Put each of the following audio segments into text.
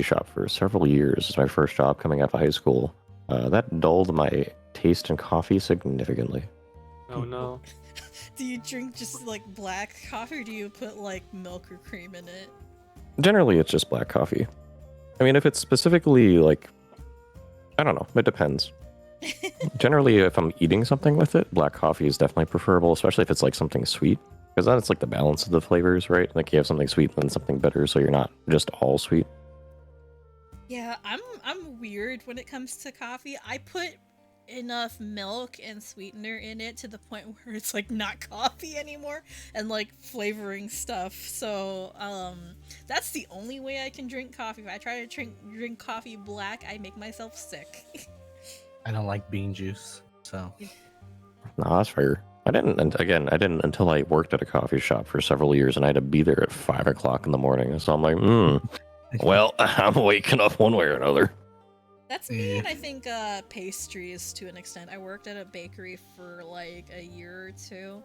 coffee shop for several years. It's my first job coming out of high school. That dulled my taste in coffee significantly. Oh no. Do you drink just like black coffee, or do you put like milk or cream in it? Generally, it's just black coffee. I mean, if it's specifically like, I don't know, it depends. Generally, if I'm eating something with it, black coffee is definitely preferable, especially if it's like something sweet. Because then it's like the balance of the flavors, right? Like you have something sweet and then something bitter, so you're not just all sweet. Yeah, I'm weird when it comes to coffee. I put enough milk and sweetener in it to the point where it's like not coffee anymore and like flavoring stuff. So that's the only way I can drink coffee. If I try to drink coffee black, I make myself sick. I don't like bean juice, so. No, that's fair. I didn't until I worked at a coffee shop for several years, and I had to be there at 5 o'clock in the morning. So I'm like, well, I'm waking up one way or another. That's me, and I think pastries to an extent. I worked at a bakery for like a year or two,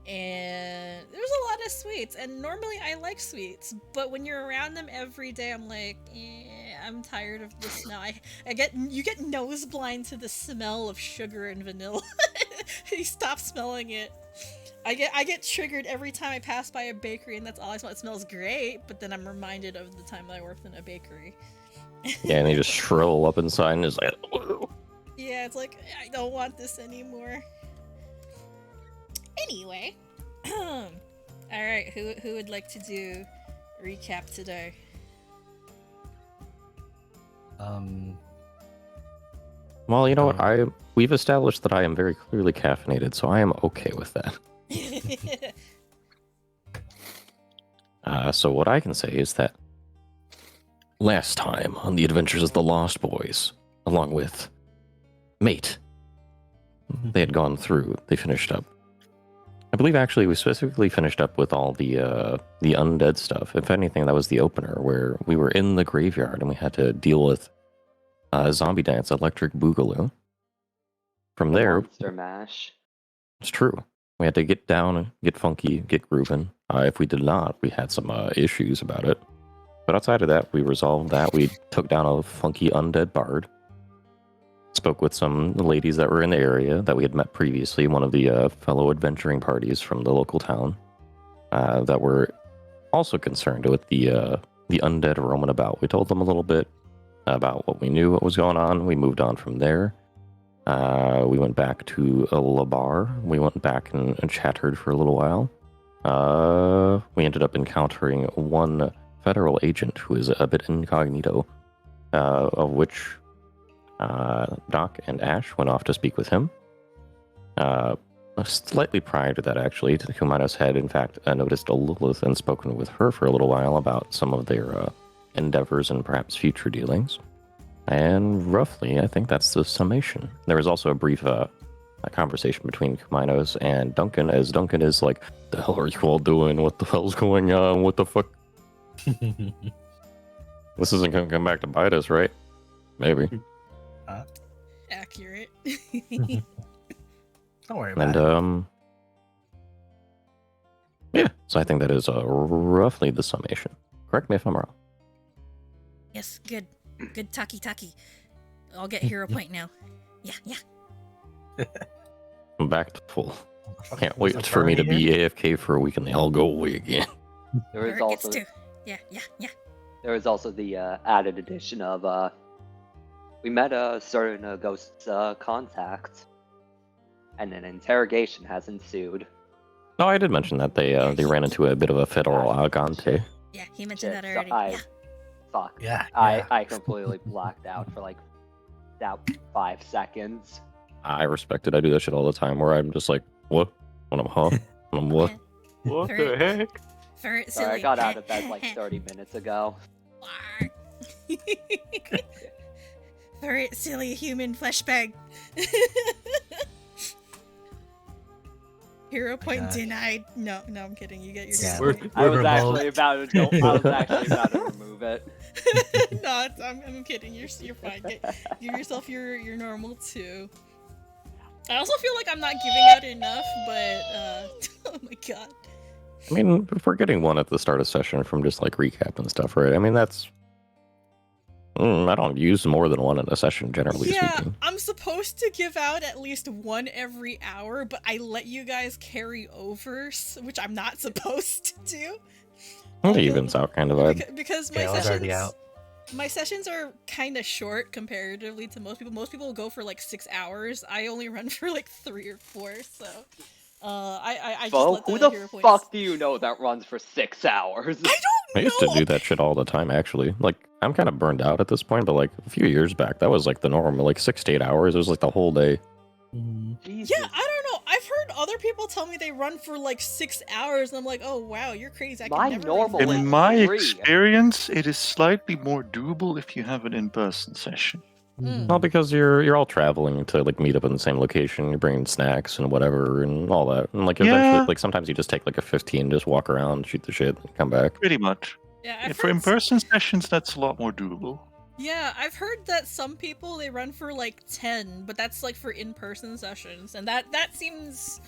and there's a lot of sweets, and normally I like sweets, but when you're around them every day, I'm like, I'm tired of this now. You get nose blind to the smell of sugar and vanilla. You stop smelling it. I get triggered every time I pass by a bakery, and that's all I smell. It smells great, but then I'm reminded of the time that I worked in a bakery. Yeah, and they just shrivel up inside and just like, yeah, it's like, I don't want this anymore. Anyway, all right, who would like to do recap today? Well, you know what? We've established that I am very clearly caffeinated, so I am okay with that. So what I can say is that last time on the adventures of the Lost Boys, along with Mate, they had gone through. They finished up. I believe actually we specifically finished up with all the undead stuff. If anything, that was the opener where we were in the graveyard and we had to deal with Zombie Dance Electric Boogaloo. From there, Monster Mash. It's true. We had to get down, get funky, get grooving. If we did not, we had some issues about it. But outside of that, we resolved that. We took down a funky undead bard. Spoke with some ladies that were in the area that we had met previously, one of the fellow adventuring parties from the local town that were also concerned with the undead roaming about. We told them a little bit about what we knew, what was going on. We moved on from there. We went back to La Bar. We went back and chattered for a little while. We ended up encountering one federal agent who is a bit incognito, of which Doc and Ash went off to speak with him. Slightly prior to that, actually, Cumaenos had, in fact, noticed Lilith and spoken with her for a little while about some of their endeavors and perhaps future dealings. And roughly, I think that's the summation. There was also a brief a conversation between Cumaenos and Duncan, as Duncan is like, the hell are you all doing? What the hell's going on? What the fuck? This isn't going to come back to bite us, right? Maybe. Accurate. Don't worry about it. Yeah, so I think that is roughly the summation. Correct me if I'm wrong. Yes, good. Good talky. I'll get hero point now. Yeah. I'm back to full. Can't wait for me to be AFK for a week and they all go away again. There is also Yeah. There was also the added addition of we met a certain ghost's contact, and an interrogation has ensued. No, I did mention that they ran into a bit of a Federal Agente. Yeah, he mentioned that Shit, already. Fuck. Yeah. I completely blacked out for like about 5 seconds. I respect it. I do that shit all the time where I'm just like, what? When I'm When I'm what? What For the it- heck? For it, Sorry, I silly. got out of bed like 30 minutes ago. For it, silly human flesh bag. Hero point denied. No, I'm kidding. You get your hero point. I was actually about to remove it. No, I'm kidding. You're fine. Give yourself your normal 2. I also feel like I'm not giving out enough, but oh my god. I mean, if we're getting one at the start of session from just like recap and stuff, right? I mean, that's I don't use more than one in a session, generally Yeah, speaking. I'm supposed to give out at least one every hour, but I let you guys carry over, which I'm not supposed to do. It evens out kind of vibe. Because Scale's already out. my sessions are kind of short comparatively to most people. Most people go for like 6 hours. I only run for like 3 or 4, so I just Fo, let who the the hero points. fuck do you know that runs for 6 hours? I I don't used to know. do that shit all the time, actually. Like, I'm kind of burned out at this point, but like a few years back, that was like the norm. Like 6 to 8 hours, it was like the whole day. Jesus. Yeah, I don't know. I've heard other people tell me they run for like 6 hours, and I'm like, oh wow, you're crazy. I My can never normal run for is that In long. my 3. experience, it is slightly more doable if you have an in-person session. Well, because you're all traveling to like meet up in the same location, you're bringing snacks and whatever and all that, and like eventually, Yeah. like sometimes you just take like a 15, just walk around, shoot the shit, and come back. Pretty much. Yeah, Yeah, I've for heard in-person sessions, that's a lot more doable. Yeah, I've heard that some people they run for like 10, but that's like for in-person sessions, and that seems,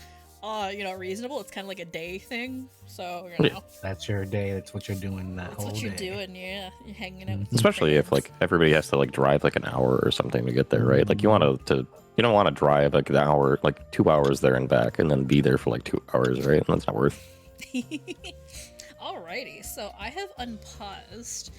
reasonable. It's kind of like a day thing, so you know. That's your day. That's what you're doing that That's whole what you're day. doing, yeah. You're hanging out with your Especially if friends. like everybody has to like drive like an hour or something to get there, right? Like you you don't want to drive like an hour, like 2 hours there and back, and then be there for like 2 hours, right? And that's not worth. Alrighty, so I have unpaused.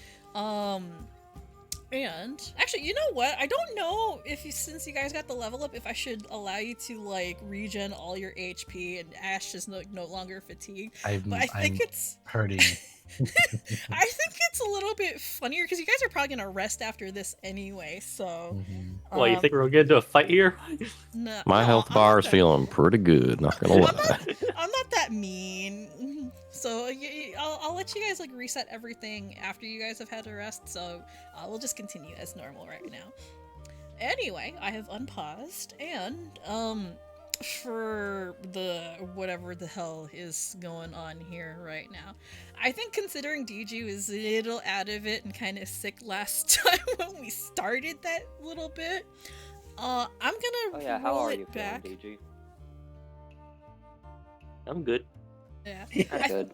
And actually, you know what? I don't know if since you guys got the level up, if I should allow you to like regen all your HP and Ash is no longer fatigued. But I think it's hurting. I think it's a little bit funnier because you guys are probably gonna rest after this anyway. So, Well, you think we're gonna do a fight here? no, My health I'm bar not is that- feeling pretty good, not gonna lie. I'm not that mean. So I'll let you guys like reset everything after you guys have had a rest. So we'll just continue as normal right now. Anyway, I have unpaused, and for the whatever the hell is going on here right now, I think considering DG was a little out of it and kind of sick last time when we started that little bit, I'm gonna Oh yeah, how roll are it you back. feeling, DG? I'm good. Yeah. I'm good.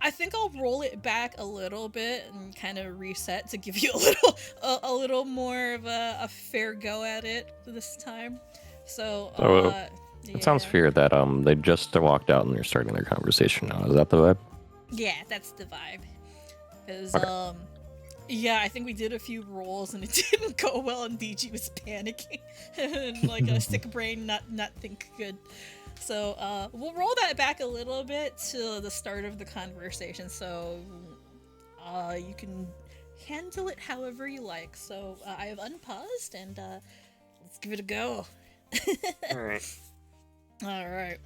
I think I'll roll it back a little bit and kind of reset to give you a little more of a fair go at it this time. So, It sounds fair that they just walked out and they're starting their conversation now. Is that the vibe? Yeah, that's the vibe. Because Okay. yeah, I think we did a few rolls and it didn't go well, and DG was panicking and like a sick brain, not think good. So we'll roll that back a little bit to the start of the conversation, so you can handle it however you like. So I have unpaused, and let's give it a go. Alright. All right.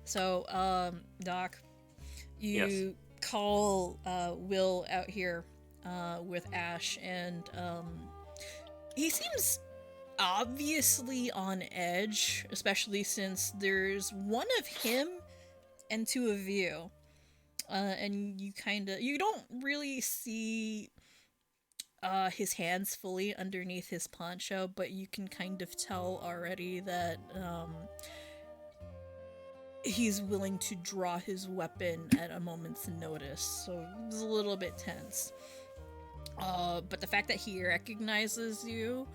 So Doc, you call Will out here with Ash, and he seems obviously on edge, especially since there's one of him and 2 of you, and you don't really see his hands fully underneath his poncho, but you can kind of tell already that he's willing to draw his weapon at a moment's notice, so it's a little bit tense. But the fact that he recognizes you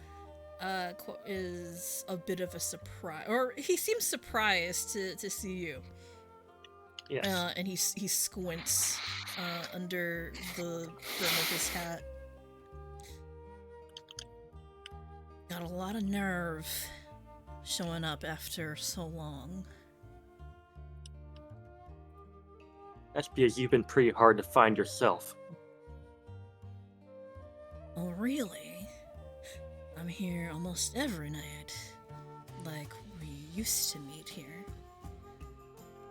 is a bit of a surprise, or he seems surprised to see you. Yes. And he squints under the brim of his hat. Got a lot of nerve showing up after so long. That's because you've been pretty hard to find yourself. Oh, really? I'm here almost every night, like we used to meet here.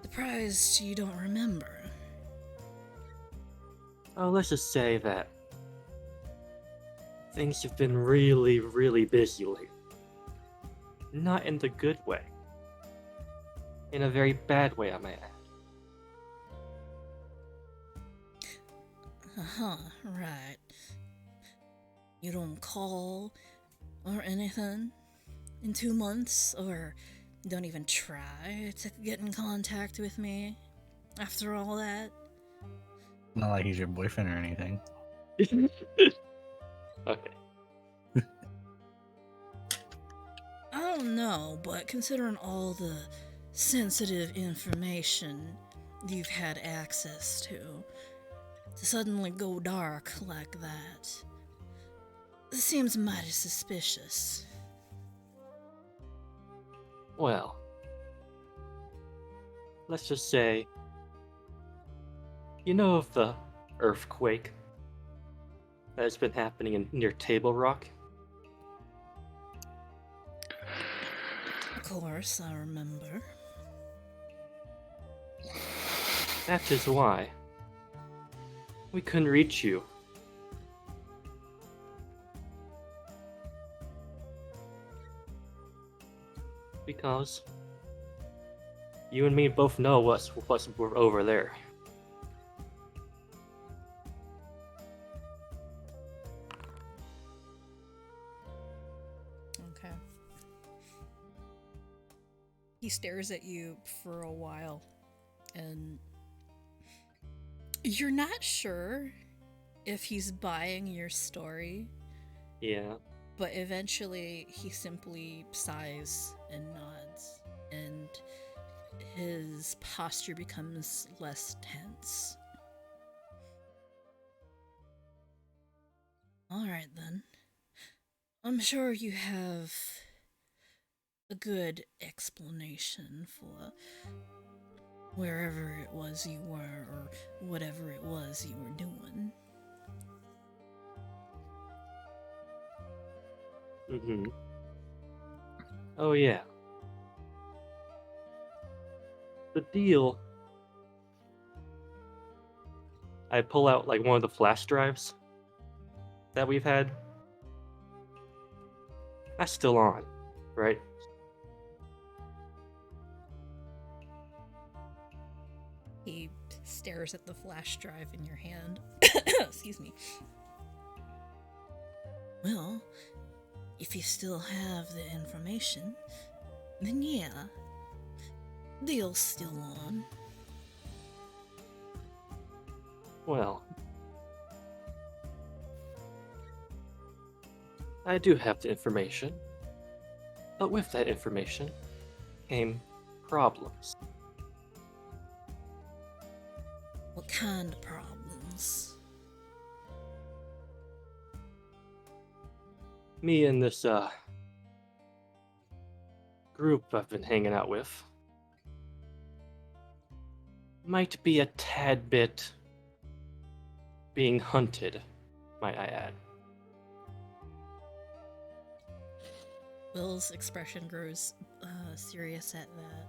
Surprised you don't remember. Oh, let's just say that things have been really, really busy lately. Not in the good way. In a very bad way, I may add. Uh-huh, right. You don't call or anything in 2 months, or don't even try to get in contact with me after all that? Not like he's your boyfriend or anything. Okay. don't know, but considering all the sensitive information you've had access to suddenly go dark like that, it seems mighty suspicious. Well, let's just say, you know of the earthquake that has been happening near Table Rock? Of course, I remember. That is why we couldn't reach you. Because you and me both know what's over there. Okay. He stares at you for a while, and you're not sure if he's buying your story, Yeah. but eventually he simply sighs and nods, and his posture becomes less tense. Alright then. I'm sure you have a good explanation for wherever it was you were, or whatever it was you were doing. Mm-hmm. Oh yeah. The deal. I pull out like one of the flash drives that we've had. That's still on, right? He stares at the flash drive in your hand. Excuse me. Well, if you still have the information, then yeah, deal's still on. Well, I do have the information, but with that information came problems. What kind of problems? Me and this group I've been hanging out with might be a tad bit being hunted, might I add. Will's expression grows serious at that.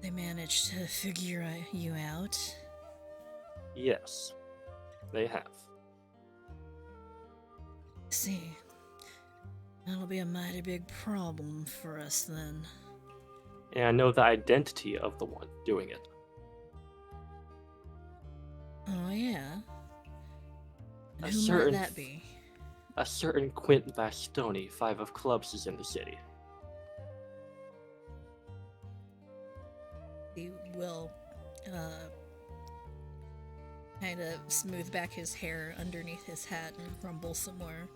They managed to figure you out. Yes, they have. See, that'll be a mighty big problem for us then. And I know the identity of the one doing it. Oh yeah? And A who certain might that be? A certain Quint Bastoni, 5 of clubs, is in the city. He will kind of smooth back his hair underneath his hat and grumble some more.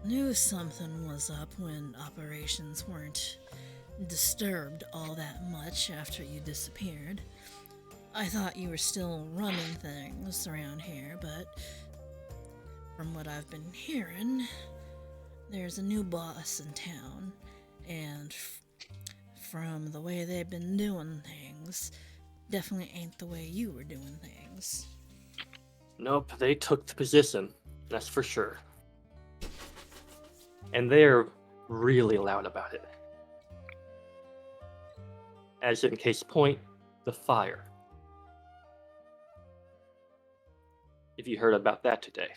Knew something was up when operations weren't disturbed all that much after you disappeared. I thought you were still running things around here, but from what I've been hearing, there's a new boss in town, and from the way they've been doing things, definitely ain't the way you were doing things. Nope, they took the position, that's for sure. And they're really loud about it. As in case point, the fire. If you heard about that today.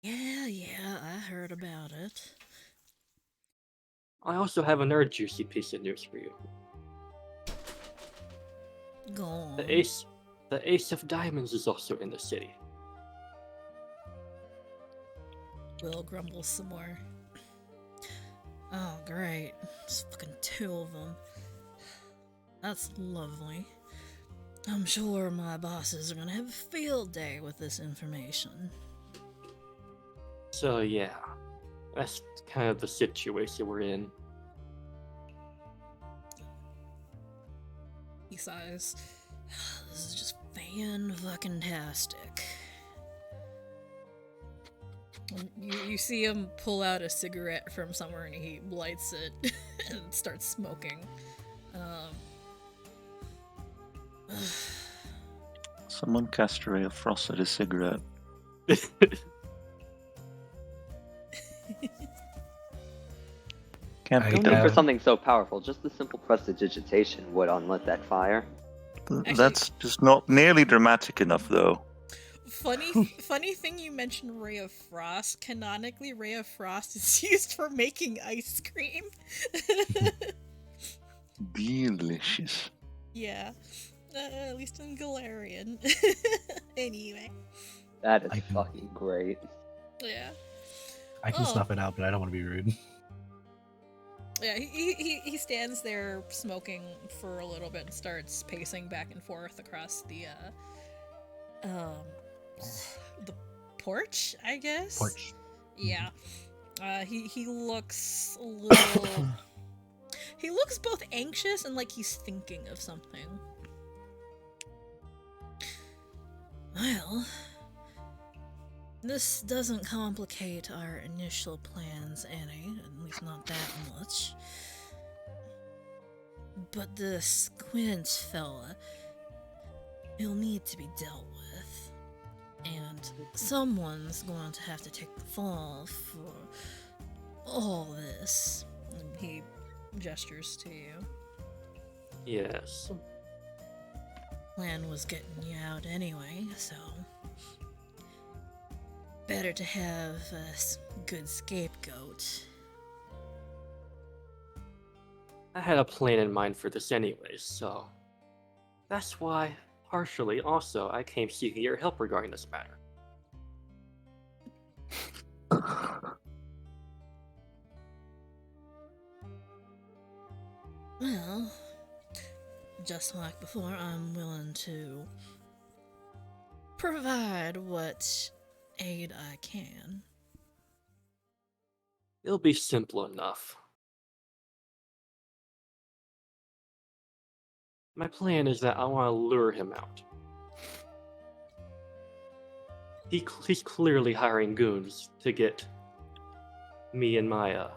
Yeah, I heard about it. I also have another juicy piece of news for you. Go on. The Ace of Diamonds is also in the city. Will grumbles some more. Oh, great. There's fucking 2 of them. That's lovely. I'm sure my bosses are gonna have a field day with this information. So yeah, that's kind of the situation we're in. He sighs. This is just fan-fucking-tastic. You see him pull out a cigarette from somewhere and he lights it and starts smoking. Someone cast a ray of frost at his cigarette. Can't I be For done. something so powerful, just the simple prestidigitation would unlit that fire. That's just not nearly dramatic enough, though. Funny thing you mentioned Ray of Frost. Canonically, Ray of Frost is used for making ice cream. Delicious. Yeah. At least in Galarian. Anyway. That is I can- fucking great. Yeah. I can Oh. snuff it out, but I don't want to be rude. Yeah, he stands there smoking for a little bit and starts pacing back and forth across the porch, I guess? Porch. Yeah. He looks a little... he looks both anxious and like he's thinking of something. Well, this doesn't complicate our initial plans any, at least not that much. But this Quint fella, he'll need to be dealt with. And someone's going to have to take the fall for all this. And he gestures to you. Yes. Plan was getting you out anyway, so better to have a good scapegoat. I had a plan in mind for this anyways, so that's why, partially also, I came seeking your help regarding this matter. Well, just like before, I'm willing to provide what aid I can. It'll be simple enough. My plan is that I want to lure him out. He's clearly hiring goons to get me and my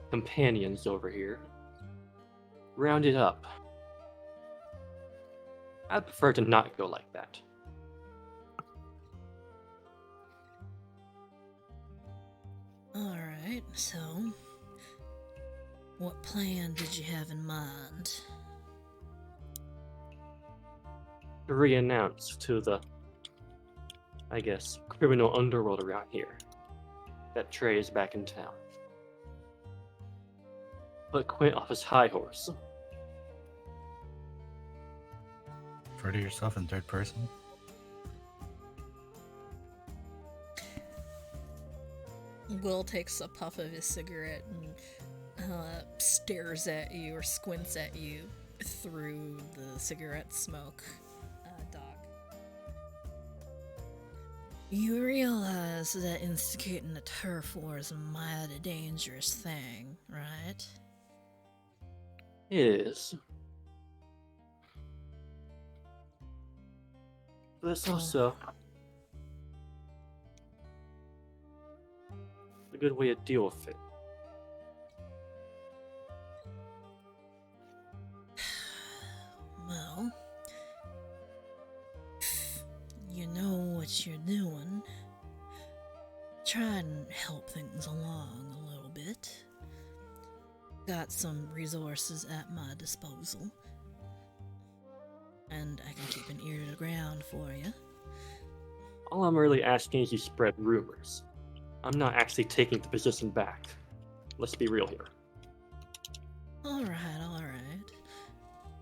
companions over here rounded up. I'd prefer to not go like that. Alright, so what plan did you have in mind? To re-announce to the, I guess, criminal underworld around here that Trey is back in town. Put Quint off his high horse. Refer to yourself in third person. Will takes a puff of his cigarette and stares at you or squints at you through the cigarette smoke. Doc. You realize that instigating a turf war is a mighty dangerous thing, right? It is. But it's also a good way to deal with it. Well, you know what you're doing. Try and help things along a little bit. Got some resources at my disposal. And I can keep an ear to the ground for you. All I'm really asking is you spread rumors. I'm not actually taking the position back. Let's be real here. Alright.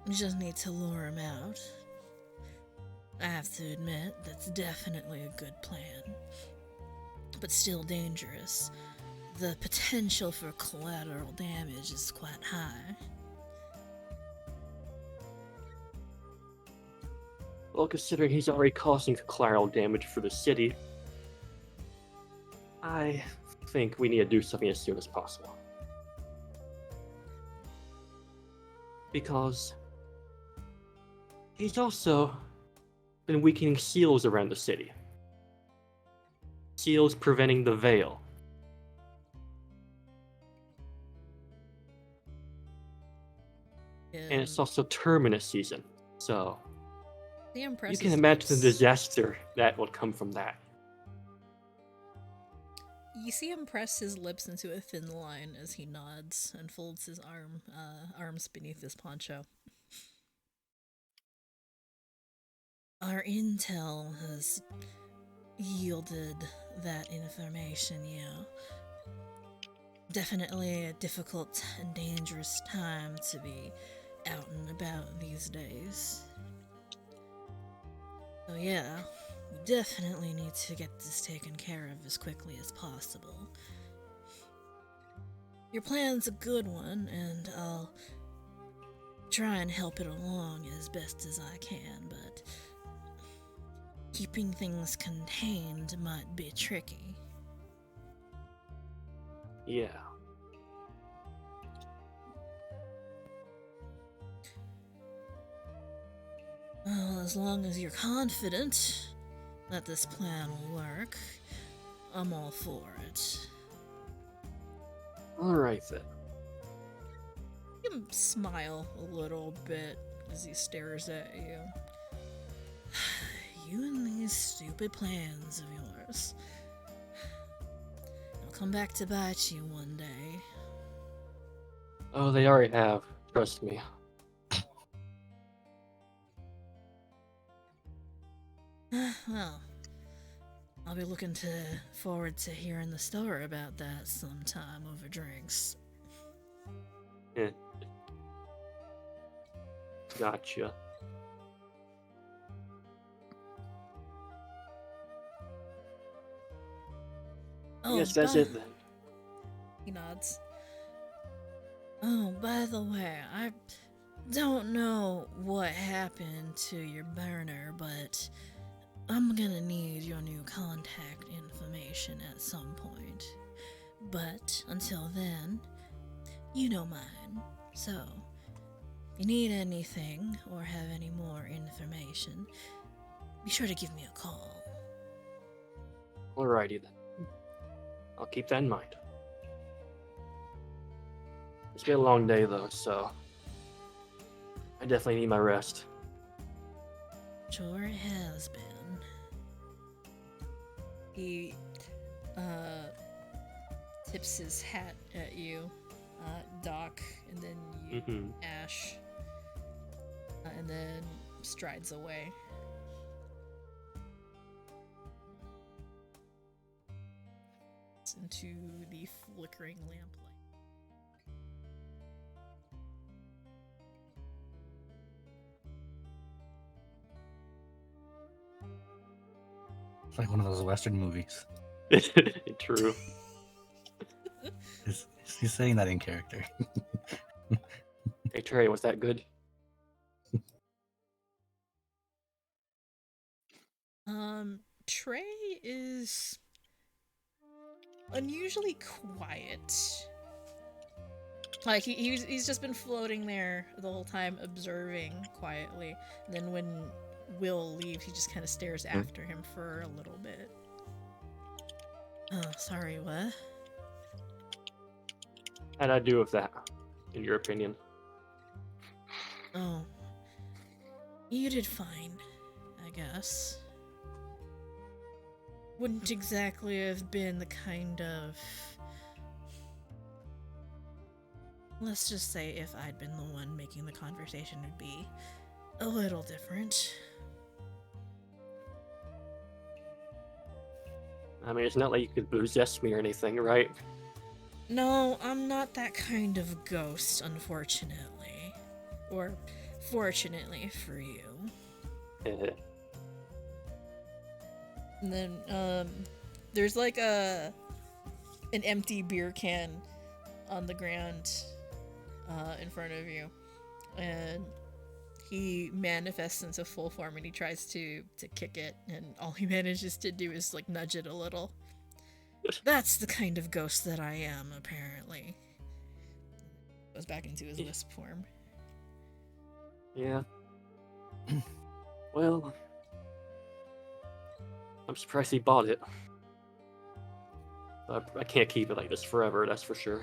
You just need to lure him out. I have to admit, that's definitely a good plan. But still dangerous. The potential for collateral damage is quite high. Well, considering he's already causing collateral damage for the city, I think we need to do something as soon as possible. Because he's also been weakening seals around the city. Seals preventing the veil. And it's also Terminus season, so The you impressive can imagine the disaster that would come from that. You see him press his lips into a thin line as he nods and folds his arms beneath his poncho. Our intel has yielded that information, yeah. Definitely a difficult and dangerous time to be out and about these days. So yeah, we definitely need to get this taken care of as quickly as possible. Your plan's a good one, and I'll try and help it along as best as I can, but keeping things contained might be tricky. Yeah. Well, as long as you're confident that this plan will work, I'm all for it. Alright then. You smile a little bit as he stares at you. You and these stupid plans of yours. They'll come back to bite you one day. Oh, they already have. Trust me. Well, I'll be looking forward to hearing the story about that sometime over drinks. Gotcha. Oh, Yes, that's it then. He nods. Oh, by the way, I don't know what happened to your burner, but I'm gonna need your new contact information at some point. But until then, you know mine. So, if you need anything or have any more information, be sure to give me a call. Alrighty then. I'll keep that in mind. It's been a long day though, so I definitely need my rest. Sure it has been. He tips his hat at you, Doc, and then you, Ash, and then strides away. Into the flickering lamplight. It's like one of those Western movies. True. He's saying that in character. Hey Trey, was that good? Trey is unusually quiet. Like he's just been floating there the whole time, observing quietly. And then when Will leaves, he just kind of stares after him for a little bit. Oh, sorry, what? How'd I do with that, in your opinion? Oh, you did fine, I guess. Wouldn't exactly have been the kind of... Let's just say if I'd been the one making the conversation, it'd be a little different. I mean, it's not like you could possess me or anything, right? No, I'm not that kind of ghost, unfortunately. Or fortunately for you. And then, there's like an empty beer can on the ground in front of you. And he manifests into full form and he tries to kick it, and all he manages to do is like nudge it a little. That's the kind of ghost that I am, apparently. Goes back into his wisp form. Yeah. Well, I'm surprised he bought it. I can't keep it like this forever, that's for sure.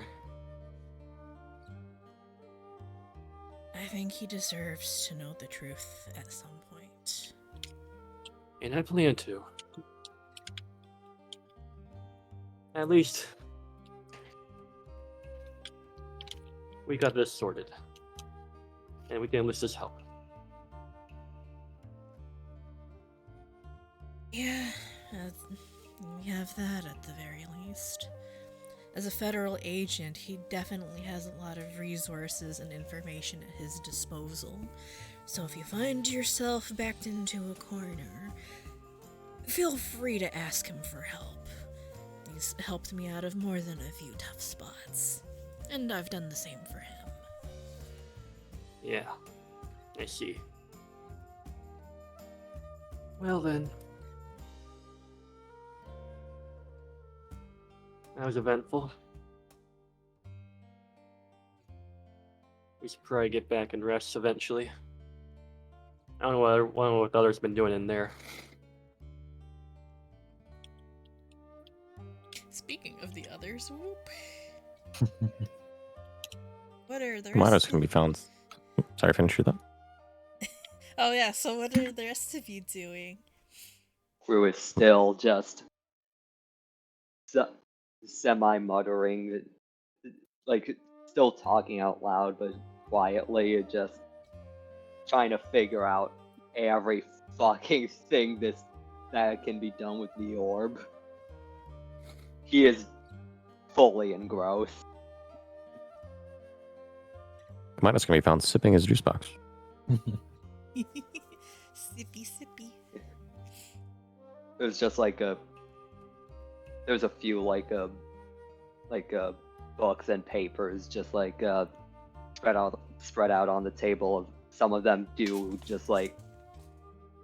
I think he deserves to know the truth at some point. And I plan to. At least we got this sorted. And we can enlist his help. Yeah, we have that at the very least. As a federal agent, he definitely has a lot of resources and information at his disposal. So if you find yourself backed into a corner, feel free to ask him for help. He's helped me out of more than a few tough spots, and I've done the same for him. Yeah, I see. Well then. That was eventful. We should probably get back and rest eventually. I don't know what the others been doing in there. Speaking of the others, whoop. What are the Cumaenos rest? can be found. Sorry, finish with that. Oh yeah, so what are the rest of you doing? Crew is still just semi-muttering, like still talking out loud, but quietly, just trying to figure out every fucking thing that can be done with the orb. He is fully engrossed. Cumaenos can be found sipping his juice box. Sippy sippy. There's just there's a few books and papers just spread out on the table. Some of them do just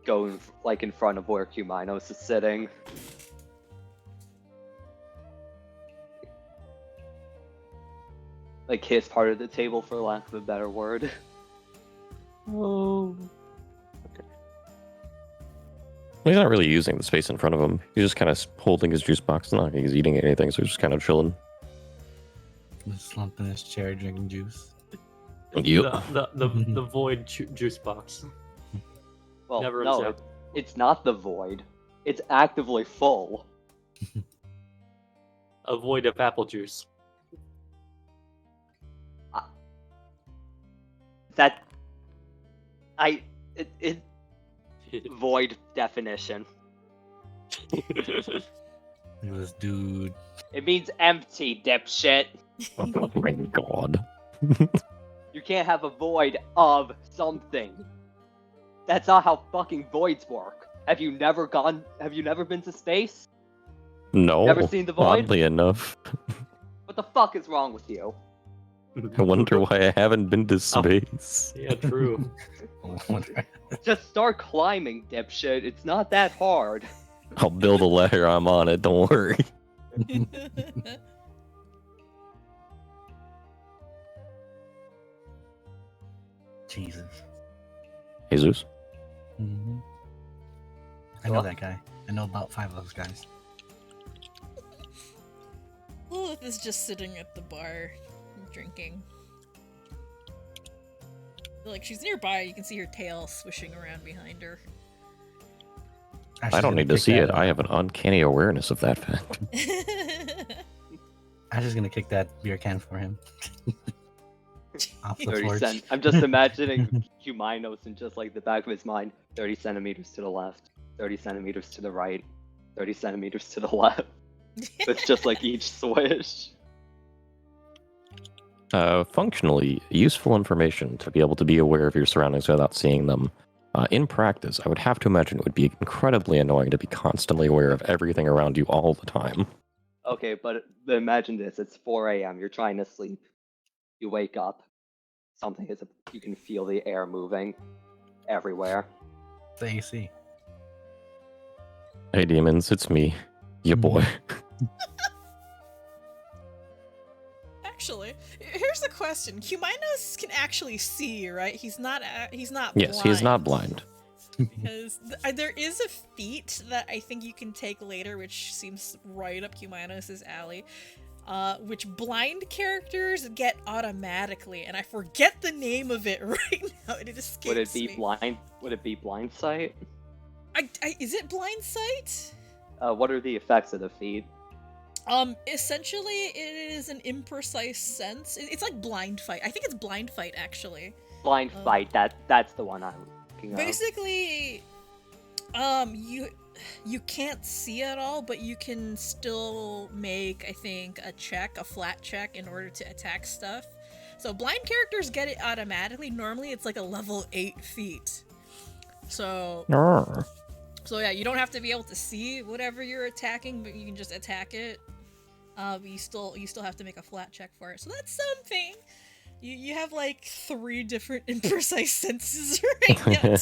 go in front of where Cumaenos is sitting. Like his part of the table, for lack of a better word. Oh. He's not really using the space in front of him. He's just kind of holding his juice box. It's not like he's eating anything, so he's just kind of chilling. Just slumped in his chair drinking juice. Yep. The void juice box. Well, Never no, runs out. it's not the void. It's actively full. A void of apple juice. Void definition. It was dude. It means empty, dipshit. Oh my god. You can't have a void of something. That's not how fucking voids work. Have you never been to space? No. Never seen the void? Oddly enough. What the fuck is wrong with you? I wonder why I haven't been to space. Yeah, true. Just start climbing, dipshit. It's not that hard. I'll build a ladder. I'm on it. Don't worry. Jesus. Jesus. Mm-hmm. I know that guy. I know about 5 of those guys. Lilith is just sitting at the bar, drinking. Like, she's nearby, you can see her tail swishing around behind her. I don't need to see it. I have an uncanny awareness of that fact. I'm just gonna kick that beer can for him. Off the 30 porch. cent. I'm just imagining Cumaenos in just the back of his mind. 30 centimeters to the left, 30 centimeters to the right, 30 centimeters to the left. It's just each swish. Functionally, useful information to be able to be aware of your surroundings without seeing them. In practice, I would have to imagine it would be incredibly annoying to be constantly aware of everything around you all the time. Okay, but imagine this. It's 4 a.m. You're trying to sleep. You wake up. You can feel the air moving. everywhere. The AC. Hey demons, it's me, your boy. Actually, here's the question: Cumaenos can actually see, right? He's not. He's not. Yes, he is not blind. Because there is a feat that I think you can take later, which seems right up Cumaenos' alley, which blind characters get automatically, and I forget the name of it right now. It escapes Would it be me. blind? Would it be blind sight? Is it blind sight? What are the effects of the feat? Essentially, it is an imprecise sense. It's like blind fight. I think it's blind fight, actually. Blind fight. That's the one I'm thinking of. Basically, you can't see at all, but you can still make, I think, a flat check in order to attack stuff. So blind characters get it automatically. Normally, it's like a level 8 feat. So yeah, you don't have to be able to see whatever you're attacking, but you can just attack it. But you still have to make a flat check for it. So that's something. You have like 3 different imprecise senses right now.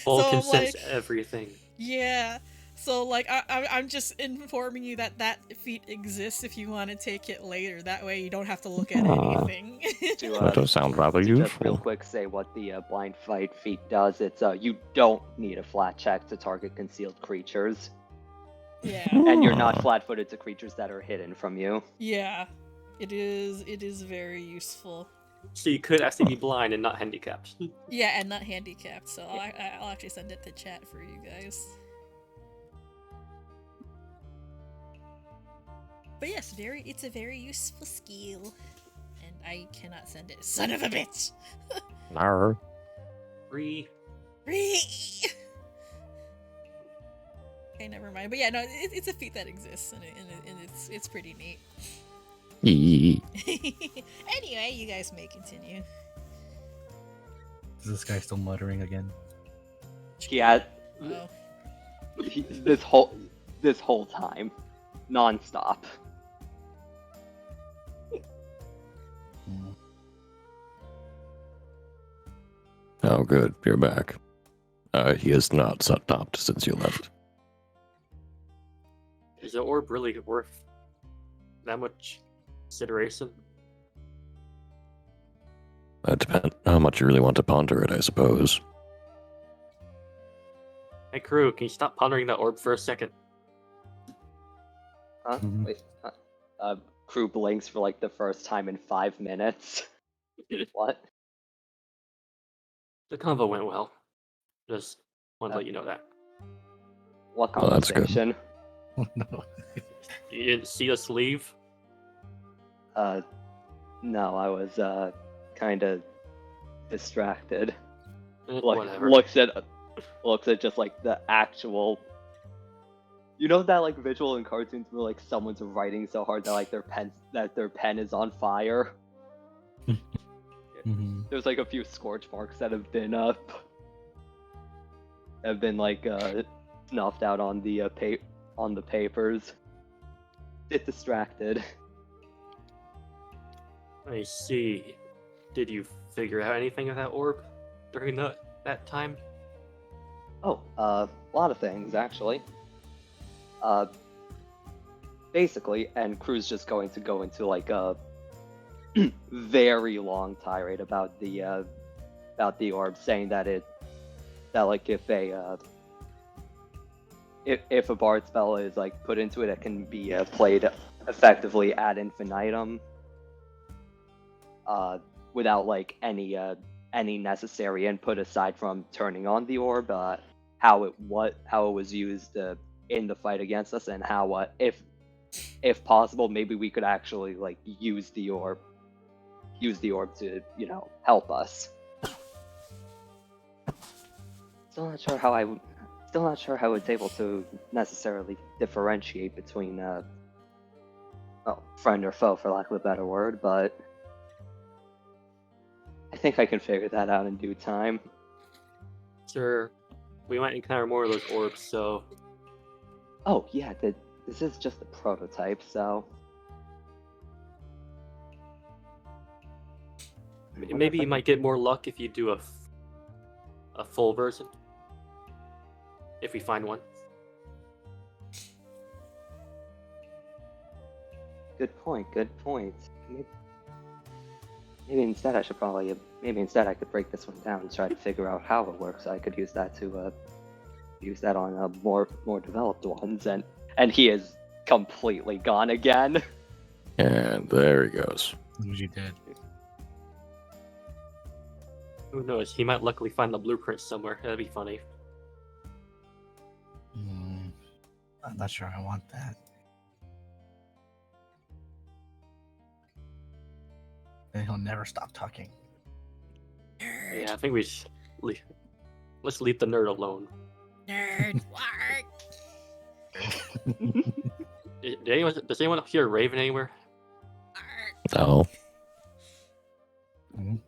Full So, can sense like, everything. Yeah. So like I'm just informing you that feat exists if you want to take it later. That way you don't have to look at anything. That does sound rather To just real useful. quick say what the blind fight feat does. It's you don't need a flat check to target concealed creatures, Yeah. and you're not flat-footed to creatures that are hidden from you. Yeah. It is very useful. So you could actually be blind and not handicapped. Yeah, and not handicapped. So I'll actually send it to chat for you guys. But yes, it's a very useful skill, and I cannot send it. Son of a bitch! Nar. Free. Okay, never mind. But yeah, no, it's a feat that exists, and it's pretty neat. Anyway, you guys may continue. Is this guy still muttering again? Yeah, Oh. this whole time, non-stop. Hmm. Oh, good. You're back. He has not stopped since you left. Is the orb really worth that much consideration? That depends how much you really want to ponder it, I suppose. Hey, Crew, can you stop pondering that orb for a second? Huh? Mhm. Wait. Crew blinks for like the first time in 5 minutes. What? The convo went well. Just want to Oh. let you know that. What Oh, that's good. conversation? Oh no. You didn't see us leave? No, I was kind of distracted. Whatever. Looks at just like the actual. You know that like visual in cartoons where like someone's writing so hard that like their pen is on fire. Mhm. There's like a few scorch marks that have been like snuffed out on the papers. Bit distracted. I see. Did you figure out anything of that orb during that time? Oh, a lot of things actually. Basically, and Crew's just going to go into like a very long tirade about the orb, saying that like if a bard spell is like put into it, it can be played effectively ad infinitum, without like any necessary input aside from turning on the orb, how it was used in the fight against us, and how if possible maybe we could actually like use the orb to help us. Still not sure how it's able to necessarily differentiate between friend or foe, for lack of a better word, but I think I can figure that out in due time. Sure. We might encounter more of those orbs, so Oh yeah, this is just a prototype, so maybe you might get more luck if you do a full version. If we find one. Good point. Good point. Maybe instead I should probably. Maybe instead I could break this one down and try to figure out how it works. I could use that to use that on more developed ones. And he is completely gone again. And there he goes. What you did. Who knows? He might luckily find the blueprint somewhere. That'd be funny. I'm not sure I want that. Then he'll never stop talking. Yeah, I think we should let's leave the nerd alone. Nerd. Does anyone hear Raven anywhere? No. Mhm.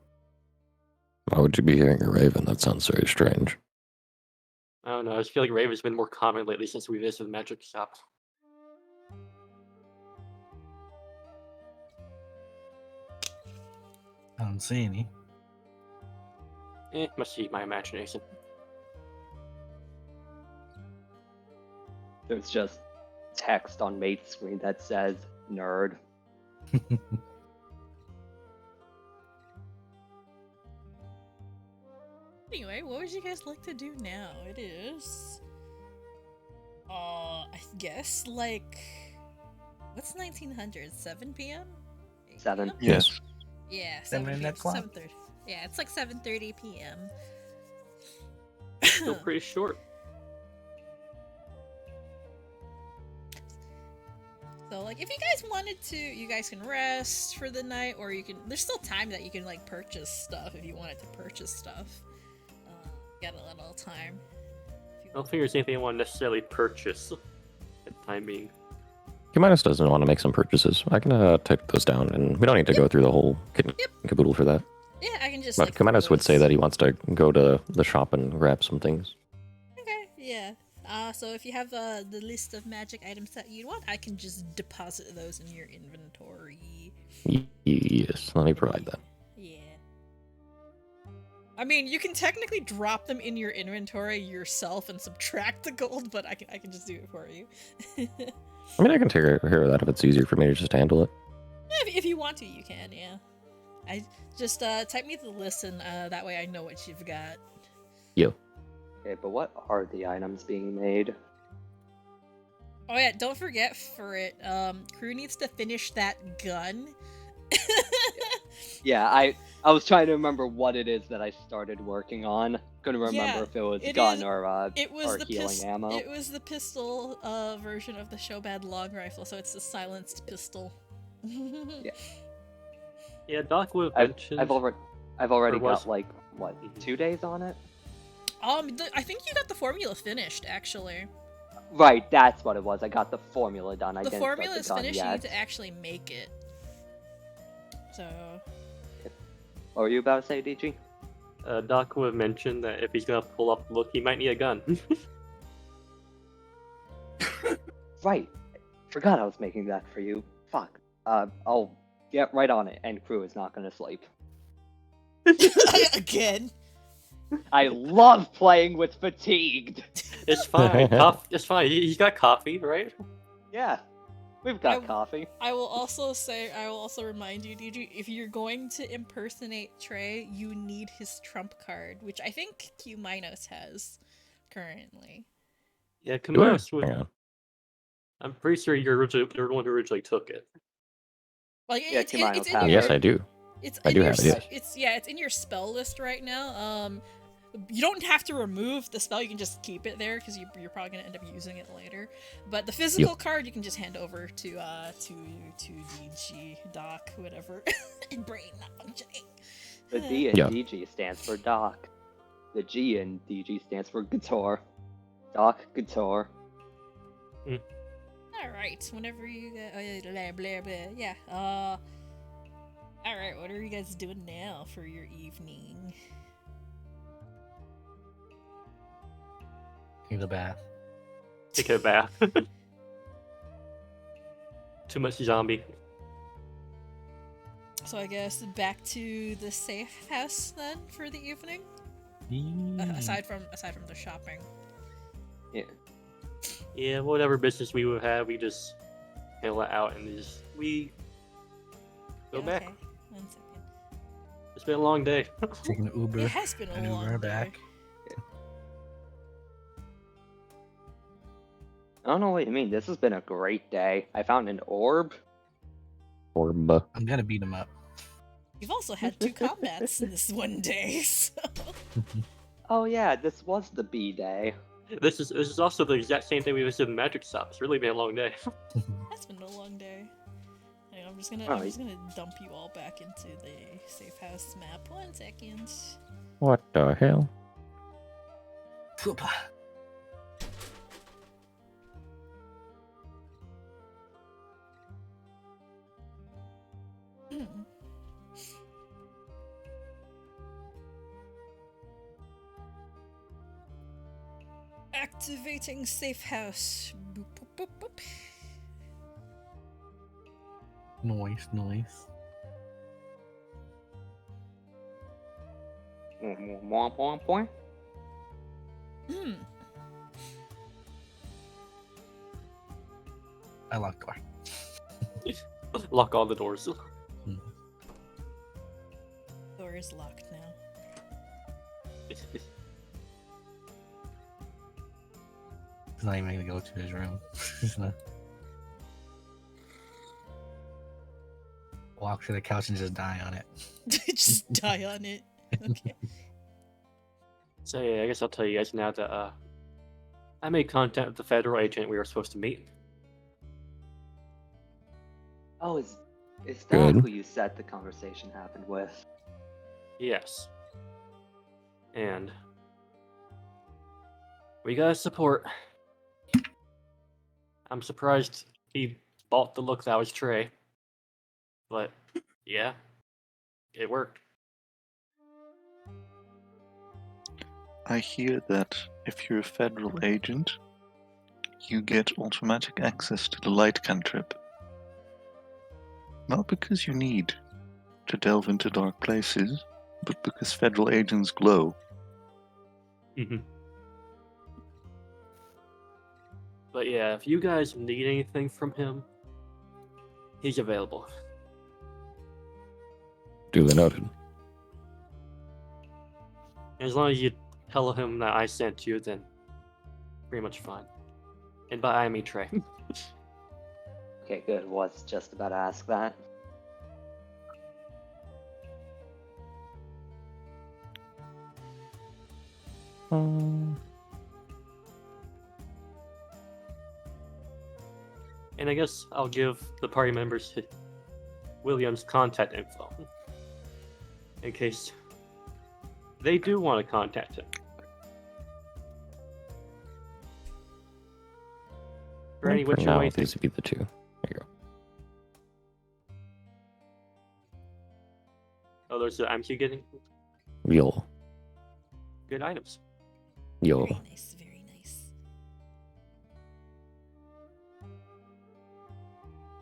Why would you be hearing a raven? That sounds very strange. I don't know. I just feel like Raven's been more common lately since we visited the magic shop. I don't see any. Must be my imagination. There's just text on Mate's screen that says "nerd." Anyway, what would you guys like to do now? It is... I guess, like... What's 1900? 7 p.m.? 8 7. p.m.? Yes. Yeah, 7 7 o'clock. 7:30. Yeah, it's like 7:30 p.m. Still pretty short. So, like, if you guys wanted to, you guys can rest for the night, or you can... There's still time that you can, like, purchase stuff if you wanted to purchase stuff. Got a little time. I don't think there's anything I want to necessarily purchase at the time being. Cumaenos doesn't want to make some purchases. I can take those down, and we don't need to go through the whole kit and caboodle for that. Yeah, I can just, But like... Cumaenos would say those- that he wants to go to the shop and grab some things. Okay, yeah. So if you have the list of magic items that you want, I can just deposit those in your inventory. Yes, let me provide that. Yeah. I mean, you can technically drop them in your inventory yourself and subtract the gold, but I can just do it for you. I mean, I can take care of that if it's easier for me to just handle it. Yeah, if you want to, you can, yeah. I just type me the list, and that way I know what you've got. Yo. Okay, but what are the items being made? Oh yeah, don't forget for it, Crew needs to finish that gun. Yeah, I was trying to remember what it is that I started working on. Couldn't remember Yeah, if it was it gun is- or It was or the healing ammo. It was the pistol version of the Shobad long rifle, so it's the silenced pistol. Yeah. Yeah, Doc would have mentioned. I've already Or was- got like what, Mhm. 2 days on it? I think you got the formula finished, actually. Right, that's what it was. I got the formula done. I The didn't formula start is the gun finished, you yet. need to actually make it. So... What were you about to say, DG? Doc would have mentioned that if he's gonna pull up, look, he might need a gun. Right. Forgot I was making that for you. Fuck. I'll get right on it, and Crew is not gonna sleep. Again. I love playing with fatigued. It's fine. It's fine. He's got coffee, right? Yeah, we've got I- coffee. I will also remind you, DG, if you're going to impersonate Trey, you need his trump card, which I think Cumaenos has currently. Yeah, Do I? Cumaenos would. Hang on. I'm pretty sure you're the one who originally took it. Like Yeah, it's Cumaenos in has your, it. Yes, I do. It's I in do your have it, s- yes. it's in your spell list right now. You don't have to remove the spell; you can just keep it there because you're probably gonna end up using it later. But the physical card you can just hand over to DG, Doc, whatever. Brain not functioning. The D in Yeah. DG stands for Doc. The G in DG stands for Guitar. Doc Guitar. All right, whenever you blah blah blah. Yeah. All right, what are you guys doing now for your evening? Need a bath. Take a bath. Too much zombie. So I guess back to the safe house then for the evening. Aside from the shopping. Yeah. Yeah, whatever business we would have, we just mail it out and we go Yeah, back. Okay. 1 second. It's been a long day. Taking an Uber. It has been an a long Uber day. back. I don't know what you mean. This has been a great day. I found an orb. Orb. I'm gonna beat him up. You've also had 2 combats in this one day, so... Oh yeah, this was the B day. This is also the exact same thing we visited the magic shop. It's really been a long day. That's been a long day. Hang on, I'm just gonna dump you all back into the safe house map. 1 second. What the hell? Poopa. Activating safe house. Boop, boop, boop, boop. Noise. Hmm. I locked door. Lock all the doors. Door is locked now. He's not even gonna go to his room. He's gonna walk to the couch and just die on it. Just die on it. Okay. So yeah, I guess I'll tell you guys now that I made contact with the federal agent we were supposed to meet. Oh, is that Good. who you said the conversation happened with? Yes. And we got his support. I'm surprised he bought the look that was Trey. But yeah, it worked. I hear that if you're a federal agent, you get automatic access to the light cantrip. Not because you need to delve into dark places, but because federal agents glow. But yeah, if you guys need anything from him, he's available. Duly noted. As long as you tell him that I sent you, then pretty much fine. And by I mean Trey. Okay, good. Was just about to ask that. And I guess I'll give the party members William's contact info. In case they do want to contact him. Granny, what's your now, way these would be the 2. There you go. Oh, there's the I'm getting Yo. good items. Yo. Very nice, very nice.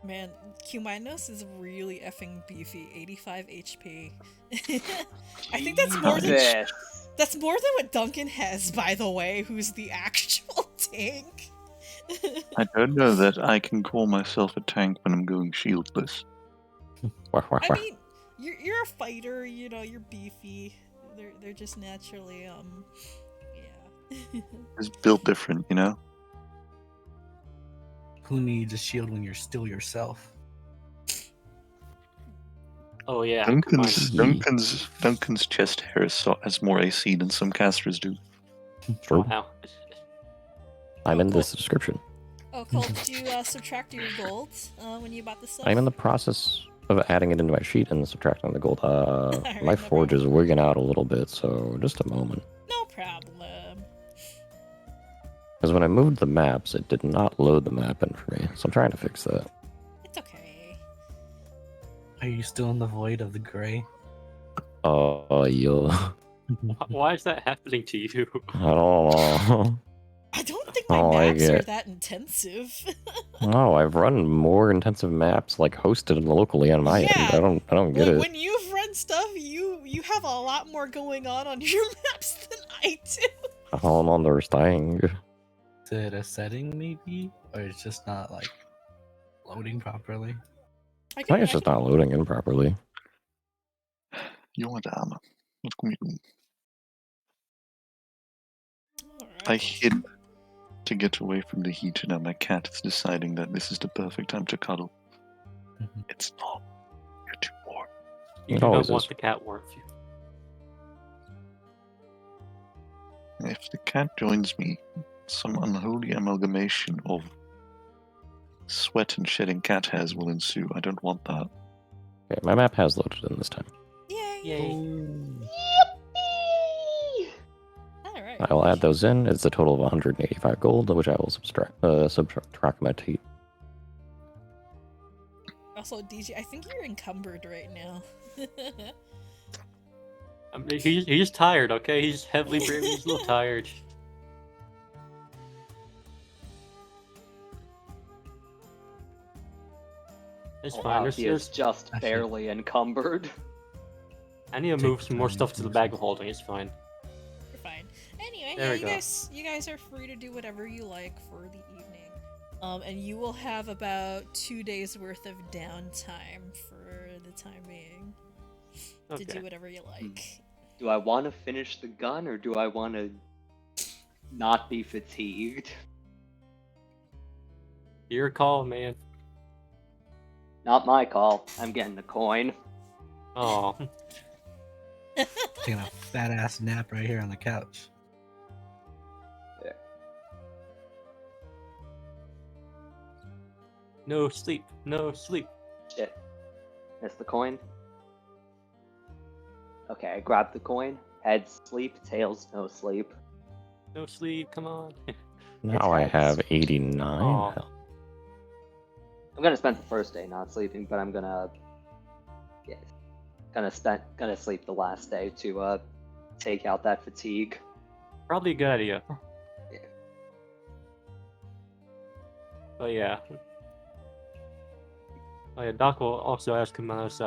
Man, Cumaenos is really effing beefy. 85 HP. I think that's more than This. that's more than what Duncan has, by the way, who's the actual tank. I don't know that I can call myself a tank when I'm going shieldless. Wah, wah, I wah. mean, you're a fighter, you know, you're beefy. They're just naturally yeah. It's built different, you know? Who needs a shield when you're still yourself? Oh yeah. Duncan's mine. Duncan's chest hair has more AC than some casters do. True. Wow. I'm in this description. Oh, Cole, did you subtract your gold when you bought the stuff? I'm in the process of adding it into my sheet and subtracting the gold. Alright, My no forge is wigging out a little bit, so just a moment. No problem. Because when I moved the maps, it did not load the map in for me, so I'm trying to fix that. It's okay. Are you still in the void of the gray? Yeah. Why is that happening to you? I don't know. I don't think my Oh, I maps are get- that intensive. No, I've run more intensive maps like hosted locally on my end. Yeah. I don't get it. When you've run stuff, you you have a lot more going on your maps than I do. I don't understand. Is it a setting maybe, or it's just not like loading properly? I I think it's just not loading in properly. Jonge dame, wat kom je doen? I Alright. hid to get away from the heat, and now my cat is deciding that this is the perfect time to cuddle. Mhm. It's not. You're too warm. You It do not always want is. the cat warmth. If the cat joins me, some unholy amalgamation of sweat and shedding cat hairs will ensue. I don't want that. Okay, my map has loaded in this time. Yay! Yay. Yippee! Alright. I will add those in. It's a total of 185 gold, which I will subtract my tea. Also, DJ, I think you're encumbered right now. He's just tired, okay? He's heavily breathing. He's a little tired. It's Oh, fine. wow, he is There's just Actually- barely encumbered. I need to Take move some more time stuff to the first. bag of holding. It's fine. You're fine. Anyway, There yeah, we you go. guys are free to do whatever you like for the evening. And you will have about 2 days worth of downtime for the time being to do Okay. whatever you like. Do I want to finish the gun or do I want to not be fatigued? Your call, man. Not my call. I'm getting the coin. Oh, Taking a fat ass nap right here on the couch. no sleep. No sleep. Shit. Missed the coin. Okay, I grabbed the coin. Heads sleep, tails no sleep. No sleep. Come on. Now I heads. have 89. Aw. Hell, I'm gonna spend the first day not sleeping, but I'm gonna gonna sleep the last day to take out that fatigue. Probably a good idea. Yeah. But yeah. Oh yeah, Doc will also ask Cumaenos,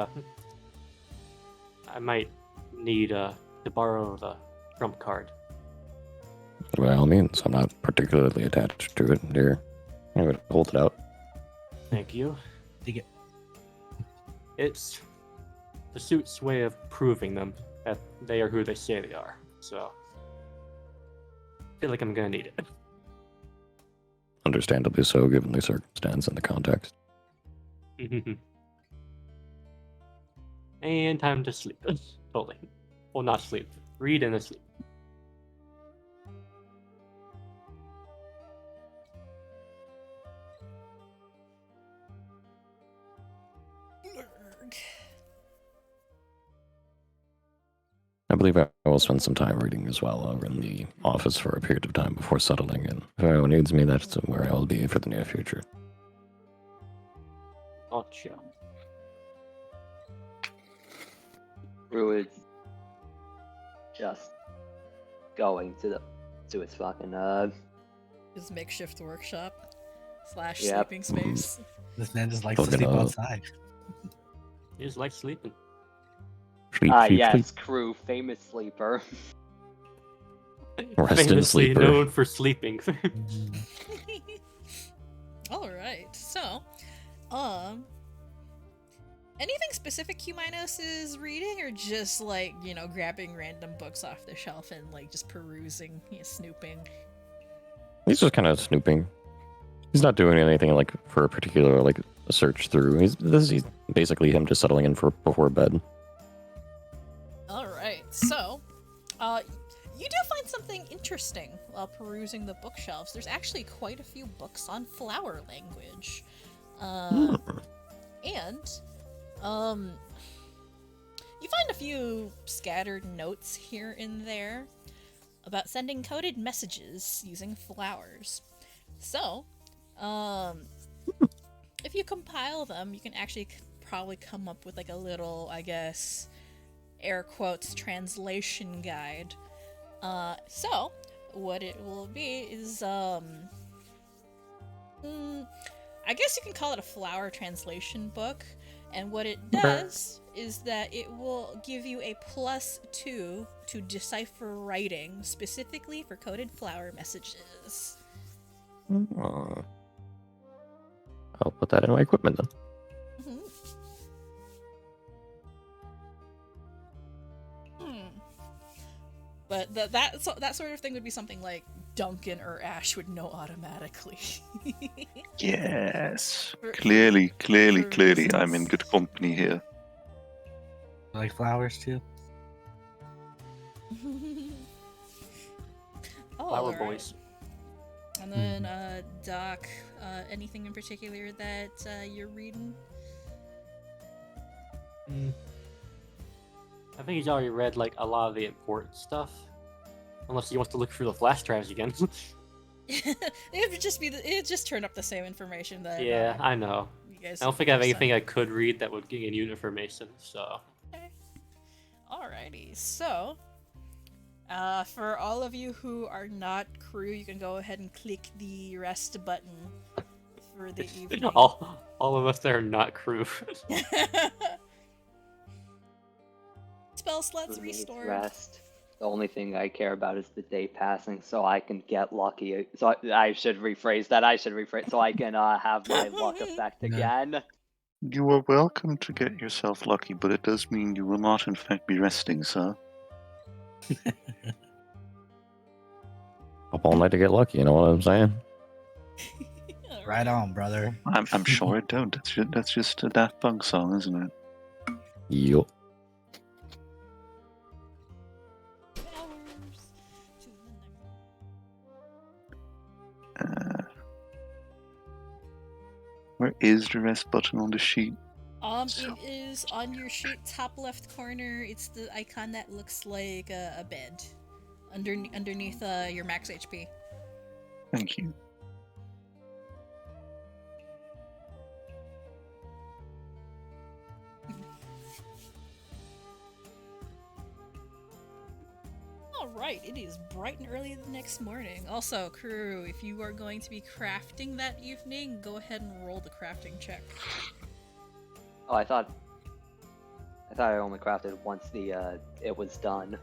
I might need to borrow the trump card. by all means, I'm not particularly attached to it here. Anyway, hold it out. Thank you. Take it. It's the suit's way of proving them that they are who they say they are. So I feel like I'm gonna need it. Understandably so, given the circumstance and the context. And time to sleep. Totally. Well, not sleep. Read and then sleep. Urgh. I believe I will spend some time reading as well over in the office for a period of time before settling in. If anyone needs me, that's where I will be for the near future. Gotcha. Crew is just going to its fucking His makeshift workshop / Yep. sleeping space. This man just likes to Fucking sleep up. outside. You just like sleeping. Sleep, sleep, yes, sleep. Crew, famous sleeper. Rest in Famously sleeper. known for sleeping. Mhm. All right. So, anything specific Cumaenos is reading, or just like grabbing random books off the shelf and like just perusing, snooping? He's just kind of snooping. He's not doing anything like for a particular like a search through. He's basically him just settling in for before bed. All right. So, you do find something interesting while perusing the bookshelves. There's actually quite a few books on flower language, and you find a few scattered notes here and there about sending coded messages using flowers. So, if you compile them, you can actually probably come up with like a little, I guess, air quotes, translation guide. So what it will be is, I guess you can call it a flower translation book. And what it does is that it will give you a +2 to decipher writing, specifically for coded flower messages. Oh. I'll put that in my equipment then. But that sort of thing would be something like Duncan or Ash would know automatically. Yes. For Clearly, I'm in reasons. good company here. Like flowers too. Flower alright. boys. And then, Doc, anything in particular that you're reading? I think he's already read like a lot of the important stuff. Unless he wants to look through the flash drives again. It'd just turn up the same information that Yeah, I know. you guys. I don't think I have sent. anything I could read that would gain you information, so. Okay. Alrighty, so for all of you who are not crew, you can go ahead and click the rest button for the evening. all of us that are not crew. Spell slots Who needs restored. rest? The only thing I care about is the day passing, so I can get lucky. So I should rephrase that. So I can have my luck effect Yeah. again. You are welcome to get yourself lucky, but it does mean you will not, in fact, be resting, sir. Up all night to get lucky, you know what I'm saying? Right on, brother. I'm sure I don't. That's just a Daft Punk song, isn't it? Yup. Hours to the next. Where is the rest button on the sheet? It is on your sheet, top left corner. It's the icon that looks like a bed, underneath your max HP. Thank you. Alright, it is bright and early the next morning. Also, crew, if you are going to be crafting that evening, go ahead and roll the crafting check. Oh, I thought I only crafted once it was done.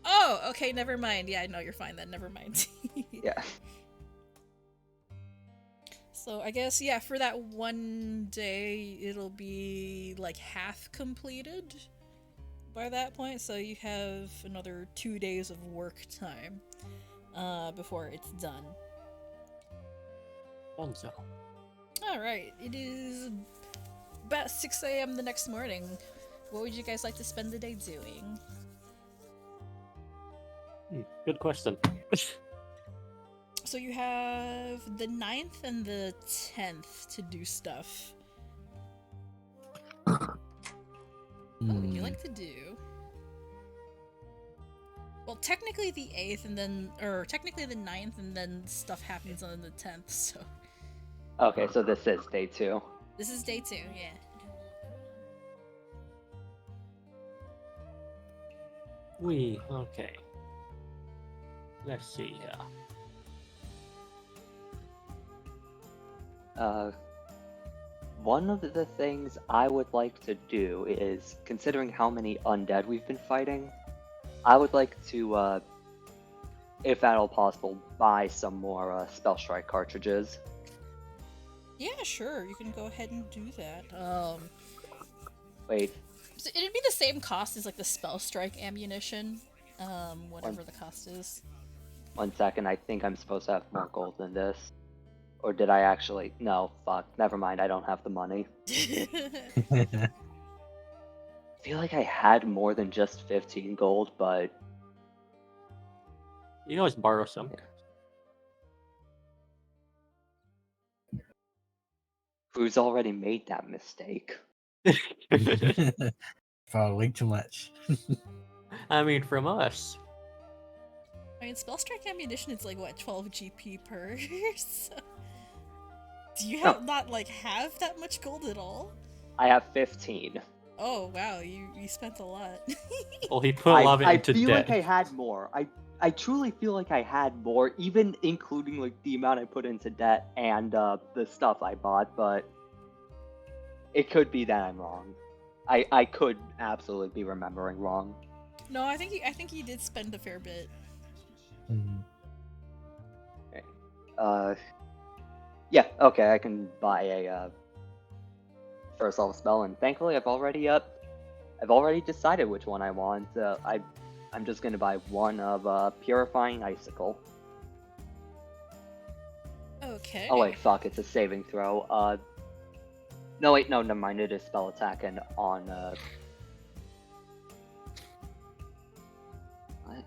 Oh, okay, never mind. Yeah, I know you're fine then. Never mind. Yeah. So I guess, yeah, for that one day, it'll be like half completed by that point. So you have another 2 days of work time before it's done. Also. Alright, it is about 6 a.m. the next morning. What would you guys like to spend the day doing? Good question. So you have the 9th and the 10th to do stuff. What would you like to do? Well, technically the 8th and then, or technically the 9th and then stuff happens on the 10th, so. Okay, so this is day 2. This is day 2, yeah. Okay. Let's see here. One of the things I would like to do is, considering how many undead we've been fighting, I would like to, if at all possible, buy some more Spell Strike cartridges. Yeah, sure, you can go ahead and do that. Wait, So it'd be the same cost as like the Spell Strike ammunition, whatever the cost is. 1 second, I think I'm supposed to have more gold than this. Or did I actually? No, fuck, never mind, I don't have the money. I feel like I had more than just 15 gold, but You can always borrow some. who's already made that mistake? Probably too much. I mean, from us. I mean, Spell Strike ammunition is like, what, 12 GP per? So... Do you not, like, have that much gold at all? I have 15. Oh, wow, you spent a lot. Well, he put a lot of it I into feel debt. like I had more. I truly feel like I had more, even including like the amount I put into debt and the stuff I bought, but it could be that I'm wrong. I could absolutely be remembering wrong. No, I think he did spend a fair bit. Mhm. Yeah, okay, I can buy a first level spell, and thankfully I've already decided which one I want. I'm just gonna buy one of Purifying Icicle. Okay. Oh wait, fuck, it's a saving throw. No wait, no, never mind, it is spell attack and on what?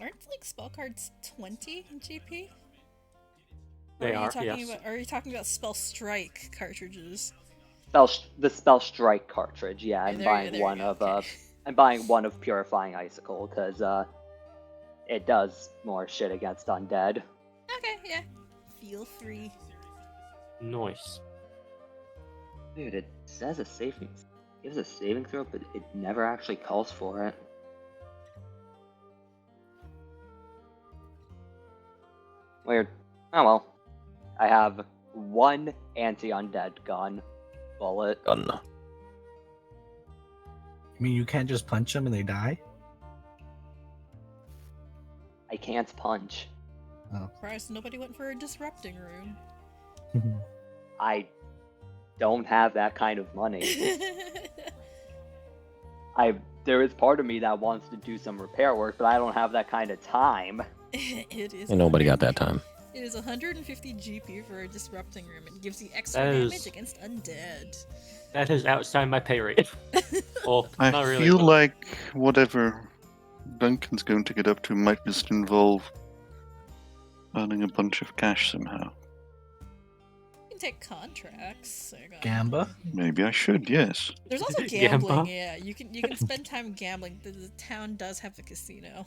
Aren't like spell cards 20 in GP? They Or are, talking yes. about, are you talking about spell strike cartridges? The spell strike cartridge, yeah, I'm There buying you one go, of okay. I'm buying one of Purifying Icicle, because it does more shit against undead. Okay, yeah. Feel free. Nice. Dude, it says gives a saving throw, but it never actually calls for it. Weird. Oh well. I have one anti-undead gun bullet. Gun. I mean, you can't just punch them and they die? I can't punch. Surprised nobody went for a disrupting rune. I don't have that kind of money. There is part of me that wants to do some repair work, but I don't have that kind of time. It is. Ain't nobody got 100 that time. It is 150 GP for a disrupting room. It gives you extra That damage is- against undead. That is outside my pay rate. Well, I not really. feel but- like whatever Duncan's going to get up to might just involve earning a bunch of cash somehow. You can take contracts. Gamba? Maybe I should, yes. There's also Gamba? gambling. Yeah, you can spend time gambling. The town does have a casino.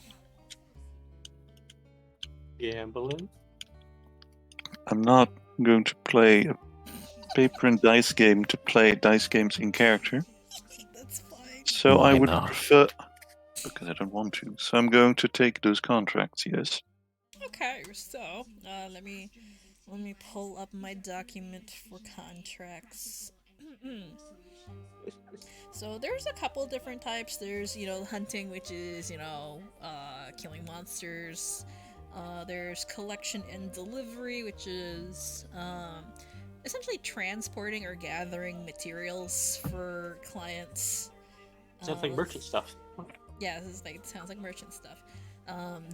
Gambling. I'm not going to play a paper and dice game to play dice games in character, That's fine. so Why I would not? prefer... Because I don't want to. So I'm going to take those contracts, yes. Okay, so let me pull up my document for contracts. So there's a couple different types. There's hunting, which is killing monsters. There's collection and delivery, which is essentially transporting or gathering materials for clients. Sounds like merchant stuff. Yeah, it sounds like merchant stuff.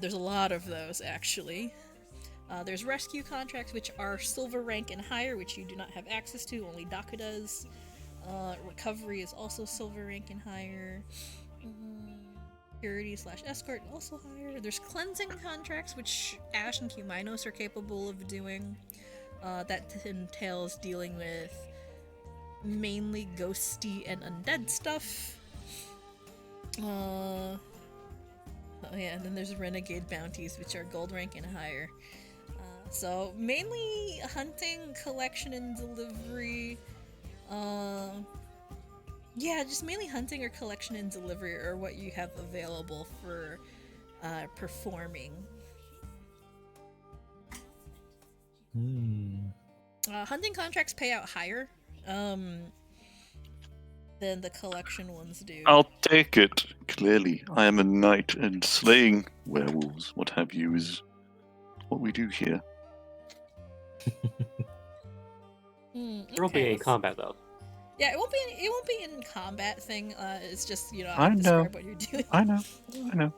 There's a lot of those actually. There's rescue contracts, which are silver rank and higher, which you do not have access to. Only Daka does. Recovery is also silver rank and higher. Security/escort also higher. There's cleansing contracts, which Ash and Cumaenos are capable of doing. That entails dealing with mainly ghosty and undead stuff. Oh yeah, and then there's renegade bounties, which are gold rank and higher. So mainly hunting, collection, and delivery. Yeah, just mainly hunting or collection and delivery are what you have available for performing. Hunting contracts pay out higher than the collection ones do. I'll take it. Clearly, I am a knight, and slaying werewolves, what have you, is what we do here. There won't be any combat though. Yeah, it won't be in combat thing. It's just I I have to know. describe what you're doing. I know.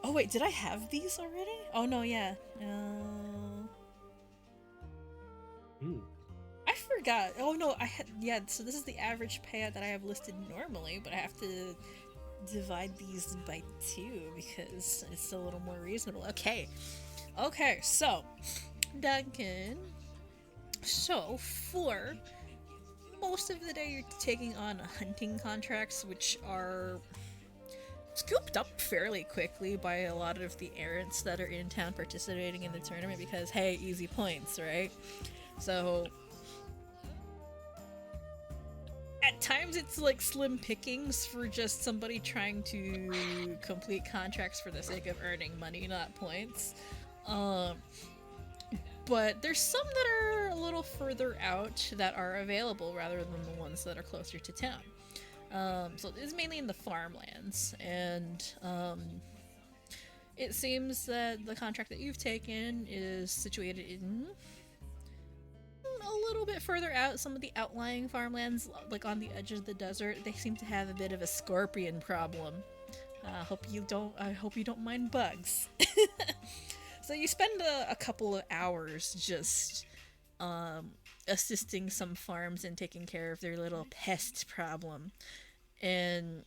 Oh wait, did I have these already? Oh no, yeah. I forgot. Oh no, I had so this is the average payout that I have listed normally, but I have to divide these by 2 because it's a little more reasonable. Okay, so Duncan. So for most of the day, you're taking on hunting contracts, which are scooped up fairly quickly by a lot of the errants that are in town participating in the tournament because, hey, easy points, right? So at times it's like slim pickings for just somebody trying to complete contracts for the sake of earning money, not points. but there's some that are a little further out that are available rather than the ones that are closer to town. So it's mainly in the farmlands, and it seems that the contract that you've taken is situated in a little bit further out. Some of the outlying farmlands, like on the edge of the desert, they seem to have a bit of a scorpion problem. I hope you don't mind bugs. So you spend a couple of hours just assisting some farms and taking care of their little pest problem. And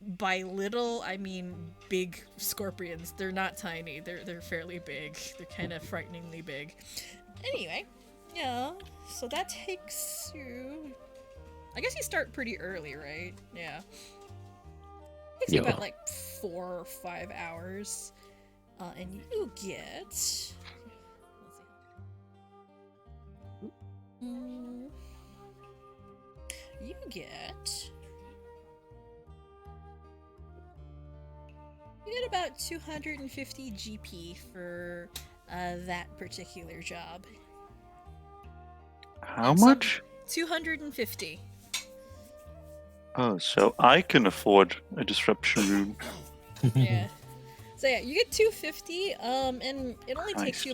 by little, I mean big scorpions. They're not tiny. They're fairly big. They're kind of frighteningly big. Anyway, yeah. So that takes you. I guess you start pretty early, right? Yeah. Takes you about like 4 or 5 hours, and you get. Let's see. You get. You get about 250 GP for that particular job. How much? 250. Oh, so I can afford a disruption rune. Yeah. So yeah, you get 250, and it only takes Nice. you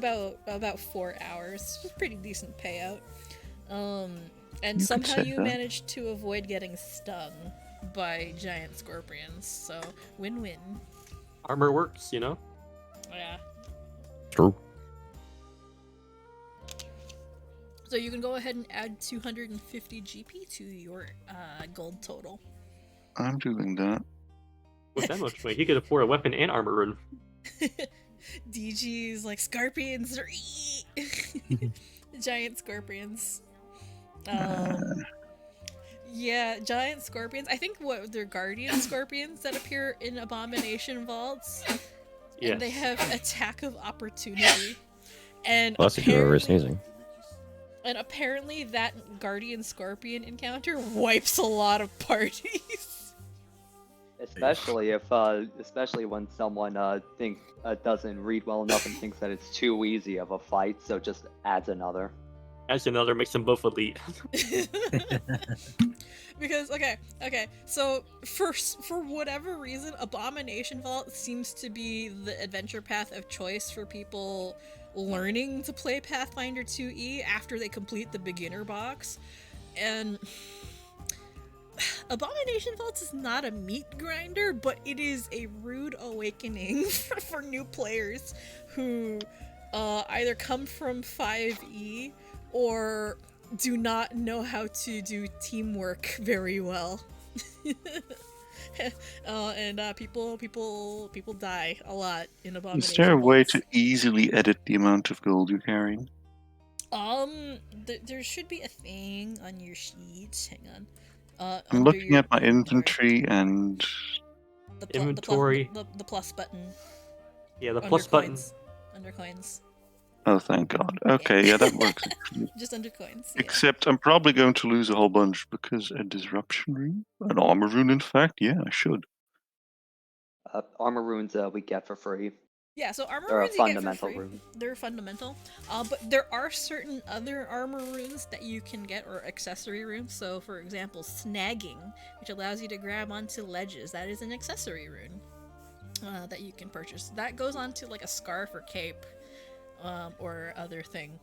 about 4 hours. It's a pretty decent payout. And You could somehow say you that. managed to avoid getting stung by giant scorpions. So win-win. Armor works, you know? Yeah. True. So you can go ahead and add 250 GP to your gold total. I'm doing that. With that much money, he could afford a weapon and armor rune. DG's like scorpions are giant scorpions. Yeah, giant scorpions. I think what they're guardian scorpions that appear in abomination vaults. Yes. And they have attack of opportunity. And Plus, if you're ever apparently, sneezing. and apparently that guardian scorpion encounter wipes a lot of parties. Especially when someone doesn't read well enough and thinks that it's too easy of a fight, so just adds another. As another makes them both elite. Because okay, so for whatever reason, Abomination Vault seems to be the adventure path of choice for people learning to play Pathfinder 2e after they complete the beginner box. And Abomination Vault is not a meat grinder, but it is a rude awakening for new players who either come from 5e or do not know how to do teamwork very well. And people die a lot in Abomination Is there a way Vaults. to easily edit the amount of gold you're carrying? There should be a thing on your sheet. Hang on. I'm Under looking your at my inventory and Inventory. The plus button. Yeah, the Under plus button. coins. Under coins. oh, thank God. Okay, yeah, that works. Actually. Just under coins. Yeah. Except I'm probably going to lose a whole bunch because a disruption rune, an armor rune. In fact, yeah, I should. Armor runes we get for free. Yeah, so armor They're a runes you get for fundamental free. rune. They're fundamental. But there are certain other armor runes that you can get, or accessory runes. So, for example, snagging, which allows you to grab onto ledges. That is an accessory rune that you can purchase. That goes onto like a scarf or cape or other thing.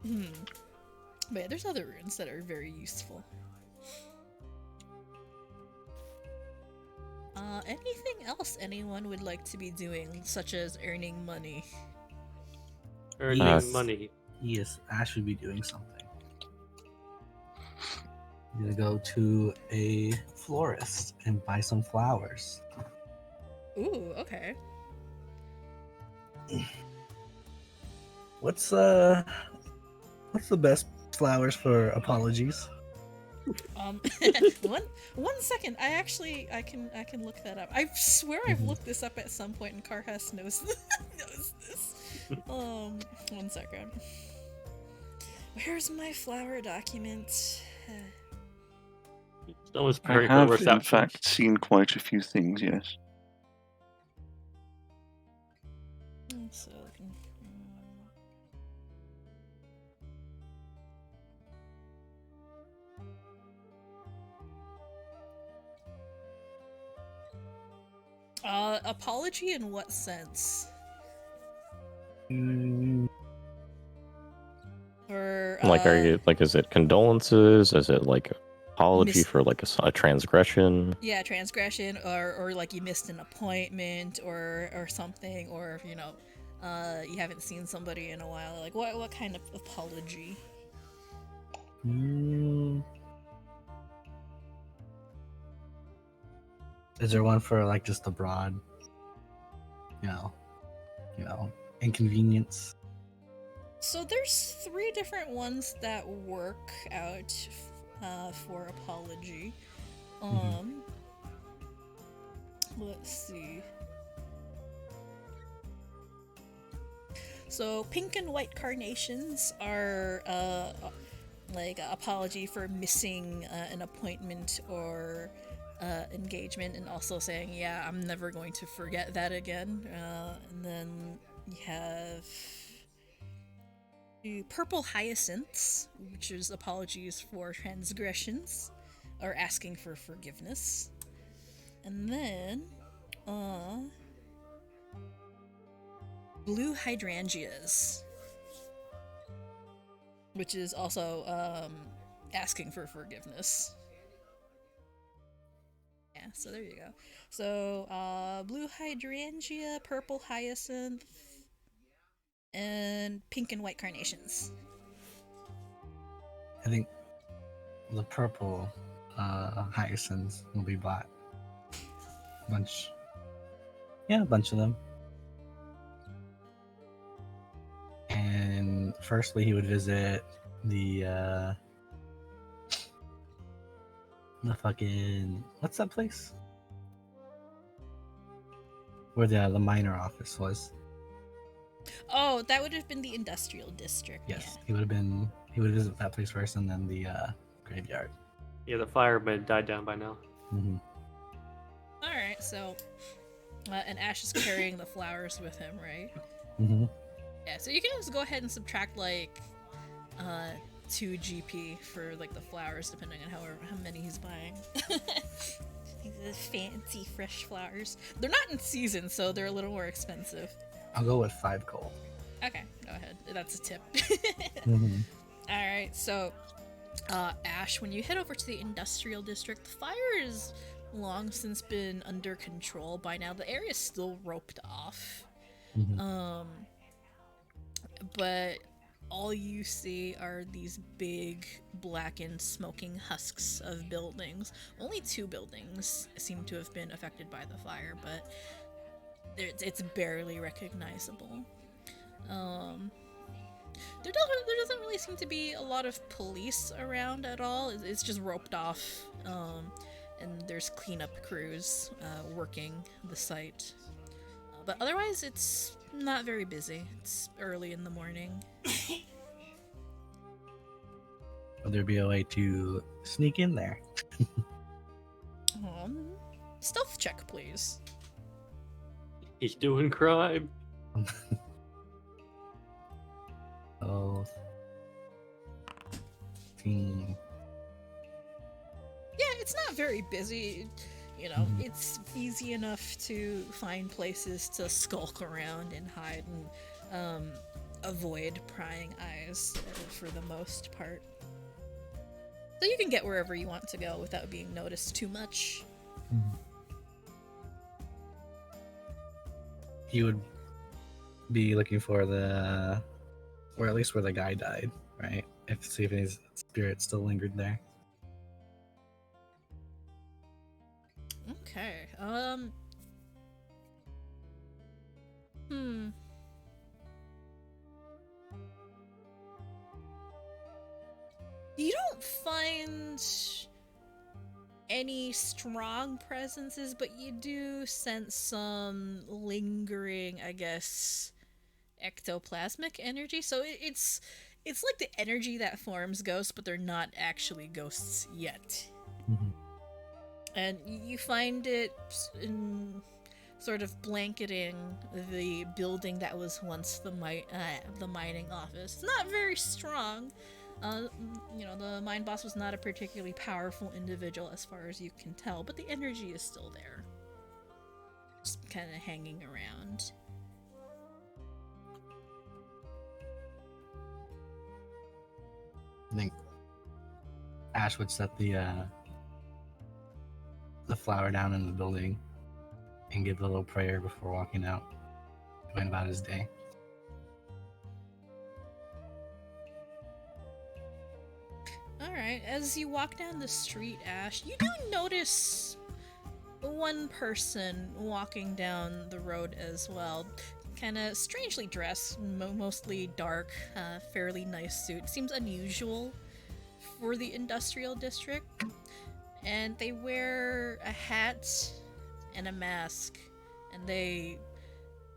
But yeah, there's other runes that are very useful. Anything else anyone would like to be doing, such as earning money? Earning Yes. money. Yes, I should be doing something. I'm gonna go to a florist and buy some flowers. Ooh, okay. What's the best flowers for apologies? One second. I can look that up. I swear I've looked this up at some point, and Karhas knows knows this. 1 second. Where's my flower document? Someone's I preparing for have, in reception. fact, seen quite a few things, yes. So, Apology in what sense? Mm, Or Like, are you like? Is it condolences? Is it like apology Mis- for like a transgression? yeah, transgression, or like you missed an appointment or something, or you haven't seen somebody in a while. Like what kind of apology? mm. Is there one for like just the broad, you know, inconvenience? So there's 3 different ones that work out for apology. Let's see. So pink and white carnations are like an apology for missing an appointment or engagement, and also saying, yeah, I'm never going to forget that again. And then you have purple hyacinths, which is apologies for transgressions or asking for forgiveness. And then blue hydrangeas, which is also asking for forgiveness. Yeah, so there you go. So blue hydrangea, purple hyacinth, and pink and white carnations. I think the purple hyacinths will be bought. A bunch of them. And firstly, he would visit the fucking, what's that place where the minor office was? Oh, that would have been the industrial district. Yes, he would visit that place first, and then the graveyard. Yeah, the fireman died down by now. Mm-hmm. All right, so and Ash is carrying the flowers with him, right? Mm-hmm. Yeah, so you can just go ahead and subtract like 2 GP for like the flowers, depending on how many he's buying. These fancy fresh flowers. They're not in season, so they're a little more expensive. I'll go with 5 gold. Okay, go ahead. That's a tip. Mm-hmm. All right, so Ash, when you head over to the industrial district, the fire is long since been under control by now. The area is still roped off. Mm-hmm. But all you see are these big blackened smoking husks of buildings. Only 2 buildings seem to have been affected by the fire, but it's barely recognizable. There doesn't really seem to be a lot of police around at all. It's just roped off, and there's cleanup crews working the site. But otherwise, it's not very busy. It's early in the morning. Will there be a way to sneak in there? Stealth check, please. He's doing crime. Oh. Team. Yeah, it's not very busy. It's easy enough to find places to skulk around and hide and avoid prying eyes for the most part. So you can get wherever you want to go without being noticed too much. He would be looking for or at least where the guy died, right? See if his spirit still lingered there. Okay. You don't find any strong presences, but you do sense some lingering, I guess, ectoplasmic energy. So it's like the energy that forms ghosts, but they're not actually ghosts yet. And you find it in sort of blanketing the building that was once the mining office. It's not very strong. The mine boss was not a particularly powerful individual as far as you can tell, but the energy is still there. just kind of hanging around. I think Ash would set the flower down in the building and give a little prayer before walking out, going about his day. Alright, as you walk down the street, Ash, you do notice one person walking down the road as well. Kind of strangely dressed, mostly dark, fairly nice suit. Seems unusual for the industrial district. And they wear a hat and a mask, and they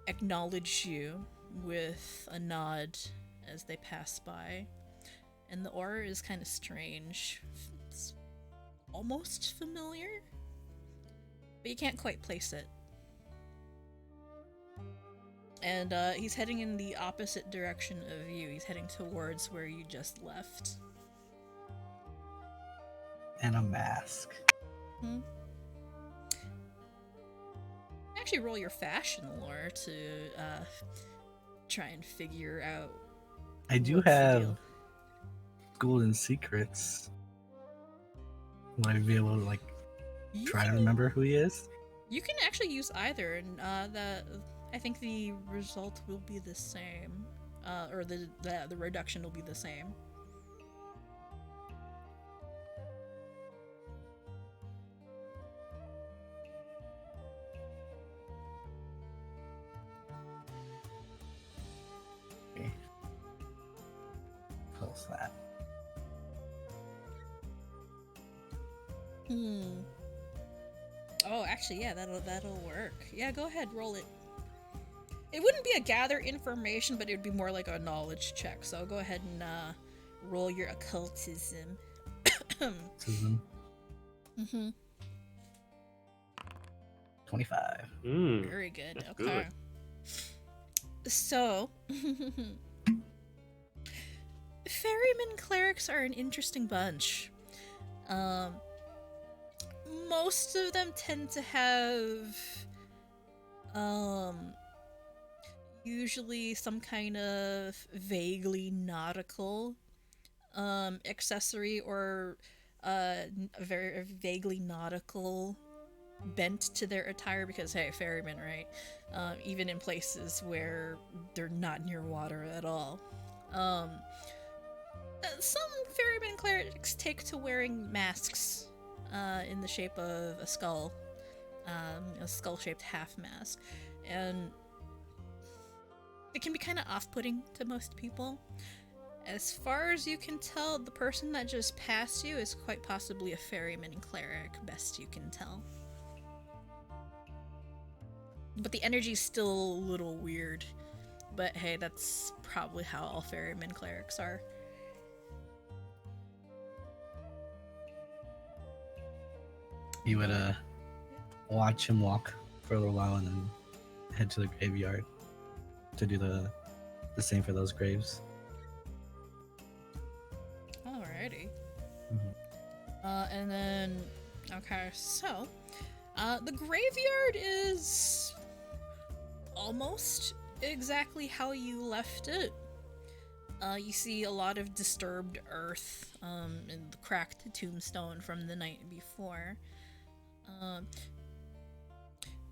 acknowledge you with a nod as they pass by. And the aura is kind of strange. It's almost familiar, but you can't quite place it. And he's heading in the opposite direction of you. He's heading towards where you just left. And a mask. Actually roll your fashion lore to try and figure out. I do what's the have deal. golden secrets. Will I be able to like You try to can- remember who he is? You can actually use either, and I think the result will be the same, or the reduction will be the same. Okay. Close that. Oh, actually, yeah, that'll work. Yeah, go ahead, roll it. It wouldn't be a gather information, but it would be more like a knowledge check. So go ahead and roll your occultism. Susan. 25. Very good. That's Okay. So, ferryman clerics are an interesting bunch. Most of them tend to have usually some kind of vaguely nautical accessory or a very vaguely nautical bent to their attire, because hey, ferrymen, right? Even in places where they're not near water at all. Some ferryman clerics take to wearing masks in the shape of a skull, a skull-shaped half mask, and it can be kind of off-putting to most people. As far as you can tell, the person that just passed you is quite possibly a ferryman cleric, best you can tell. But the energy's still a little weird. But hey, that's probably how all ferryman clerics are. You would watch him walk for a little while and then head to the graveyard to do the same for those graves. Alrighty. Mhm. And then, okay, so, the graveyard is almost exactly how you left it. You see a lot of disturbed earth, and the cracked tombstone from the night before.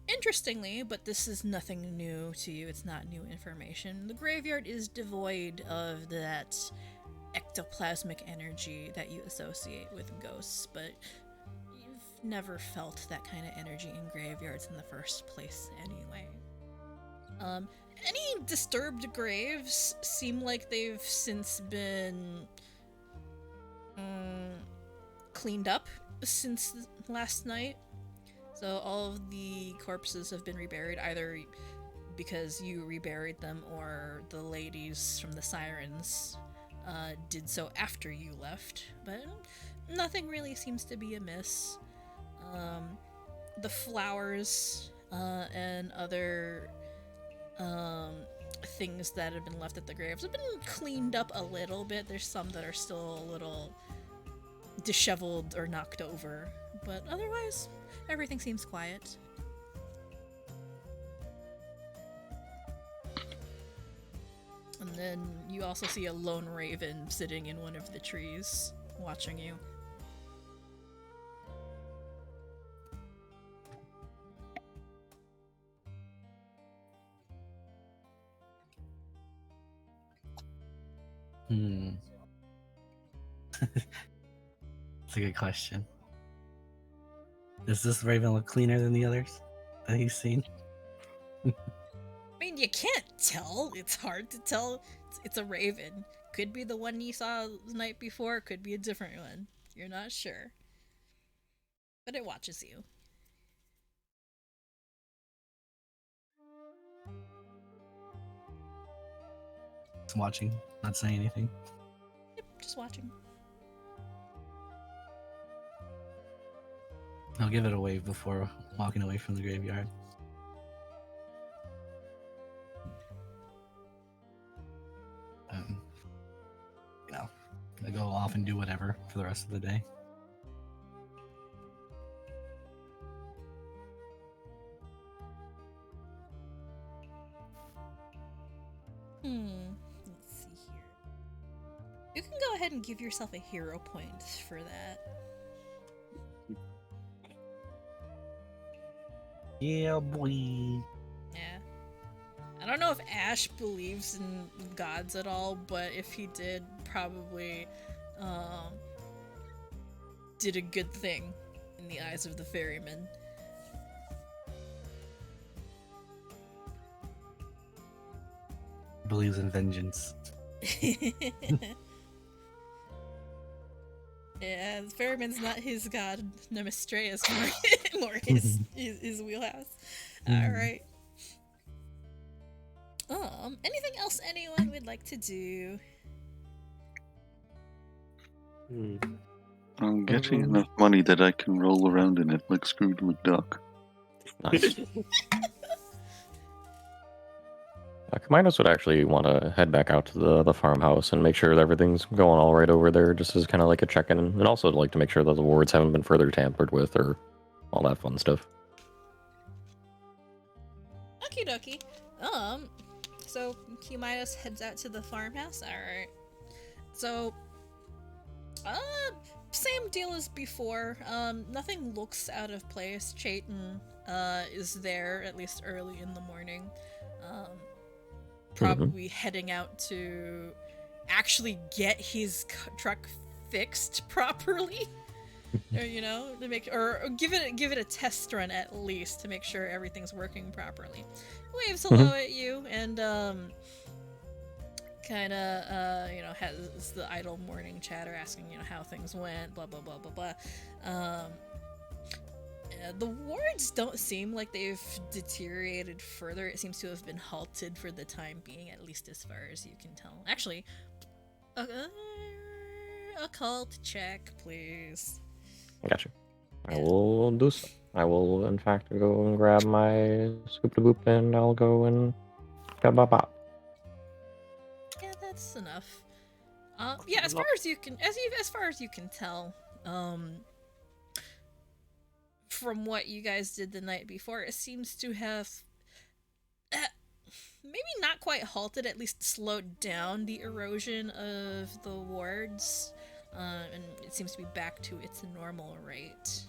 Interestingly, but this is nothing new to you, it's not new information, the graveyard is devoid of that ectoplasmic energy that you associate with ghosts, but you've never felt that kind of energy in graveyards in the first place anyway. Any disturbed graves seem like they've since been cleaned up since last night. So all of the corpses have been reburied, either because you reburied them or the ladies from the Sirens did so after you left, but nothing really seems to be amiss. The flowers and other things that have been left at the graves have been cleaned up a little bit. There's some that are still a little disheveled or knocked over, but otherwise everything seems quiet. And then you also see a lone raven sitting in one of the trees, watching you. That's a good question. Does this raven look cleaner than the others that he's seen? I mean, you can't tell. It's hard to tell. It's a raven. Could be the one you saw the night before, could be a different one. You're not sure. But it watches you. It's watching, not saying anything. Yep, just watching. I'll give it a wave before walking away from the graveyard. You know, I go off and do whatever for the rest of the day. Let's see here. You can go ahead and give yourself a hero point for that. Yeah, boy. Yeah. I don't know if Ash believes in gods at all, but if he did, probably did a good thing in the eyes of the ferryman. Believes in vengeance. Yeah, the ferryman's not his god. Nemestrea is more his wheelhouse. Alright. Anything else anyone would like to do? I'm getting enough money that I can roll around in it like Scrooge McDuck. Nice. Cumaenos would actually want to head back out to the farmhouse and make sure that everything's going all right over there, just as kind of like a check-in, and also like to make sure that the wards haven't been further tampered with or all that fun stuff. Okie dokie. So Cumaenos heads out to the farmhouse. Alright. So, same deal as before. Nothing looks out of place. Chayton, is there, at least early in the morning. Probably heading out to actually get his truck fixed properly. Or, you know, to make or give it a test run at least to make sure everything's working properly. Waves hello at you and kind of you know, has the idle morning chatter asking, you know, how things went, blah blah blah blah blah. The wards don't seem like they've deteriorated further. It seems to have been halted for the time being, at least as far as you can tell. Actually, occult check, please. Gotcha. I will do so. I will, in fact, go and grab my scoop-de-boop, and I'll go and bop. Yeah, that's enough. Yeah, as far as you can tell, from what you guys did the night before, it seems to have maybe not quite halted, at least slowed down the erosion of the wards, and it seems to be back to its normal rate.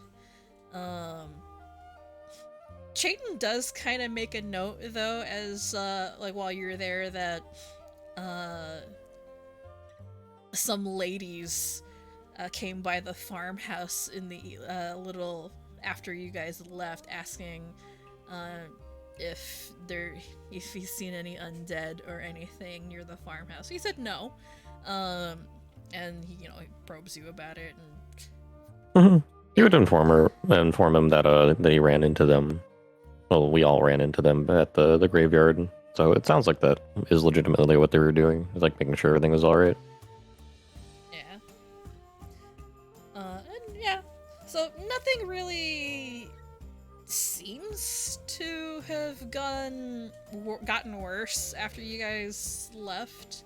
Chayton does kind of make a note, though, as like while you're there, that some ladies came by the farmhouse in the little after you guys left, asking if he's seen any undead or anything near the farmhouse. He said no, and he, you know, he probes you about it, and You would inform him that he ran into them. Well, we all ran into them at the graveyard. So it sounds like that is legitimately what they were doing, like making sure everything was all right. yeah. And yeah, so nothing really seems to have gotten worse after you guys left.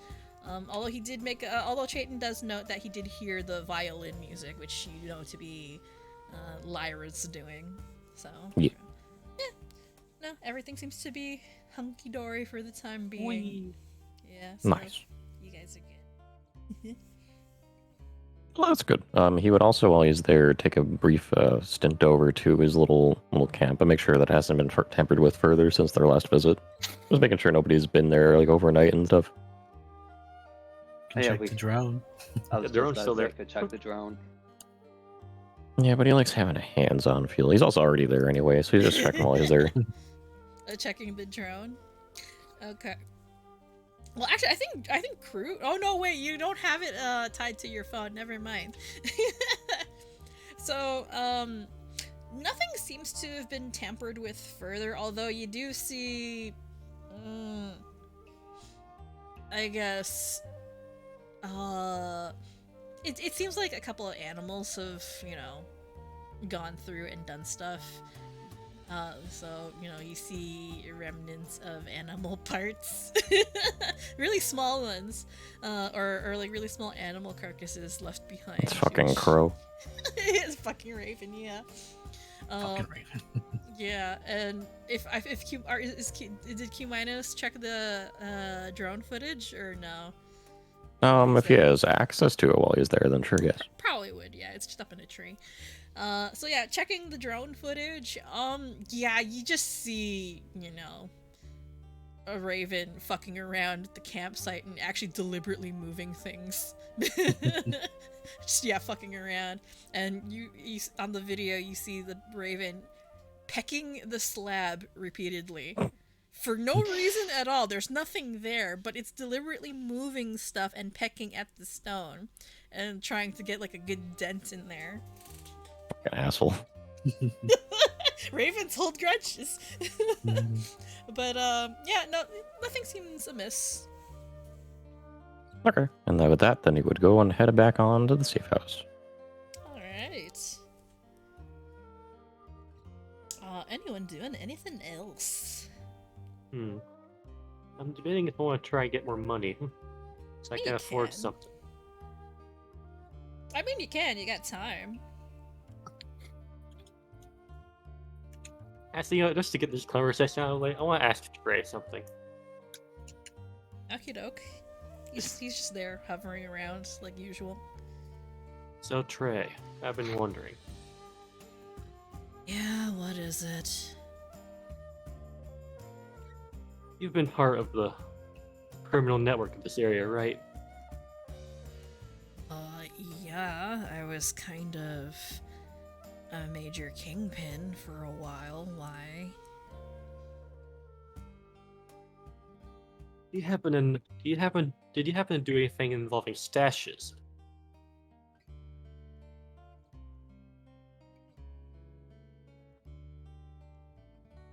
Although he did make, although Chayton does note that he did hear the violin music, which you know to be Lyra's doing. So yeah. No, everything seems to be hunky dory for the time being. Yeah. So Nice. You guys are good. Well, that's good. He would also, while he's there, take a brief stint over to his little camp and make sure that it hasn't been tampered with further since their last visit. Just making sure nobody's been there like overnight and stuff. Can Yeah, check we- the drone. I was The drone's just still about to there. say, could check the drone. Yeah, but he likes having a hands-on feel. He's also already there anyway, so he's just checking while he's there. Checking the drone. Okay. Well, actually, I think Croux. Oh no, wait, you don't have it tied to your phone. Never mind. So, nothing seems to have been tampered with further. Although you do see, I guess, it seems like a couple of animals have, gone through and done stuff. So, you see remnants of animal parts. Really small ones. Or like really small animal carcasses left behind. It's fucking which- Crow. It's fucking Raven, yeah. Fucking Raven. Yeah, and did Cumaenos check the drone footage or no? If he has access to it while he's there, then sure, yes. Probably would, yeah. It's just up in a tree. So yeah, checking the drone footage. Yeah, you just see, a Raven fucking around at the campsite and actually deliberately moving things. Just, yeah, fucking around. And you on the video, you see the Raven pecking the slab repeatedly. For no reason at all. There's nothing there, but it's deliberately moving stuff and pecking at the stone and trying to get like a good dent in there. Fucking asshole. Ravens hold grudges. But yeah, no, nothing seems amiss. Okay. And then with that, then he would go and head back on to the safe house. All right. Anyone doing anything else? I'm debating if I want to try and get more money, so I You can afford can. something. I mean, you can. You got time. Actually, just to get this conversation out of the way, I want to ask Trey something. Okie doke. He's just there hovering around like usual. So Trey, I've been wondering. Yeah, what is it? You've been part of the criminal network of this area, right? Yeah, I was kind of a major kingpin for a while. Why? Did you happen to do anything involving stashes?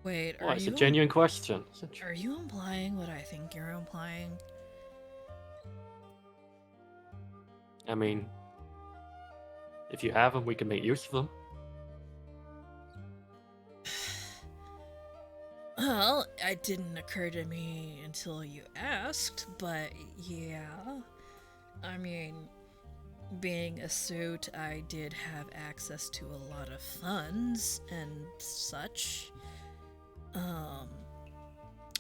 Wait, Well, are it's you a genuine question. are you implying what I think you're implying? I mean, if you have them, we can make use of them. Well, it didn't occur to me until you asked, but yeah. I mean, being a suit, I did have access to a lot of funds and such.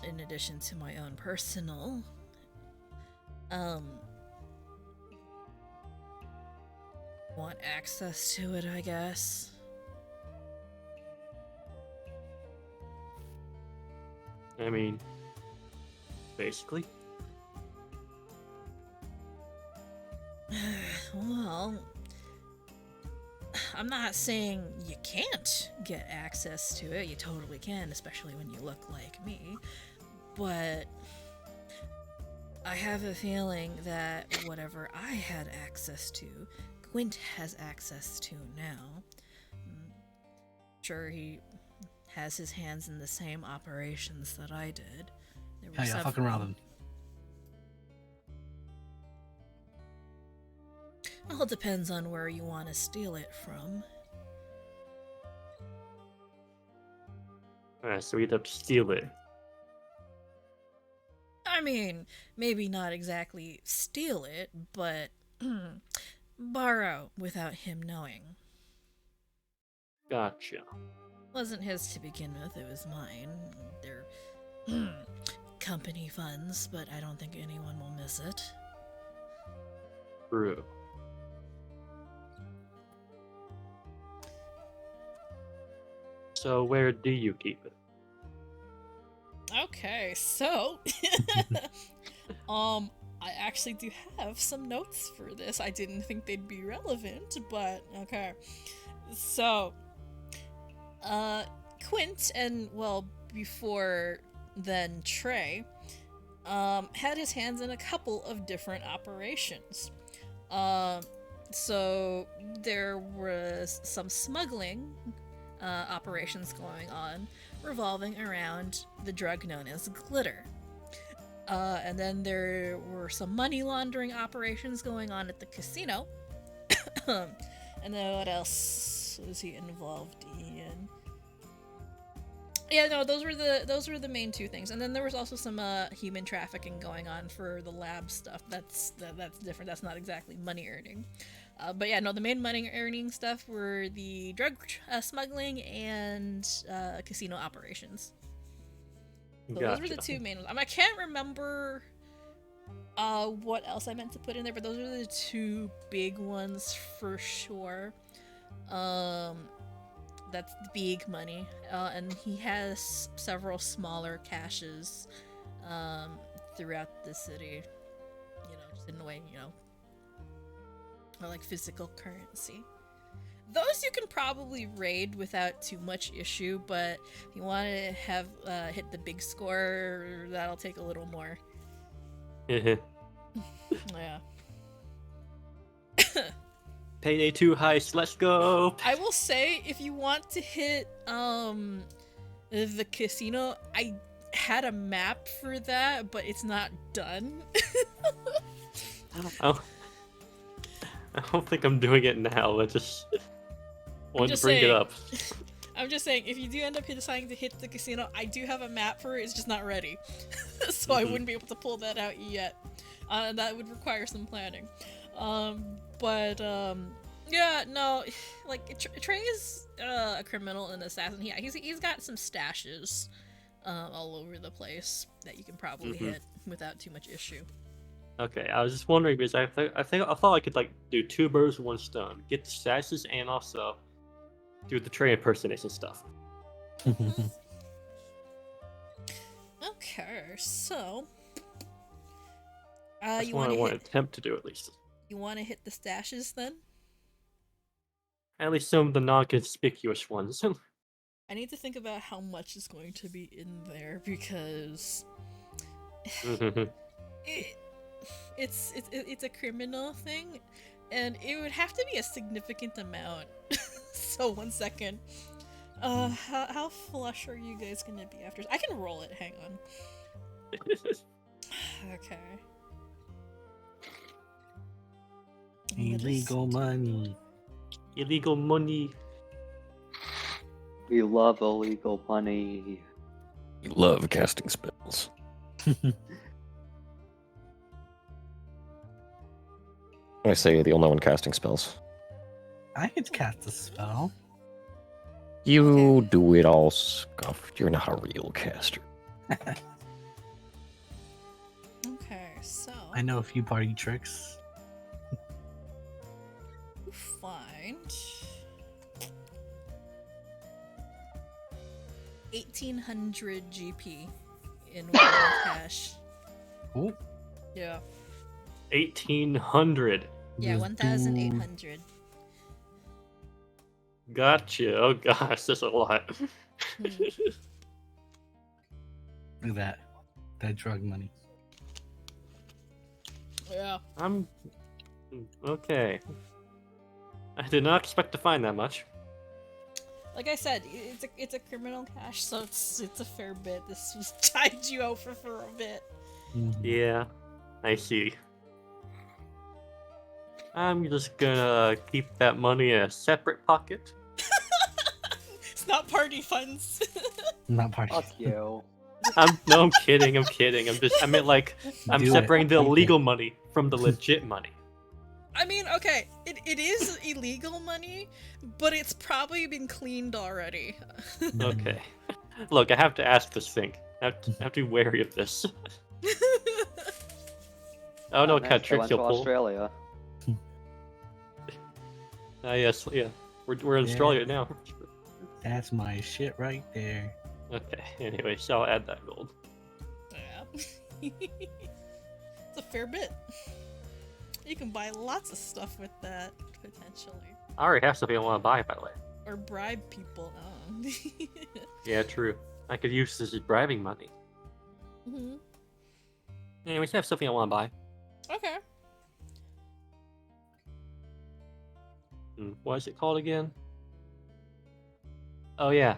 In addition to my own personal. Want access to it, I guess. I mean, basically. Well, I'm not saying you can't get access to it. You totally can, especially when you look like me. But I have a feeling that whatever I had access to, Quint has access to now. Sure, he has his hands in the same operations that I did. There were Hell yeah, fucking rob him. Well, it depends on where you want to steal it from. Alright, so we'd have to steal it. I mean, maybe not exactly steal it, but borrow without him knowing. Gotcha. Wasn't his to begin with, it was mine. They're company funds, but I don't think anyone will miss it. True. So where do you keep it? Okay, so I actually do have some notes for this. I didn't think they'd be relevant, but okay. So Quint and, well, before then Trey, had his hands in a couple of different operations. So there was some smuggling operations going on revolving around the drug known as glitter. And then there were some money laundering operations going on at the casino. And then what else was he involved in? Yeah, no, those were the main two things. And then there was also some human trafficking going on for the lab stuff. That's different. That's not exactly money earning. But yeah, no, the main money earning stuff were the drug smuggling and casino operations. So Gotcha. those were the two main ones. I can't remember what else I meant to put in there, but those are the two big ones for sure. That's the big money. And he has several smaller caches throughout the city. You know, just in a way, you know, or like physical currency. Those you can probably raid without too much issue, but if you want to have hit the big score, that'll take a little more. Yeah. Payday 2 heist, let's go! I will say, if you want to hit the casino, I had a map for that, but it's not done. Oh, I don't think I'm doing it now. I just want to bring it up. I'm just saying, if you do end up deciding to hit the casino, I do have a map for it. It's just not ready, so I wouldn't be able to pull that out yet. That would require some planning. Yeah, no, like Trey is a criminal and assassin. He's got some stashes all over the place that you can probably hit without too much issue. Okay, I was just wondering because I thought I could like do 2 birds with 1 stone, get the stashes and also do the Trey impersonation stuff. Okay, so That's you what I want want to to attempt to do at least. You want to hit the stashes then? At least some of the non-conspicuous ones. I need to think about how much is going to be in there because it's a criminal thing, and it would have to be a significant amount. So 1 second. How flush are you guys gonna be after? I can roll it. Hang on. Okay. Illegal money. Illegal money. We love illegal money. You love casting spells. I say the only one casting spells. I could cast a spell. You do it all scuffed. You're not a real caster. Okay, so I know a few party tricks. find 1,800 GP in one cash. Cool. Yeah. 1,800. Yeah, 1,800. Gotcha. Oh gosh, that's a lot. Look at that. That drug money. Yeah. I'm okay. I did not expect to find that much. Like I said, it's a criminal cash, so it's a fair bit. This was tied you over for a bit. Yeah, I see. I'm just gonna keep that money in a separate pocket. It's not party funds. Not party. Fuck you. I'm kidding. I meant like I'm Do it. separating the Do it. illegal money from the legit money. I mean, okay, it is illegal money, but it's probably been cleaned already. Okay. Look, I have to ask this thing. have to be wary of this. Oh no, next kind of I tricks went you'll to pull. Australia. Yes, yeah. We're in Yeah. Australia now. That's my shit right there. Okay. Anyway, so I'll add that gold. Yeah. It's a fair bit. You can buy lots of stuff with that, potentially. I already have something I want to buy, by the way. Or bribe people. Oh. Yeah, true. I could use this as bribing money. hmm Anyways, I have something I want to buy. Okay. What is it called again? Oh yeah,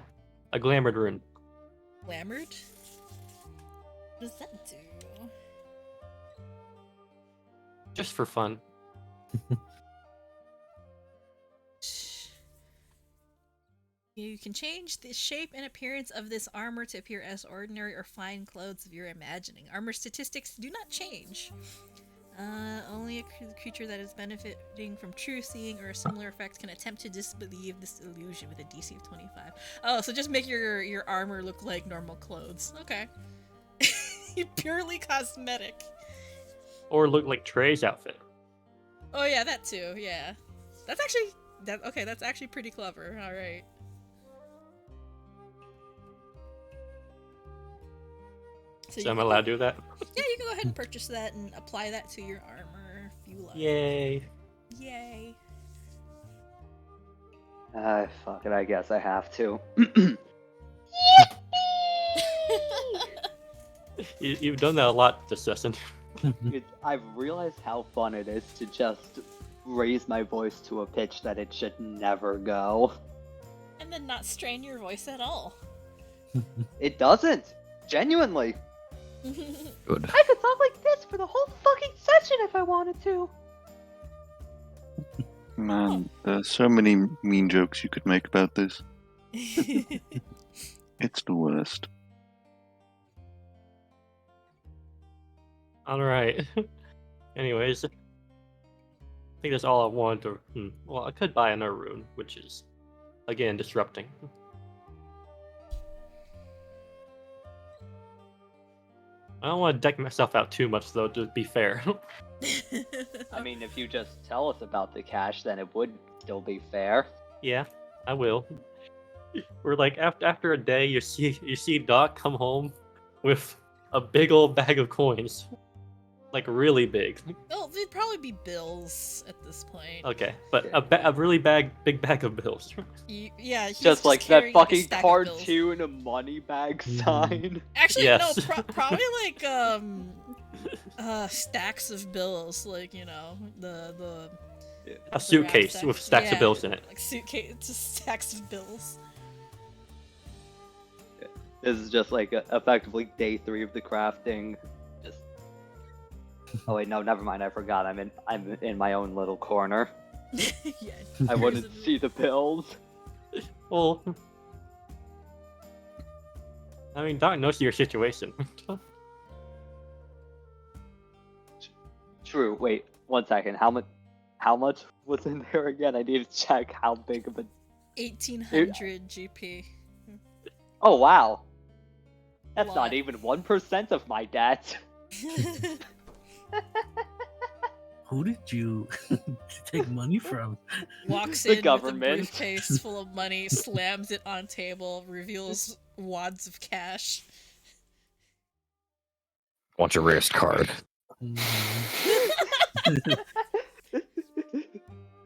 a glamored rune. Glamored? What does that do? Just for fun. You can change the shape and appearance of this armor to appear as ordinary or fine clothes of your imagining. Armor statistics do not change. Only a creature that is benefiting from true seeing or a similar effect can attempt to disbelieve this illusion with a DC of 25. Oh, so just make your armor look like normal clothes. Okay. Purely cosmetic. Or look like Trey's outfit. Oh yeah, that too. Yeah, that's actually okay. That's actually pretty clever. All right. So I'm allowed to do that? Yeah, you can go ahead and purchase that and apply that to your armor if you like. Yay. Yay. Fuck it, I guess I have to. You've done that a lot this session. I've realized how fun it is to just raise my voice to a pitch that it should never go. And then not strain your voice at all. It doesn't! Genuinely! Good. I could talk like this for the whole fucking session if I wanted to! Man, there's so many mean jokes you could make about this. It's the worst. Alright. Anyways. I think that's all I wanted to... Well, I could buy another rune, which is, again, disrupting. I don't want to deck myself out too much, though, to be fair. I mean, if you just tell us about the cash, then it would still be fair. Yeah, I will. We're like, after a day, you see Doc come home with a big old bag of coins. Like, really big. Oh, they'd probably be bills at this point. Okay, but a really big bag of bills. Yeah, he's Just like that carrying, like, a fucking stack of bills. cartoon money bag sign. Actually, Yes. no, probably like stacks of bills, like, you know, the A suitcase with stacks of bills in it. like suitcase, just stacks of bills. This is just like effectively day 3 of the crafting. Just. Oh wait, no, never mind. I forgot. I'm in my own little corner. Yeah, I wouldn't see the bills. Well, I mean, Doc knows your situation. True. Wait, 1 second. How much was in there again? I need to check how big of a. 1800 GP. Oh wow. That's Lot. not even 1% of my debt. Who did you take money from? Walks The in government. with a briefcase full of money, slams it on table, reveals wads of cash. Want your wrist card?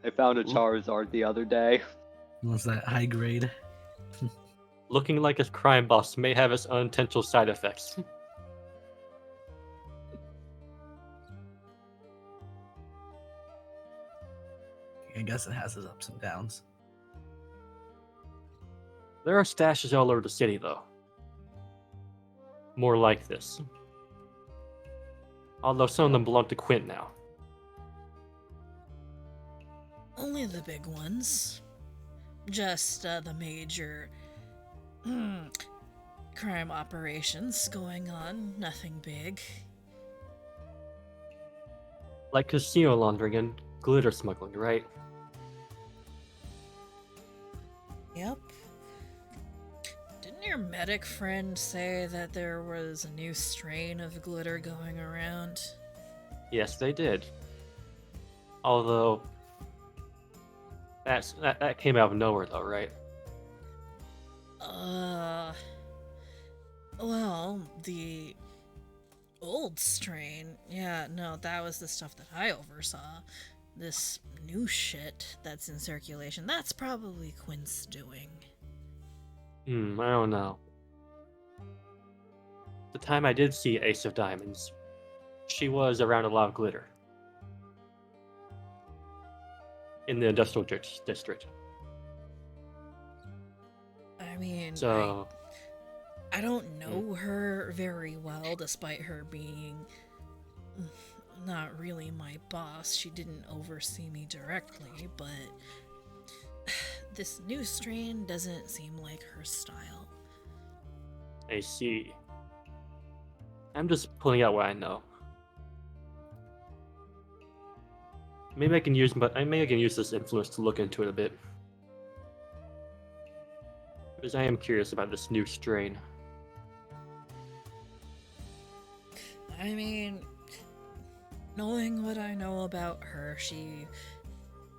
I found a Charizard the other day. Was that high grade? Looking like a crime boss may have its unintentional side effects. I guess it has its ups and downs. There are stashes all over the city, though. More like this. Although some of them belong to Quint now. Only the big ones. Just the major crime operations going on. Nothing big. Like casino laundering and glitter smuggling, right? Yep. Didn't your medic friend say that there was a new strain of glitter going around? Yes, they did. Although that came out of nowhere, though, right? Well, the old strain, yeah, no, that was the stuff that I oversaw. This new shit that's in circulation, that's probably Quint's doing. I don't know. The time I did see Ace of Diamonds, she was around a lot of glitter. In the industrial district. I mean, So, I don't know her very well, despite her being not really my boss. She didn't oversee me directly, but this new strain doesn't seem like her style. I see. I'm just pulling out what I know. Maybe I can use this influence to look into it a bit. Because I am curious about this new strain. I mean, knowing what I know about her, she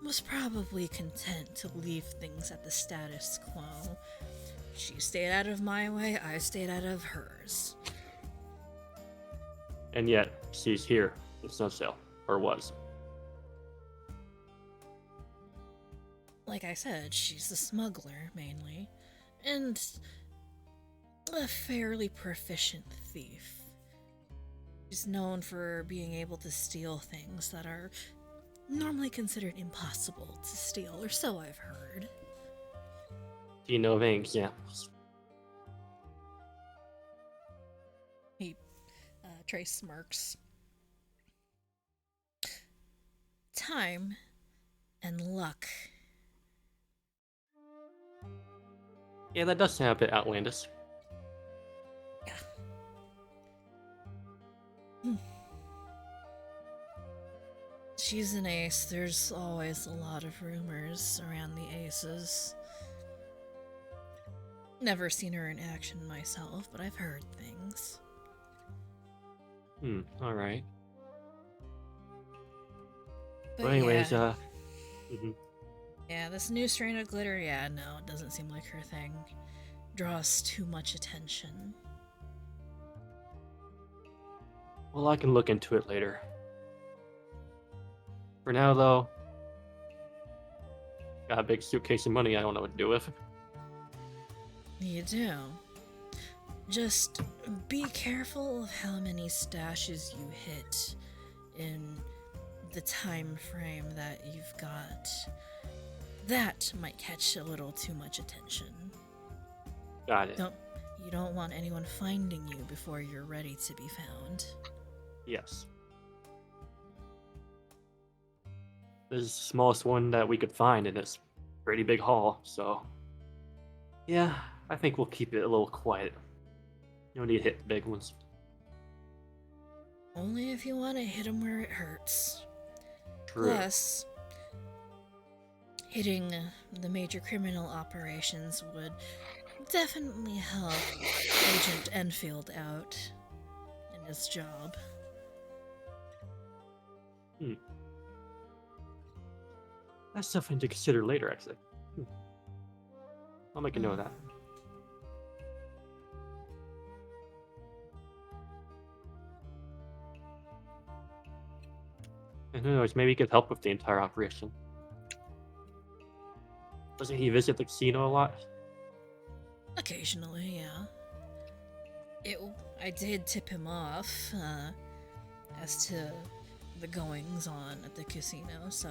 was probably content to leave things at the status quo. She stayed out of my way, I stayed out of hers. And yet, she's here in Sunshale, or was. Like I said, she's a smuggler, mainly, and a fairly proficient thief. She's known for being able to steal things that are normally considered impossible to steal, or so I've heard. Do you know of any examples? Trace smirks. Time and luck. Yeah, that does sound a bit outlandish. Yeah. She's an ace. There's always a lot of rumors around the aces. Never seen her in action myself, but I've heard things. Alright. But Well, anyways, yeah. Yeah, this new strain of glitter, yeah, no, it doesn't seem like her thing. Draws too much attention. Well, I can look into it later. For now, though, got a big suitcase of money I don't know what to do with. You do. Just be careful of how many stashes you hit in the time frame that you've got. That might catch a little too much attention. Got it. You don't want anyone finding you before you're ready to be found. Yes. This is the smallest one that we could find in this pretty big hall, so... Yeah, I think we'll keep it a little quiet. You don't need to hit the big ones. Only if you want to hit them where it hurts. True. Plus, hitting the major criminal operations would definitely help Agent Enfield out in his job. That's something to consider later, actually. I'll make a note of that. And who knows, maybe he could help with the entire operation. Doesn't he visit the casino a lot? Occasionally, yeah. I did tip him off as to the goings on at the casino, so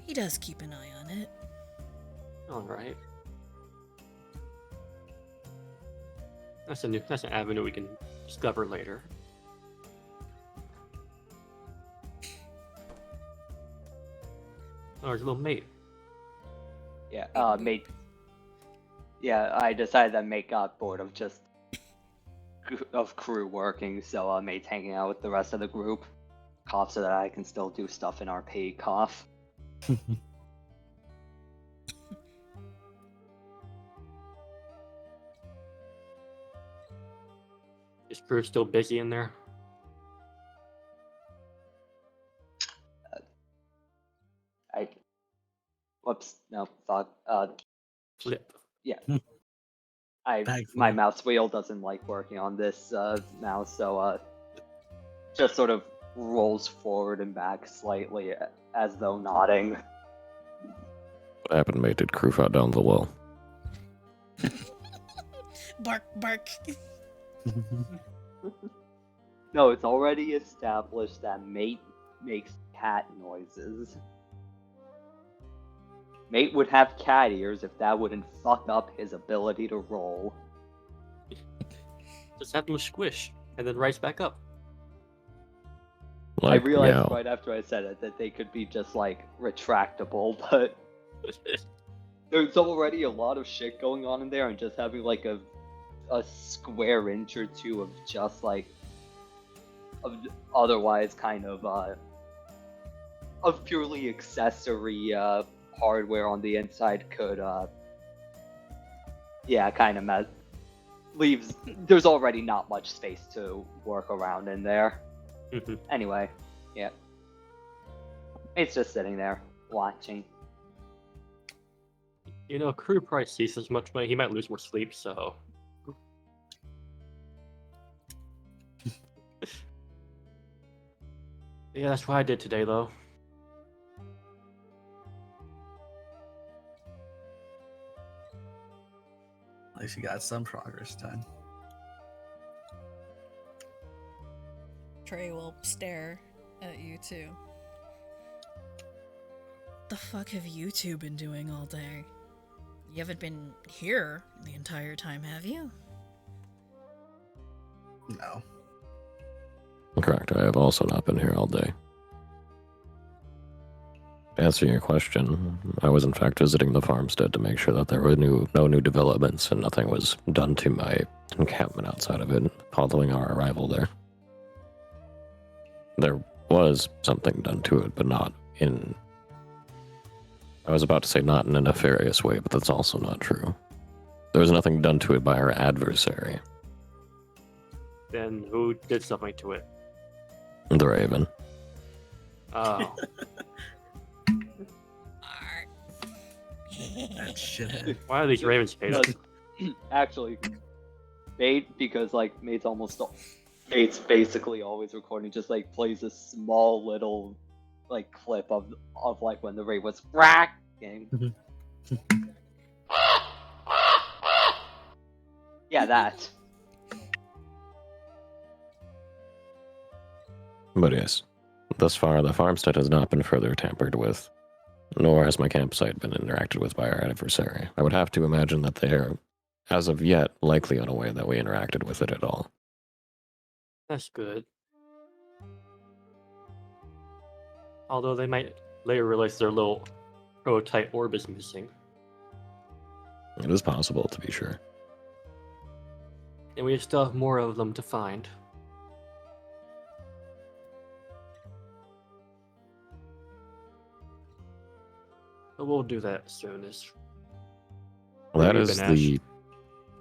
he does keep an eye on it. Alright. That's an avenue we can discover later. Oh, there's a little mate. Yeah, Mate. Yeah, I decided that Mate got bored of just Crew working, so Mate's hanging out with the rest of the group. Cough so that I can still do stuff in our paid cough. Is Crew still busy in there? Whoops, no, thought, Flip. my Thankfully. mouse wheel doesn't like working on this mouse, so just sort of rolls forward and back slightly as though nodding. What happened, mate? Did Crew fall down the well? Bark, bark. No, it's already established that Mate makes cat noises. Mate would have cat ears if that wouldn't fuck up his ability to roll. Just have them squish and then rise back up. Like, I realized meow. right after I said it that they could be just like retractable, but there's already a lot of shit going on in there, and just having like a square inch or two of just like of otherwise kind of purely accessory hardware on the inside could kind of leaves. There's already not much space to work around in there. Anyway, yeah, it's just sitting there watching. You know, Crew probably sees as much money. He might lose more sleep, so. Yeah, that's what I did today, though. At least you got some progress done. Trey will stare at you too. The fuck have you two been doing all day? You haven't been here the entire time, have you? No. Correct. I have also not been here all day. To answer your question, I was in fact visiting the farmstead to make sure that there were no new developments and nothing was done to my encampment outside of it following our arrival there. There was something done to it, but not in... I was about to say not in a nefarious way, but that's also not true. There was nothing done to it by our adversary, Then who did something to it? the Raven. Oh. That shithead. Why are these ravens hate us? Actually, Mate, because like Mate's basically always recording, just like plays a small little like clip of like when the raven was cracking. Yeah, that. But yes, thus far the farmstead has not been further tampered with, nor has my campsite been interacted with by our adversary. I would have to imagine that they are, as of yet, likely unaware that we interacted with it at all. That's good. Although they might later realize their little prototype orb is missing. It is possible, to be sure. And we still have more of them to find. But we'll do that as soon as... Well, that Where you is been, Ash? the...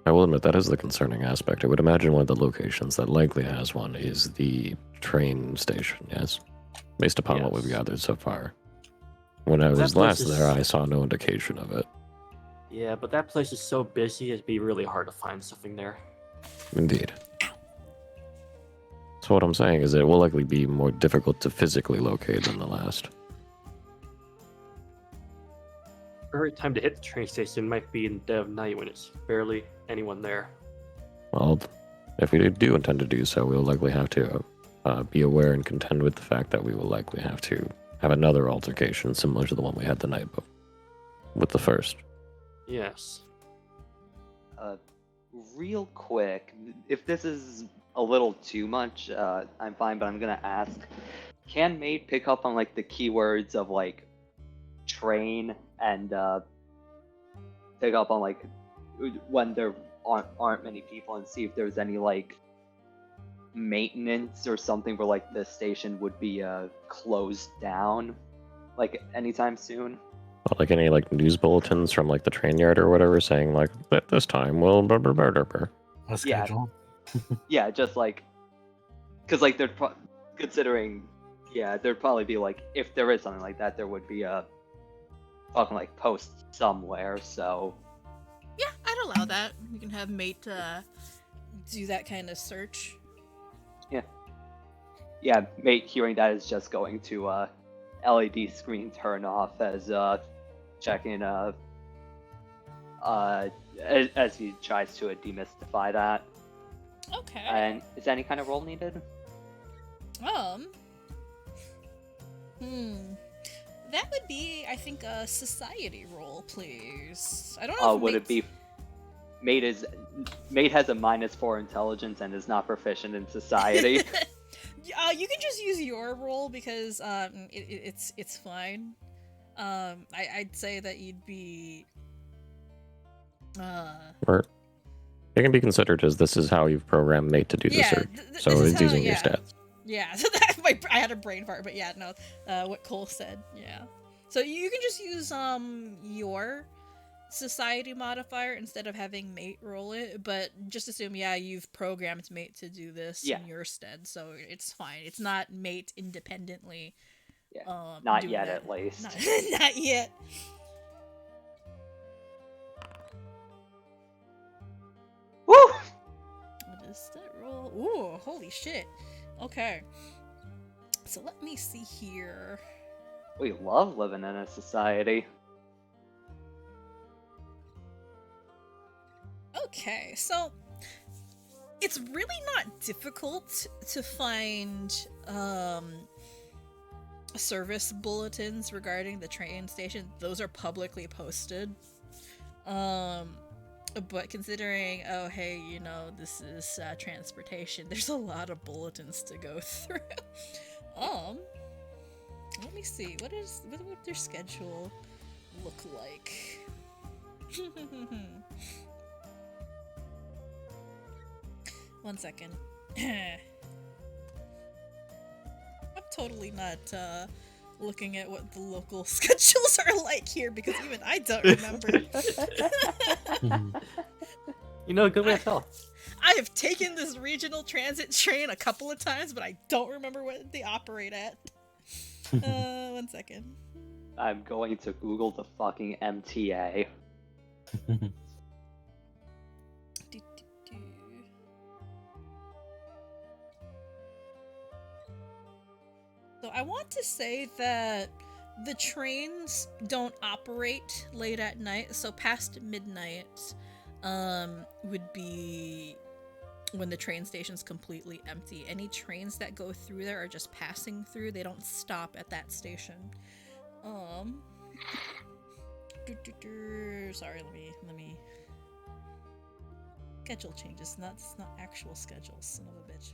I will admit, that is the concerning aspect. I would imagine one of the locations that likely has one is the train station, yes? Based upon what we've Yes. gathered so far. When I That was place last is- there, I saw no indication of it. Yeah, but that place is so busy, it'd be really hard to find something there. Indeed. So what I'm saying is it will likely be more difficult to physically locate than the last. Perfect time to hit the train station might be in the dead of night when it's barely anyone there. Well, if we do intend to do so, we'll likely have to be aware and contend with the fact that we will likely have to have another altercation similar to the one we had the night with the first. Yes. Real quick, if this is a little too much, I'm fine, but I'm gonna ask, can Mate pick up on like the keywords of like train and pick up on like when there aren't many people, and see if there's any like maintenance or something where like the station would be closed down like anytime soon? Like any like news bulletins from like the train yard or whatever saying like at this time we'll A Yeah. schedule. Yeah, just like, because like considering, yeah, there'd probably be like, if there is something like that, there would be a fucking like post somewhere. So Yeah, I'd allow that. You can have mate do that kind of search. yeah, mate hearing that is just going to LED screen turn off as checking as he tries to demystify that. Okay. And is any kind of roll needed? That would be, I think, a society roll, please. I don't know. Oh, if would mate's- it be? Mate has a -4 intelligence and is not proficient in society. You can just use your roll because it's fine. I'd say that you'd be. Or it can be considered as this is how you've programmed Mate to do the Yeah, search. this So is it's how- using your yeah. stats. Yeah, I had a brain fart, but yeah, no. What Cole said, yeah. So you can just use your society modifier instead of having mate roll it, but just assume you've programmed mate to do this in your stead, so it's fine. It's not mate independently. Yeah, not doing yet, that. at least. Not yet. Woo! What is that roll? Ooh, holy shit. Okay. So let me see here. We love living in a society. Okay, so it's really not difficult to find service bulletins regarding the train station. Those are publicly posted. But considering, oh hey, you know, this is transportation, there's a lot of bulletins to go through. Let me see. What would their schedule look like? One second. I'm totally not looking at what the local schedules are like here because even I don't remember. You know, a good way to tell. I have taken this regional transit train a couple of times, but I don't remember what they operate at. 1 second. I'm going to Google the fucking MTA. So I want to say that the trains don't operate late at night, so past midnight would be when the train station's completely empty. Any trains that go through there are just passing through. They don't stop at that station. Sorry, let me schedule changes. It's not actual schedule, son of a bitch.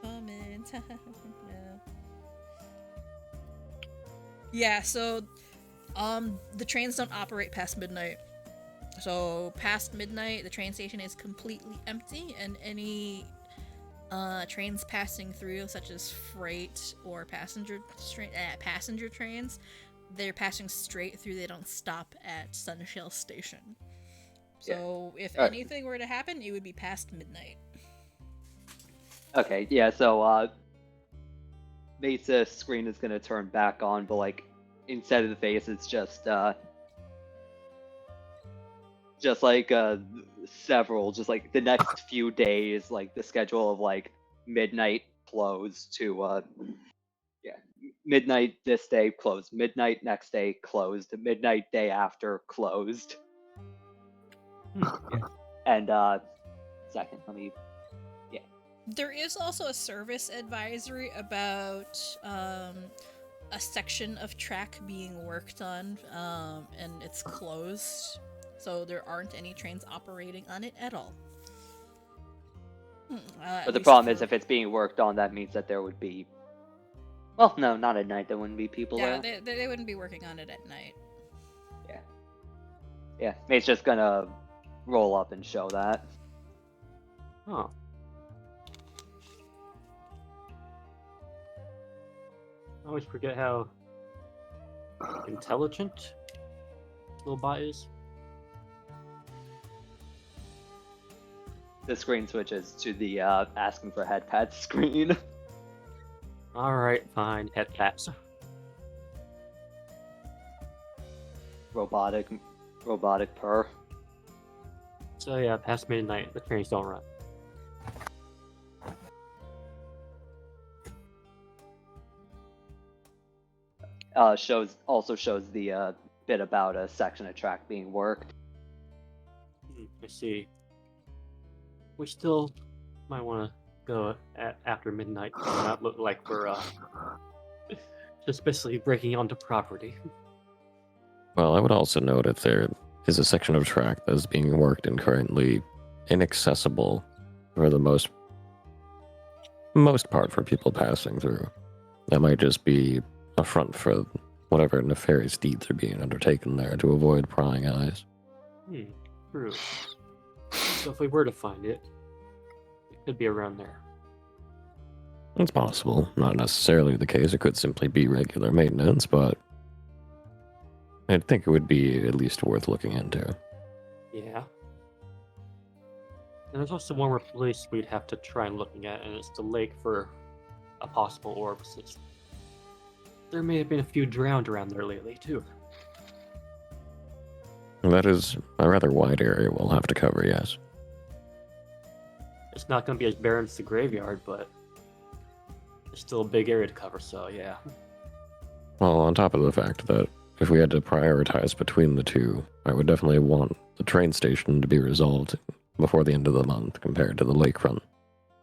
1 second. Yeah, so the trains don't operate past midnight. So past midnight the train station is completely empty, and any trains passing through, such as freight or passenger trains, they're passing straight through. They don't stop at Sunshale station. So if anything were to happen, it would be past midnight. Okay, yeah, so Mesa's screen is gonna turn back on, but like instead of the face, it's just like several, just like the next few days, like the schedule of like midnight close to midnight this day closed, midnight next day closed, midnight day after closed. And second, let me. There is also a service advisory about a section of track being worked on, and it's closed, so there aren't any trains operating on it at all. But the problem is, if it's being worked on, that means that there would be. Well, no, not at night. There wouldn't be people there. Yeah, they wouldn't be working on it at night. Yeah, Mate's just gonna roll up and show that. Oh. I always forget how intelligent little bot is. The screen switches to the asking for head pats screen. Alright, fine, head pats. Robotic purr. So yeah, past midnight, the trains don't run. Also shows the bit about a section of track being worked. I see. We still might want to go after midnight to not look like we're just basically breaking onto property. Well, I would also note if there is a section of track that is being worked and currently inaccessible for the most part for people passing through. That might just be a front for whatever nefarious deeds are being undertaken there to avoid prying eyes. True. So if we were to find it, it could be around there. It's possible. Not necessarily the case. It could simply be regular maintenance, but I think it would be at least worth looking into. Yeah. And there's also one more place we'd have to try and looking at, and it's the lake for a possible orifice. There may have been a few drowned around there lately, too. That is a rather wide area we'll have to cover, yes. It's not going to be as barren as the graveyard, but it's still a big area to cover, so yeah. Well, on top of the fact that if we had to prioritize between the two, I would definitely want the train station to be resolved before the end of the month compared to the lakefront.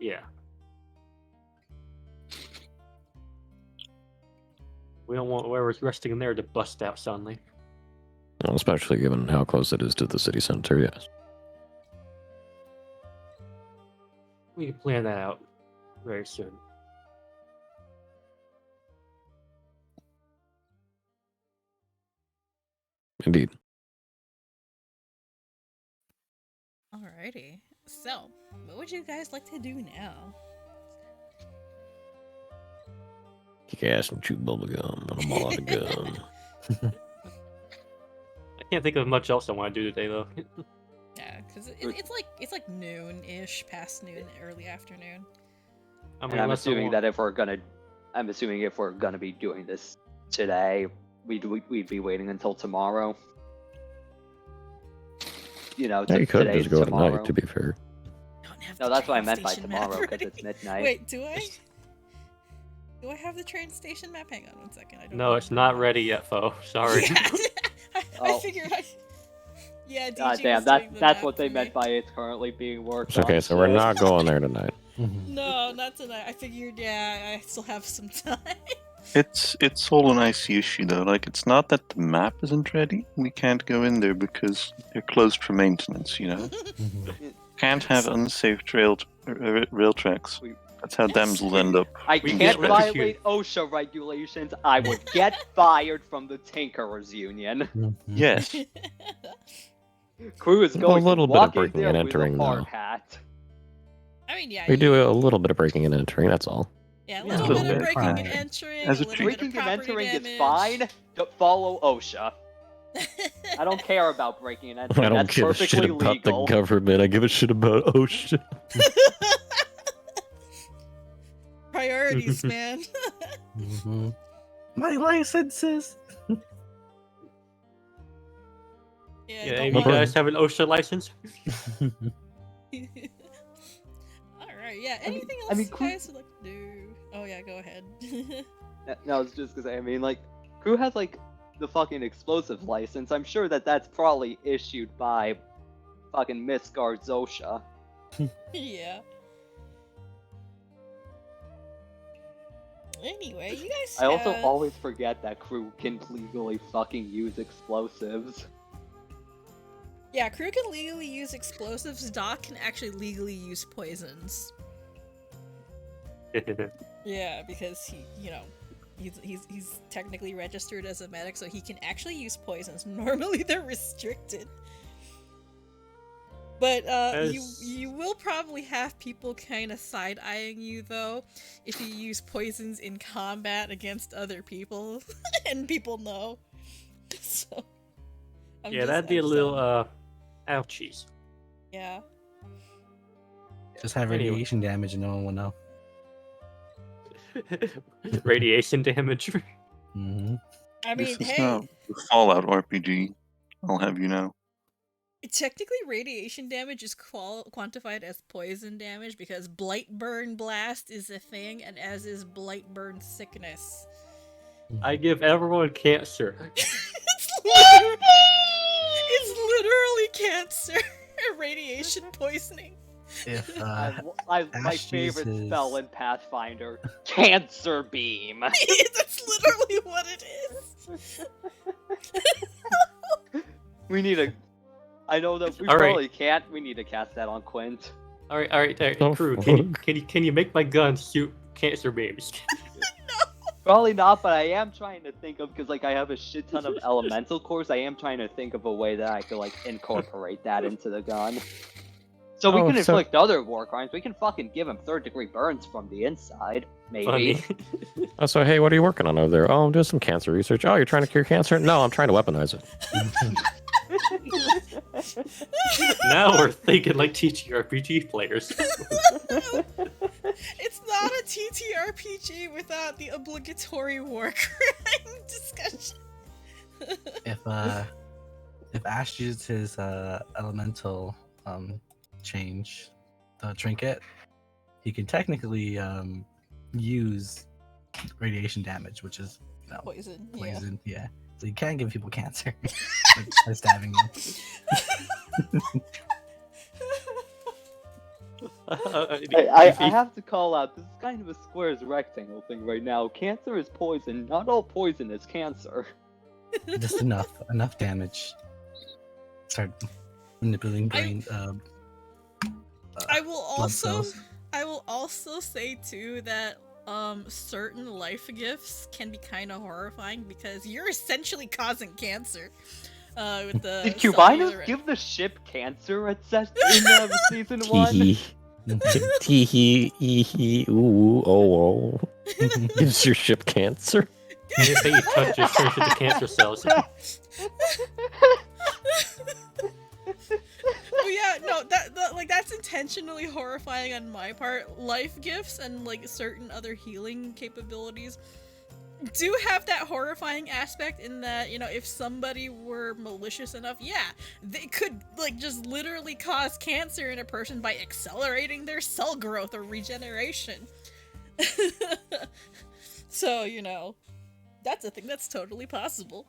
Yeah. We don't want whoever's resting in there to bust out suddenly. Well, especially given how close it is to the city center, yes. We can plan that out very soon. Indeed. Alrighty. So, what would you guys like to do now? Kick ass and chew bubblegum, and I'm all out of gum. I can't think of much else I want to do today, though. Yeah, because it's like noon-ish, past noon, early afternoon. I mean, And I'm unless assuming someone- that if we're gonna be doing this today, we'd be waiting until tomorrow. You know, Yeah, you could today's just go tomorrow. tonight, to be fair. Don't have No, the that's what I train meant by station map tomorrow, because ready. it's midnight. Wait, do I? Do I have the train station map? Hang on one second. I don't No, it's not ready yet, Phoe. Sorry. Yeah, I Oh. figured I. Yeah, DG God was damn, doing the that's map what they for meant me. by it's currently being worked It's okay, on. so we're shit. not going there tonight. No, not tonight. I figured, yeah, I still have some time. It's all an icy issue though. Like, it's not that the map isn't ready. We can't go in there because they're closed for maintenance. You know, can't have unsafe rail tracks. We- That's how dams will end up. I We can't get violate OSHA regulations. I would get fired from the Tinkerers Union. Yes. Crew is A going little to bit of walk in breaking there and with entering, a hard though. hat. I mean, yeah. We do a little bit of breaking and entering, that's all. Yeah, a Yeah, little a bit little of bit. breaking and Fine. entering, As a a little bit of Breaking and property entering damage. is fine. Follow OSHA. I don't care about breaking and entering. I don't That's give a perfectly shit about legal. the government, I give a shit about OSHA. Priorities, man. My licenses. Yeah, Yeah, don't you want- guys have an OSHA license? Alright, yeah. Anything else I mean, you Crew- guys would like to do? Oh yeah, go ahead. No, it's just because I mean, like, Crew has like the fucking explosive license. I'm sure that that's probably issued by fucking Miss Garzosha. Yeah. Anyway, you guys. I also have- always forget that Crew can legally fucking use explosives. Yeah, Crew can legally use explosives. Doc can actually legally use poisons. Yeah, because he, you know, he's technically registered as a medic, so he can actually use poisons. Normally they're restricted. But As- you will probably have people kind of side-eyeing you though if you use poisons in combat against other people, and people know. So Yeah, that'd be a little ouchies. Yeah. Just have Anyway. radiation damage and no one will know. Radiation damage. Mm-hmm. I mean, This is hey, not the Fallout RPG. I'll have you know. technically radiation damage is quantified as poison damage because Blightburn Blast is a thing, and as is Blightburn Sickness. I give everyone cancer. It's literally cancer. Radiation poisoning. If my Ash favorite uses- spell in Pathfinder, Cancer Beam. That's literally what it is. We need a. I know that we All right. probably can't. We need to cast that on Quint. All right, Oh, Crew. fuck. Can you make my gun shoot cancer beams? Probably not, but I am trying to think of because like I have a shit ton of elemental cores. I am trying to think of a way that I could like incorporate that into the gun. So we Oh, can so- inflict other war crimes. We can fucking give him third-degree burns from the inside, maybe. Funny. Oh, so hey, what are you working on over there? Oh, I'm doing some cancer research. Oh, you're trying to cure cancer? No, I'm trying to weaponize it. Now we're thinking like TTRPG players. It's not a TTRPG without the obligatory war crime discussion. if Ash used his elemental change, the trinket, he can technically use radiation damage, which is Poison. poison. Yeah. So you can give people cancer by stabbing them. I have to call out. This is kind of a squares rectangle thing right now. Cancer is poison. Not all poison is cancer. Just enough damage. Start manipulating brain. I will blood also cells. I will also say too that certain life gifts can be kind of horrifying because you're essentially causing cancer. With the Did cellular- Cumaenos give the ship cancer in season 1? Tee tee hee hee hee ooh oh oh. Gives your ship cancer. Anything you touch just turns into cancer cells. Oh yeah, no, that's intentionally horrifying on my part. Life gifts and like certain other healing capabilities do have that horrifying aspect in that, you know, if somebody were malicious enough, yeah, they could like just literally cause cancer in a person by accelerating their cell growth or regeneration. So, you know, that's a thing that's totally possible.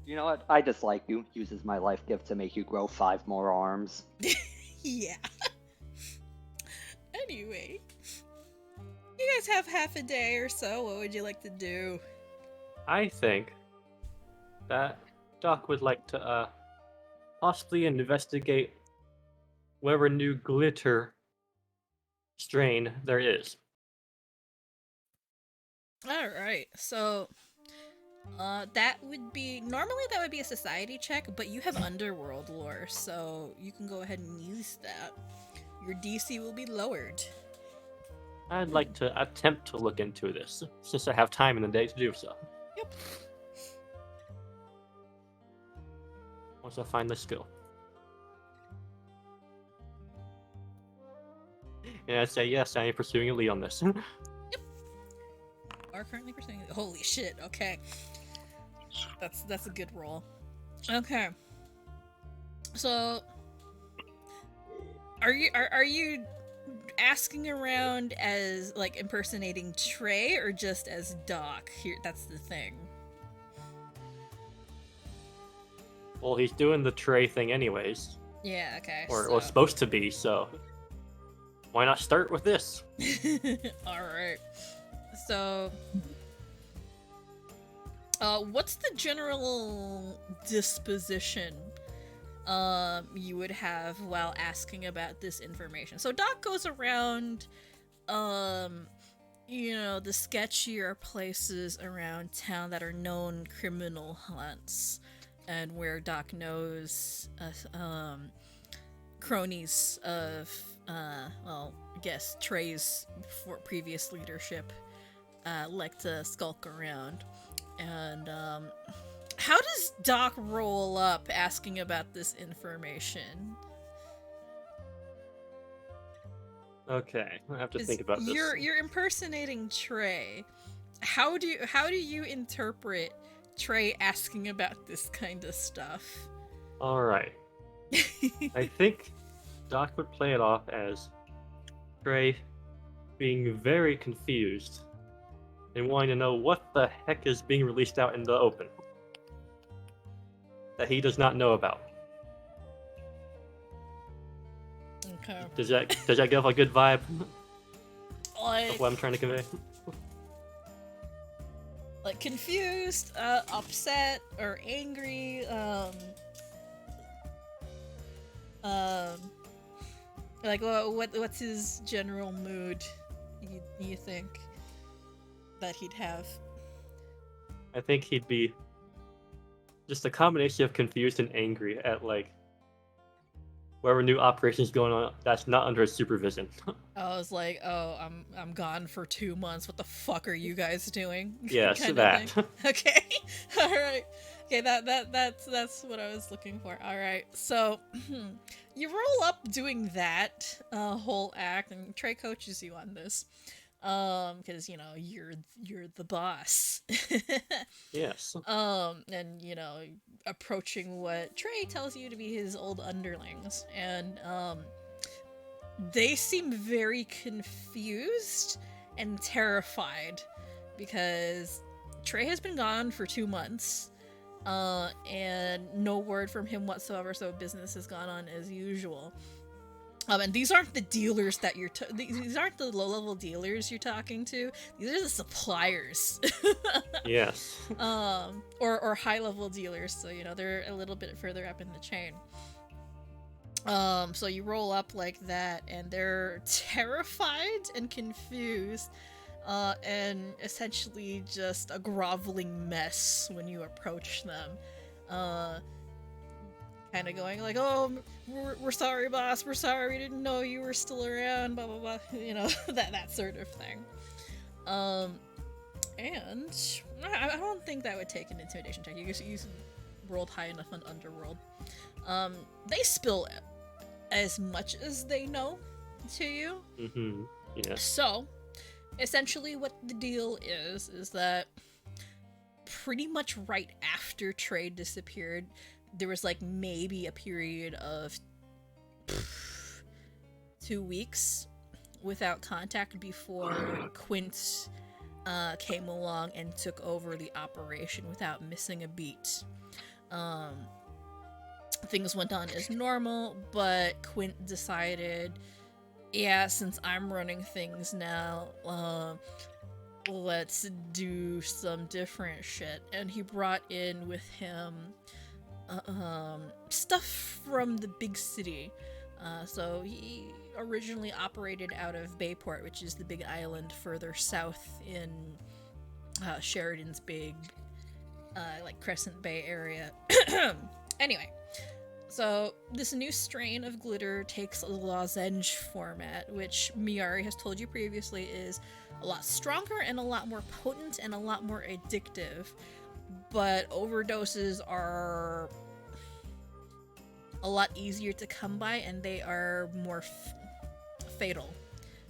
You know what? I dislike you. Uses my life gift to make you grow 5 more arms. Yeah. Anyway, you guys have half a day or so. What would you like to do? I think that Doc would like to possibly investigate whatever new glitter strain there is. All right, so that would be normally that would be a society check, but you have underworld lore, so you can go ahead and use that. Your DC will be lowered. I'd like to attempt to look into this, since I have time in the day to do so. Yep. Once I find the skill. And I say yes, I am pursuing a lead on this. Are currently pursuing. Holy shit! Okay, that's a good roll. Okay, so are you asking around as like impersonating Trey or just as Doc? Here, that's the thing. Well, he's doing the Trey thing anyways, Yeah. Okay. or so... was supposed to be, so why not start with this? All right. So, what's the general disposition you would have while asking about this information? So Doc goes around, you know, the sketchier places around town that are known criminal hunts, and where Doc knows cronies of, well, I guess Trey's previous leadership like to skulk around. And how does Doc roll up asking about this information? Okay, I have to 'Cause think about this. You're impersonating Trey. How do you interpret Trey asking about this kind of stuff? All right. I think Doc would play it off as Trey being very confused and wanting to know what the heck is being released out in the open that he does not know about. Okay. Does that give a good vibe Like, of what I'm trying to convey? like confused, upset, or angry, like what's his general mood, you think that he'd have? I think he'd be just a combination of confused and angry at like whatever new operations going on that's not under his supervision. I was like, oh, I'm gone for 2 months. What the fuck are you guys doing? Yes, Kinda that. thing. Okay, all right. Okay, that's what I was looking for. All right, so you roll up doing that whole act, and Trey coaches you on this, because you know you're the boss. Yes. And you know, approaching what Trey tells you to be his old underlings, and they seem very confused and terrified because Trey has been gone for 2 months, and no word from him whatsoever, so business has gone on as usual. And these aren't the dealers that you're these aren't the low-level dealers you're talking to. These are the suppliers. Yes. Or high-level dealers, so you know they're a little bit further up in the chain. So you roll up like that, and they're terrified and confused, and essentially just a groveling mess when you approach them. Kind of going like, "Oh, we're sorry, boss. We're sorry. We didn't know you were still around." Blah blah blah. You know, that sort of thing. And I don't think that would take an intimidation check. You rolled high enough on Underworld. They spill as much as they know to you. Mm-hmm. Yes. So, essentially what the deal is that pretty much right after Trey disappeared, there was like maybe a period of 2 weeks without contact before Quint came along and took over the operation without missing a beat. Things went on as normal, but Quint decided, yeah, since I'm running things now, let's do some different shit. And he brought in with him stuff from the big city. So he originally operated out of Bayport, which is the big island further south in Sheridan's big like Crescent Bay area. Anyway, so this new strain of glitter takes a lozenge format, which Miari has told you previously is a lot stronger and a lot more potent and a lot more addictive, but overdoses are a lot easier to come by, and they are more fatal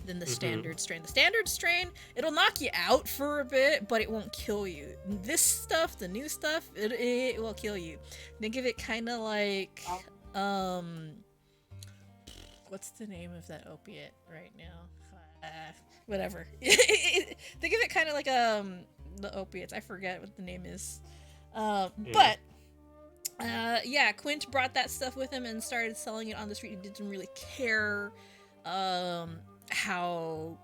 than the standard strain. The standard strain, it'll knock you out for a bit, but it won't kill you. This stuff, the new stuff, it will kill you. Think of it kind of like, what's the name of that opiate right now? Whatever. Think of it kind of like the opiates. I forget what the name is. But yeah, Quint brought that stuff with him and started selling it on the street. He didn't really care how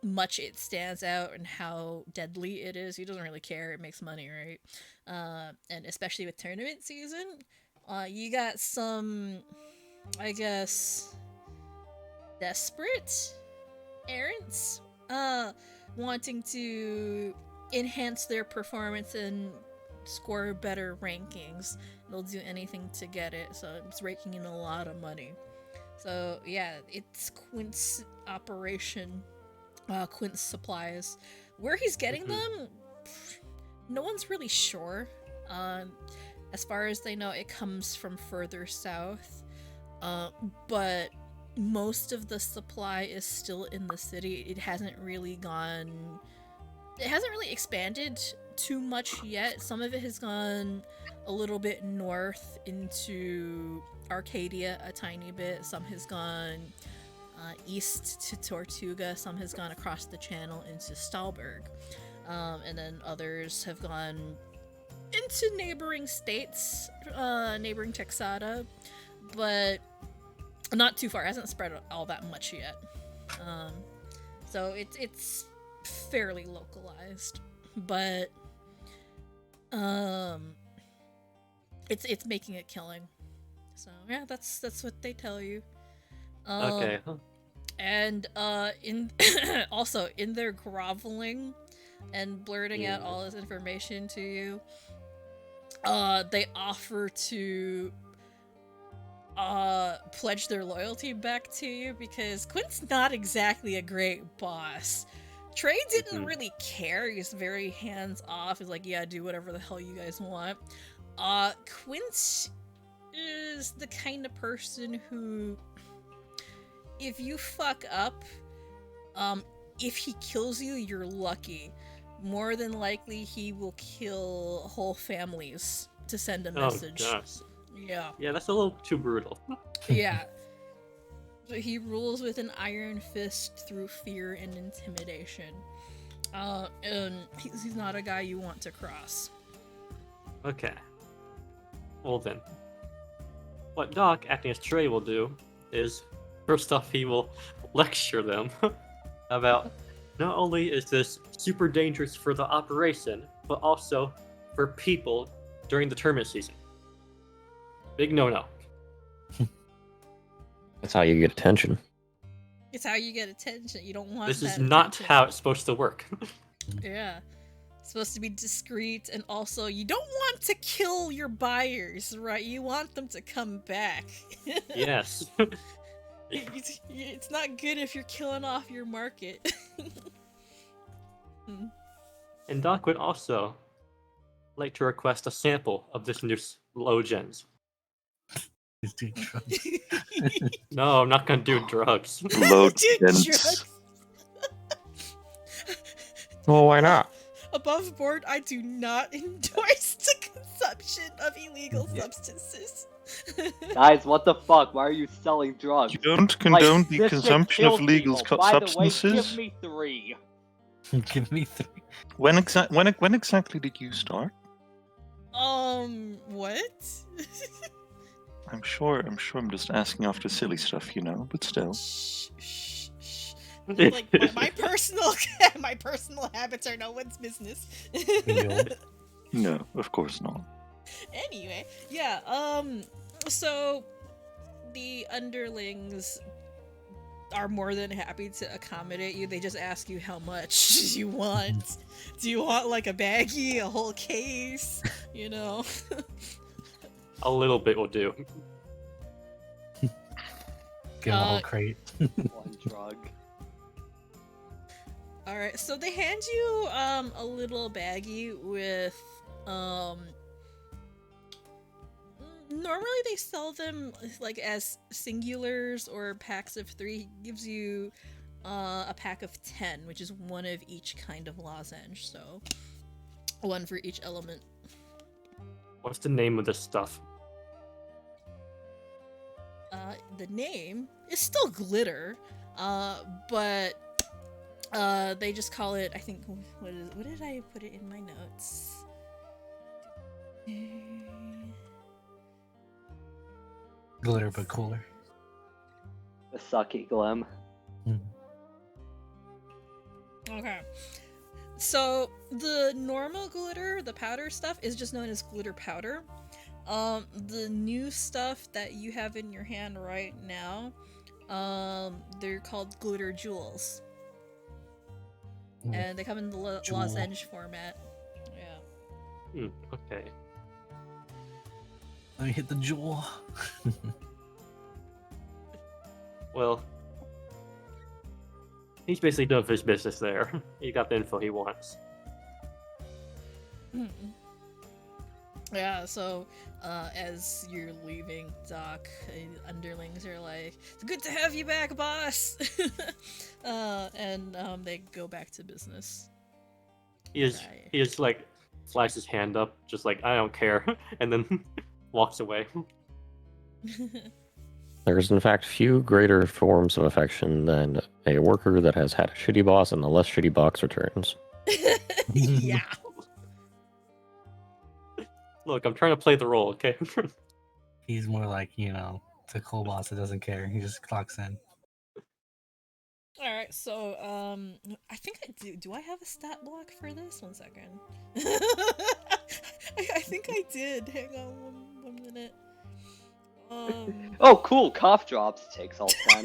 much it stands out and how deadly it is. He doesn't really care. It makes money, right? And especially with tournament season, you got some, I guess, desperate errands wanting to enhance their performance and score better rankings, they'll do anything to get it. So it's raking in a lot of money. So yeah, it's Quint's operation, Quint's supplies. Where he's getting them, no one's really sure. As far as they know, it comes from further south. But most of the supply is still in the city. It hasn't really expanded too much yet. Some of it has gone a little bit north into Arcadia a tiny bit. Some has gone east to Tortuga. Some has gone across the channel into Stahlberg. And then others have gone into neighboring states, neighboring Texada, but not too far. It hasn't spread all that much yet. So it's fairly localized, but it's making a killing. So yeah, that's what they tell you. Okay. And in also in their groveling and blurting out all this information to you, they offer to pledge their loyalty back to you because Quint's not exactly a great boss. Trey didn't really care. He's very hands off. He's like, yeah, do whatever the hell you guys want. Quint is the kind of person who, if you fuck up, if he kills you, you're lucky. More than likely, he will kill whole families to send a message. Oh, gosh. Yeah. Yeah, that's a little too brutal. Yeah. So he rules with an iron fist through fear and intimidation. And he's not a guy you want to cross. Okay. Well then, what Doc, acting as Trey, will do is, first off, he will lecture them about not only is this super dangerous for the operation, but also for people during the tournament season. Big no-no. That's how you get attention. It's how you get attention. You don't want This that is not attention. how it's supposed to work. Yeah. It's supposed to be discreet, and also you don't want to kill your buyers, right? You want them to come back. Yes. It's not good if you're killing off your market. And Doc would also like to request a sample of this new low gens. He's doing drugs. No, I'm not gonna do drugs. Load Dude, gens. drugs. Well, why not? Above board, I do not endorse the consumption of illegal substances. Guys, what the fuck? Why are you selling drugs? You don't condone the this shit consumption of kills legal people. By the way, substances? give me 3. Give me 3. When exactly did you start? What? I'm sure I'm just asking after silly stuff, you know, but still. Shh. Like my personal my personal habits are no one's business. No, of course not. Anyway, yeah, so the underlings are more than happy to accommodate you. They just ask you how much you want. Do you want like a baggie, a whole case, you know? A little bit will do. Give him a whole crate. One drug. Alright, so they hand you a little baggie with normally they sell them like as singulars or packs of 3. He gives you a pack of 10, which is one of each kind of lozenge, so one for each element. What's the name of this stuff? The name is still glitter, but they just call it, I think, what did I put it in my notes? Glitter but cooler. The sucky glim. Okay. So the normal glitter, the powder stuff, is just known as glitter powder. The new stuff that you have in your hand right now, they're called glitter jewels. And they come in the lozenge format. Yeah. Okay. Let me hit the jewel. Well, he's basically done for his business there. He got the info he wants. Yeah, so as you're leaving, Doc, underlings are like, "It's good to have you back, boss!" and they go back to business. He just like flashes his hand up, just like, I don't care, and then walks away. There's in fact few greater forms of affection than a worker that has had a shitty boss and the less shitty box returns. Yeah. Look, I'm trying to play the role, okay? He's more like, the cool boss that doesn't care. He just clocks in. Alright, so, I think I do. Do I have a stat block for this? 1 second. I think I did. Hang on one minute. Oh, cool! Cough drops takes all 10.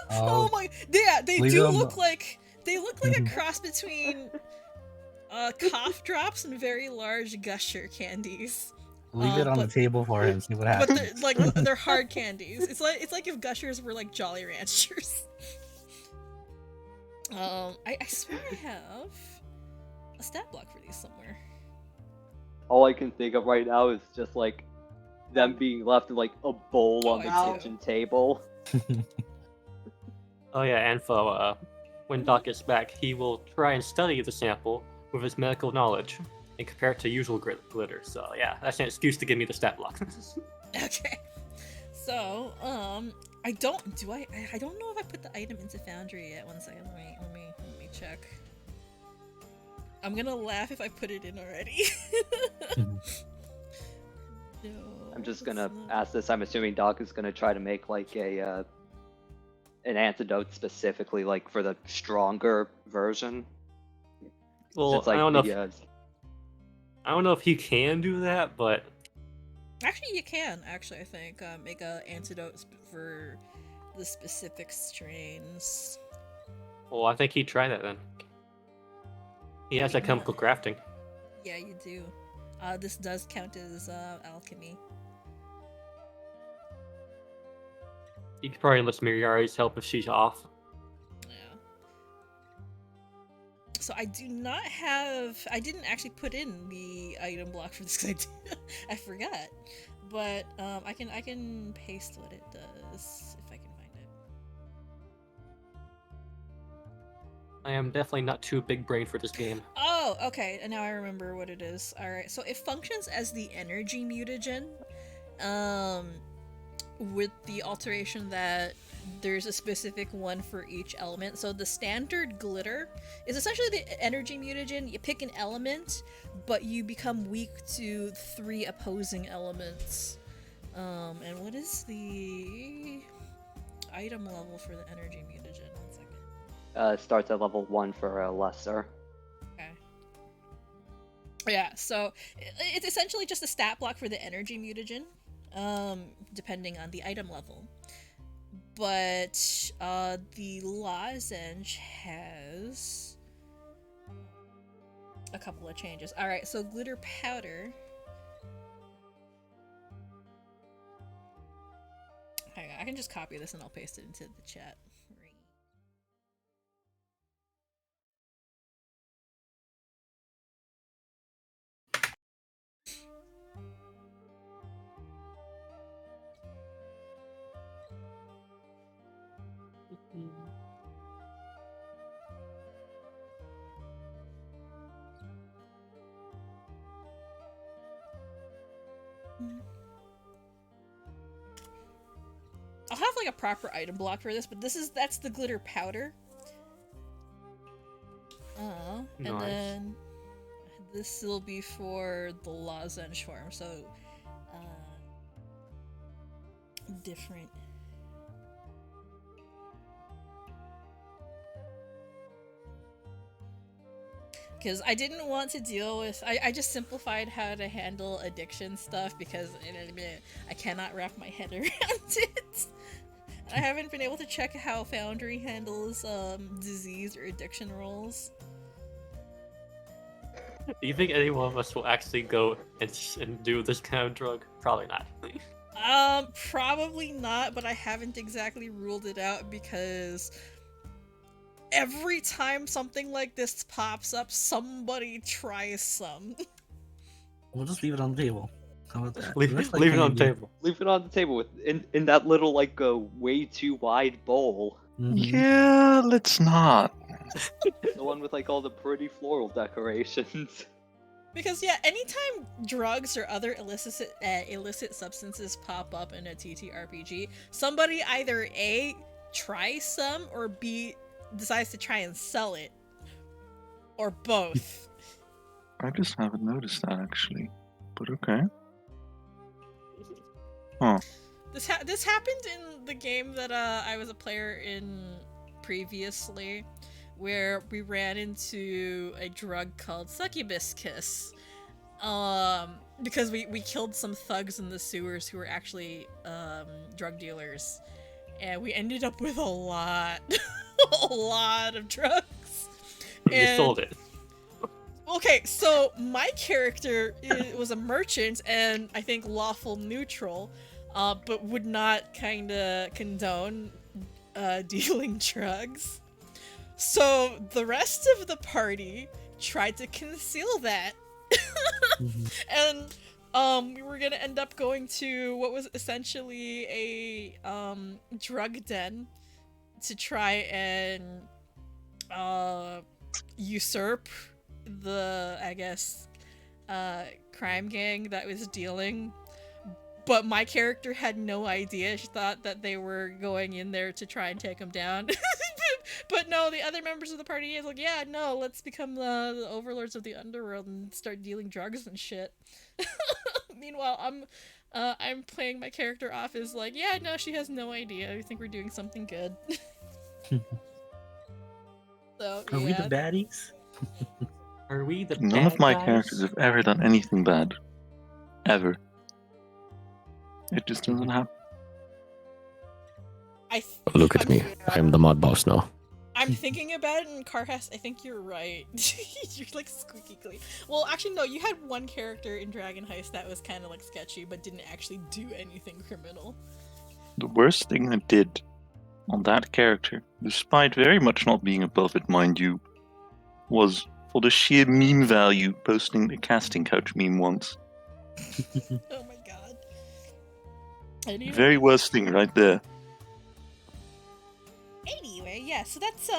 Oh my, yeah, they Leave do them- look like a cross between cough drops and very large gusher candies. Leave it on the but- table for him. See what But happens. they're hard candies. It's like if gushers were like Jolly Ranchers. I swear I have a stat block for these somewhere. All I can think of right now is just like them being left in like a bowl Oh, on the I do. kitchen table. Oh yeah, and Phoe, when Doc gets back, he will try and study the sample with his medical knowledge and compare it to usual glitter. So yeah, that's an excuse to give me the stat block. Okay. So, I don't know if I put the item into Foundry yet. 1 second, let me check. I'm gonna laugh if I put it in already. No, I'm just it's gonna not. ask this. I'm assuming Doc is gonna try to make like an antidote specifically like for the stronger version. Well, Since, like, I don't know. the, I don't know if he can do that, but Actually, you can. Actually, I think make a antidote for the specific strains. well, I think he'd try that then. He has that chemical crafting. Yeah, you do. This does count as alchemy. He could probably enlist Miriari's help if she's off. Yeah. So I do not have. I didn't actually put in the item block for this because I forgot. But I can paste what it does if I can find it. I am definitely not too big brain for this game. Oh, okay. And now I remember what it is. All right. So it functions as the energy mutagen, with the alteration that there's a specific one for each element. So the standard glitter is essentially the energy mutagen. You pick an element, but you become weak to 3 opposing elements. And what is the item level for the energy mutagen? 1 second. starts at level 1 for a lesser. Okay. Yeah, so it's essentially just a stat block for the energy mutagen, depending on the item level. But the lozenge has a couple of changes. Alright, so glitter powder. Hang on, I can just copy this and I'll paste it into the chat. I'll have like a proper item block for this, but that's the glitter powder. And Nice. then this will be for the lozenge form, so different. Because I didn't want to deal with. I just simplified how to handle addiction stuff because I cannot wrap my head around it. I haven't been able to check how Foundry handles disease or addiction rolls. Do you think any one of us will actually go and do this kind of drug? Probably not. Probably not, but I haven't exactly ruled it out because every time something like this pops up, somebody tries some. We'll just leave it on the table. How about that? Leave, It looks like leave it on the candy. table. Leave it on the table with in that little like way too wide bowl. Mhm. Yeah, let's not. The one with like all the pretty floral decorations. Because yeah, anytime drugs or other illicit substances pop up in a TTRPG, somebody either A, tries some, or B, decides to try and sell it. Or both. I just haven't noticed that actually. But okay. Huh. This happened in the game that I was a player in previously, where we ran into a drug called Succubus Kiss. Because we killed some thugs in the sewers who were actually drug dealers, and we ended up with a lot of drugs. You sold it. Okay, so my character was a merchant and I think lawful neutral, but would not kind of condone dealing drugs. So the rest of the party tried to conceal that. And we were gonna end up going to what was essentially a drug den to try and usurp the, I guess, crime gang that was dealing. But my character had no idea. She thought that they were going in there to try and take him down. But no, the other members of the party is like, yeah, no, let's become the overlords of the underworld and start dealing drugs and shit. Meanwhile, I'm playing my character off as like, yeah, no, she has no idea. I think we're doing something good. So, Are we the baddies? Are we the None bad of my guys? characters have ever done anything bad. Ever. It just doesn't happen. Look at me. I'm the mod boss now. I'm thinking about it, and Carhass, I think you're right. You're like squeaky clean. Well, actually, no, you had one character in Dragon Heist that was kind of like sketchy, but didn't actually do anything criminal. The worst thing I did on that character, despite very much not being above it, mind you, was for the sheer meme value posting a casting couch meme once. Oh my god. Anyway, Very worst thing right there. Anyway, yeah, so that's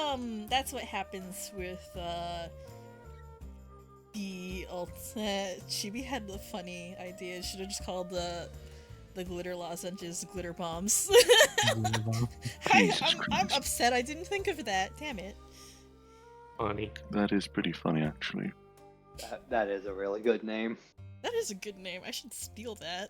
what happens with the ult. Chibi had the funny idea. Should have just called the glitter lozenges glitter bombs. I'm upset I didn't think of that. Damn it. Funny. That is pretty funny, actually. That is a really good name. That is a good name. I should steal that.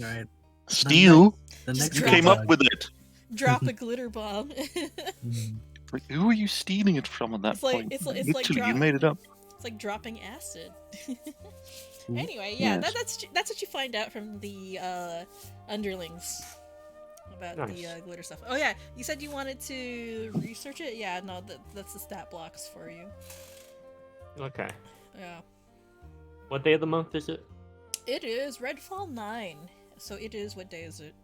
Right. Steal? The next You drop came it. up with it. Drop a glitter bomb. Mhm. Like, who are you stealing it from at that It's like- point? it's like Literally, you drop- made it up. It's like dropping acid. Ooh. Anyway, yeah, Yes. that's what you find out from the underlings about Nice. the glitter stuff. Oh yeah, you said you wanted to research it. Yeah, no, that's the stat blocks for you. Okay. Yeah, What day of the month is it? it is Redfall 9. So it is, what day is it?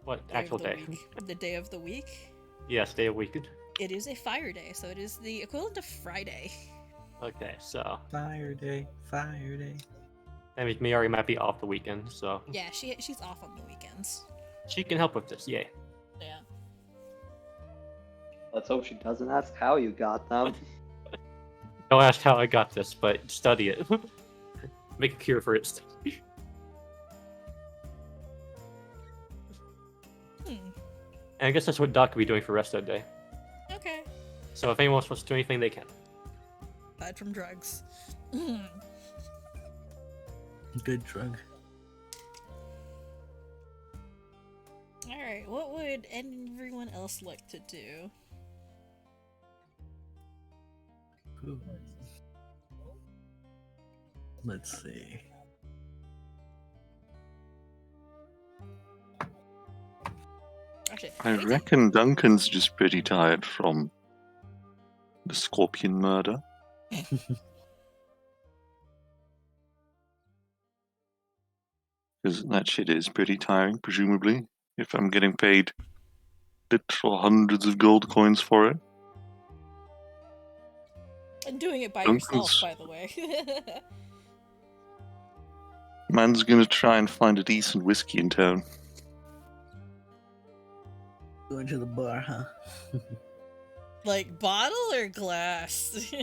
What Day of actual the day? week. The day of the week. Yes, day of weekend. It is a fire day, so it is the equivalent of Friday. Okay, so Fire day, fire day. that means Miari might be off the weekend, so Yeah, she's off on the weekends. she can help with this. Yay. Yeah. Let's hope she doesn't ask how you got them. Don't ask how I got this, but study it. Make a cure for it. And I guess that's what Doc could be doing for the rest of the day. Okay. So if anyone wants to do anything, they can. Aside from drugs. Good drug. Alright, what would everyone else like to do? Ooh. Let's see. Actually, I reckon Duncan's just pretty tired from the Scorpion murder. I think, Mm-hmm. I think Because that shit is pretty tiring, presumably, if I'm getting paid literal hundreds of gold coins for it. And doing it by Duncan's- yourself, by the way. Man's gonna try and find a decent whiskey in town. Going to the bar, huh? Like bottle or glass?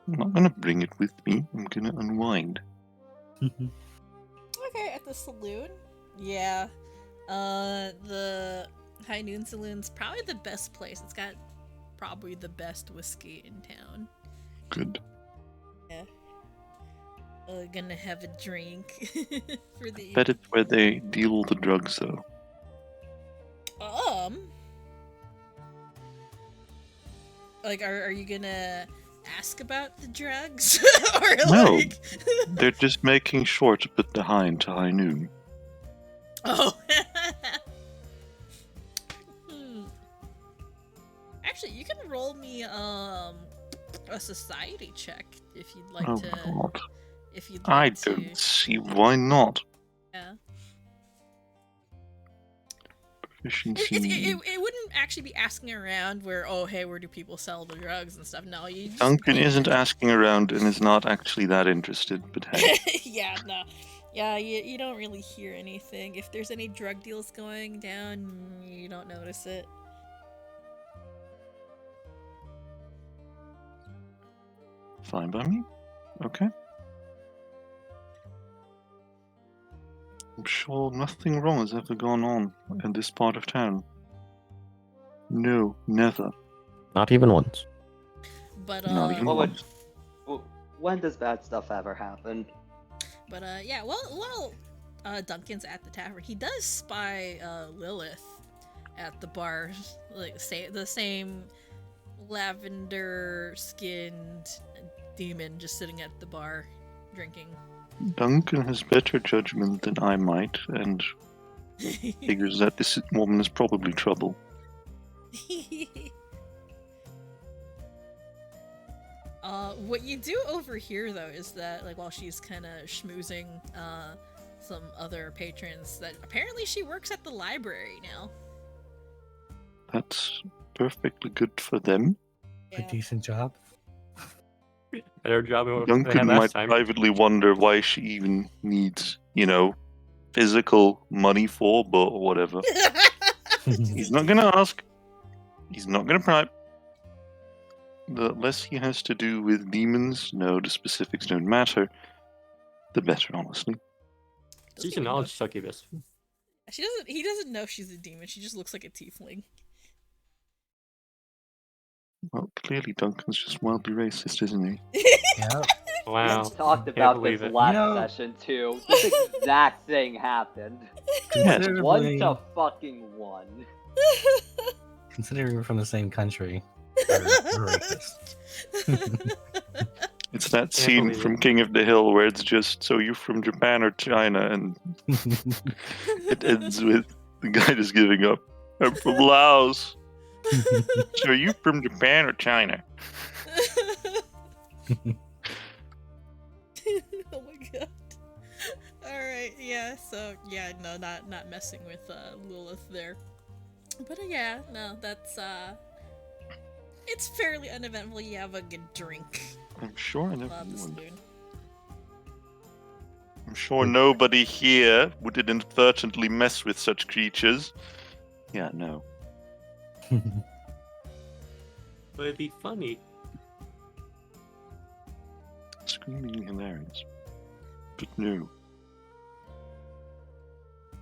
I'm not gonna bring it with me. I'm gonna unwind. Okay, at the saloon? Yeah. The High Noon Saloon's probably the best place. It's got probably the best whiskey in town. Good. Yeah. Gonna have a drink for the Bet it's where they deal the drugs, though. Like, are you gonna ask about the drugs? Or No. like They're just making sure to put the high into high noon. Oh. Actually, you can roll me a society check if you'd like Oh to. god. If you'd I like to. don't see why not. Yeah. Proficiency. It wouldn't actually be asking around where, oh, hey, where do people sell the drugs and stuff. No, you just Duncan isn't asking around and is not actually that interested, but hey. Yeah, no. Yeah, you don't really hear anything. If there's any drug deals going down, you don't notice it. Fine by me. Okay. I'm sure nothing wrong has ever gone on in this part of town. No, never. Not even once. But Not even What would- once. When does bad stuff ever happen? But yeah, well, Duncan's at the tavern. He does spy Lilith at the bar, like the same lavender-skinned demon just sitting at the bar drinking. Duncan has better judgment than I might, and figures that this woman is probably trouble. What you do over here, though, is that, like, while she's kind of schmoozing some other patrons, that apparently she works at the library now. That's perfectly good for them. A decent job. Better job than what they Duncan had might last time. privately wonder why she even needs, physical money for, but whatever. He's not gonna ask. He's not gonna pry. The less he has to do with demons, no, the specifics don't matter, the better, honestly. She's a knowledge succubus. He doesn't know she's a demon. She just looks like a tiefling. Well, clearly Duncan's just wildly racist, isn't he? Yeah. Wow. We talked Can't about believe this it. last session too. This exact thing happened. Yes. 1-1. Considering we're from the same country, we're racist. It's that scene believe from it. King of the Hill where it's just, so you from Japan or China, and it ends with the guy just giving up. I'm from Laos. So are you from Japan or China? Oh my god. Alright, yeah, so, yeah, no, not messing with Lilith there. But yeah, no, that's, it's fairly uneventful. You have a good drink. I'm sure I never The would. saloon. I'm sure nobody here would inadvertently mess with such creatures. Yeah, no. But it'd be funny. Screaming hilarious. But no.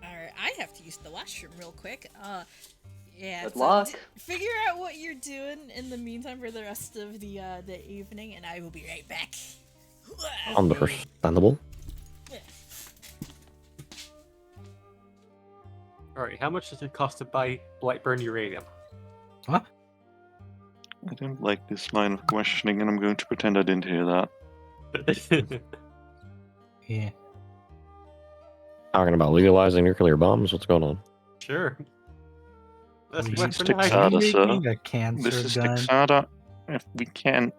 Alright, I have to use the washroom real quick. Yeah. Good so luck. Figure out what you're doing in the meantime for the rest of the evening, and I will be right back. Understandable. Alright, how much does it cost to buy Blightburn uranium? What? I don't like this line of questioning, and I'm going to pretend I didn't hear that. Yeah. Talking about legalizing nuclear bombs. What's going on? Sure. That's We weapon stick action. out. Are you sir. making a cancer This is gun? Texada. If we can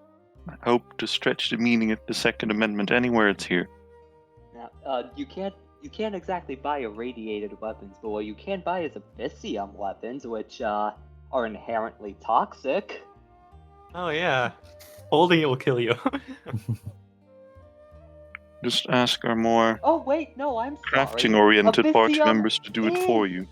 hope to stretch the meaning of the Second Amendment anywhere it's here. Now, you can't you can't exactly buy irradiated weapons, but what you can buy is abyssium weapons, which are inherently toxic. Oh yeah, holding it will kill you. Just ask our more Oh wait, no, I'm sorry. crafting-oriented party Abyssium members to do it for is- you.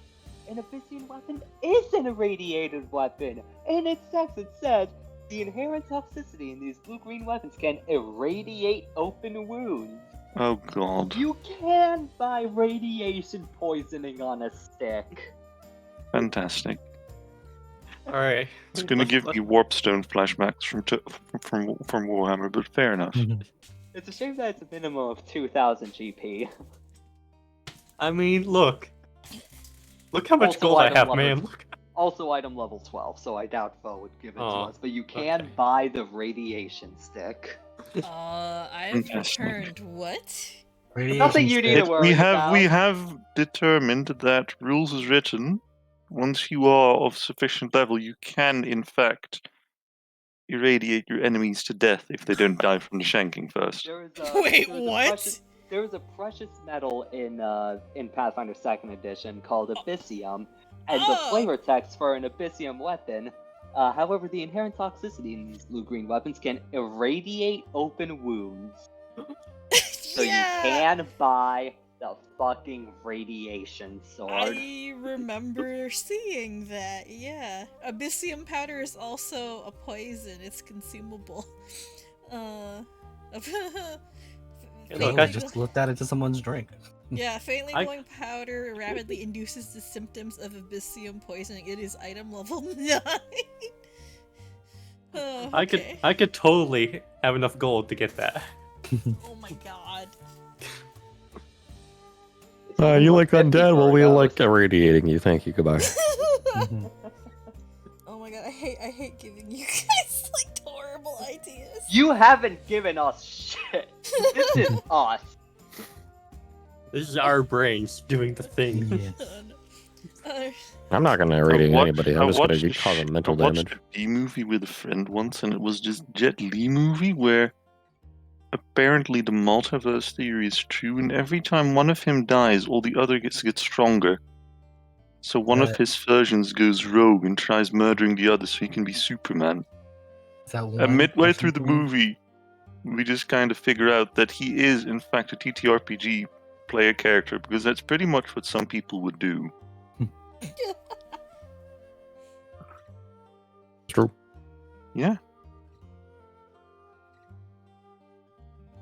An abyssium weapon is an irradiated weapon! In its text it says, the inherent toxicity in these blue-green weapons can irradiate open wounds. Oh god. You can buy radiation poisoning on a stick. Fantastic. All right. It's gonna give me Warpstone flashbacks from Warhammer, but fair enough. It's a shame that it's a minimum of 2,000 GP. I mean, look how much Also gold I item have, level- man. Look. Also item level 12, so I doubt Phoe would give it to Oh, us, but you can okay. buy the radiation stick. I've Fantastic. returned what? Radiation Nothing you need to stick. worry about. We have determined that rules is written. Once you are of sufficient level, you can in fact irradiate your enemies to death if they don't die from the shanking first. There is Wait, there is what? There is a precious metal in Pathfinder 2nd Edition called Abyssium, and the Oh. flavor text for an Abyssium weapon. However, the inherent toxicity in these blue-green weapons can irradiate open wounds. So Yeah. you can buy the fucking radiation sword. I remember seeing that, yeah. Abyssium powder is also a poison, it's consumable. look, I I just looked at it to someone's drink. Yeah, faintly I- glowing powder rapidly induces the symptoms of abyssium poisoning. It is item level 9. Oh, okay. I could totally have enough gold to get that. Oh my god. You like 50 undead? Well, we Virgos. like irradiating you. Thank you. Goodbye. Mhm. Oh my god, I hate giving you guys like horrible ideas. You haven't given us shit. This is us. This is our brains doing the thing. Yes. I'm not gonna irradiate anybody. I'm just gonna watched be causing mental I watched damage. a B movie with a friend once, and it was just Jet Li movie where apparently the multiverse theory is true, and every time one of him dies, all the other gets stronger. So one of Right. his versions goes rogue and tries murdering the other so he can be Superman. Is that one? And midway through the Superman? movie, we just kind of figure out that he is, in fact, a TTRPG player character, because that's pretty much what some people would do. It's true. Yeah.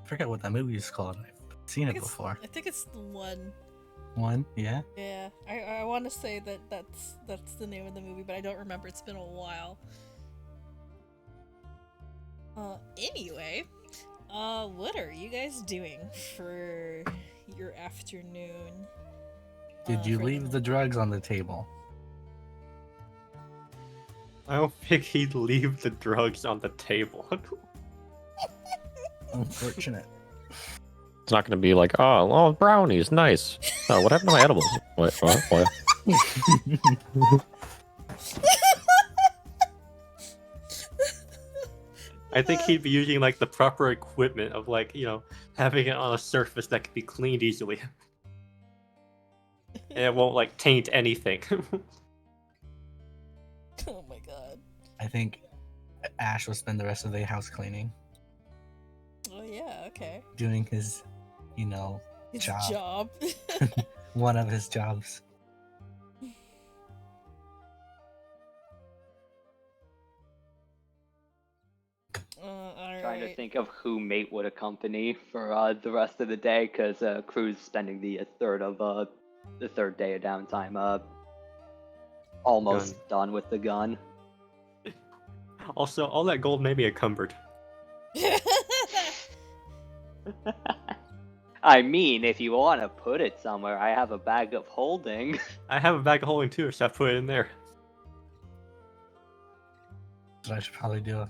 I forget what that movie is called. I've seen it before. I think it's the one. One? Yeah. Yeah, I want to say that's the name of the movie, but I don't remember. It's been a while. Anyway, what are you guys doing for your afternoon? Did you for leave the drugs on the table? I don't think he'd leave the drugs on the table. Unfortunate. It's not gonna be like, oh, brownies, nice. Oh, what happened to my edibles? What? I think he'd be using like the proper equipment of like, having it on a surface that can be cleaned easily. And it won't like taint anything. Oh my god. I think Ash will spend the rest of the day house cleaning, Oh yeah, okay. doing his, His Job. job. one of his jobs. Trying to Alright. think of who Mate would accompany for the rest of the day, because Croux spending the third day of downtime, almost done with the gun. Also, all that gold may be encumbered. I mean, if you want to put it somewhere, I have a bag of holding. I have a bag of holding too, so I put it in there. So I should probably do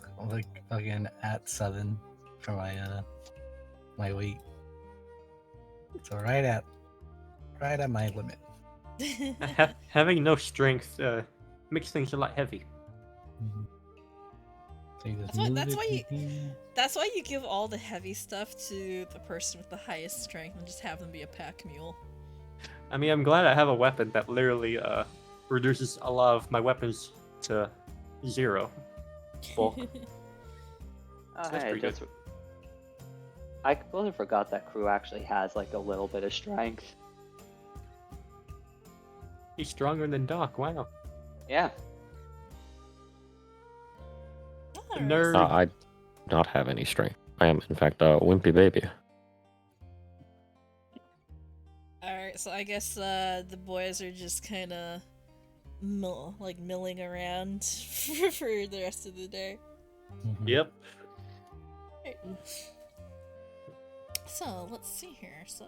again at 7 for my weight. So right at my limit. Having no strength makes things a lot heavy. Mhm. That's why you give all the heavy stuff to the person with the highest strength and just have them be a pack mule. I mean, I'm glad I have a weapon that literally reduces a lot of my weapons to 0 bulk. That's Hey, pretty good. I completely forgot that Croux actually has like a little bit of strength. He's stronger than Doc. Wow. Yeah. Alright. Nerd. I do not have any strength. I am, in fact, a wimpy baby. Alright, so I guess the boys are just kind of milling around for the rest of the day. Yep. Right. So, let's see here. So,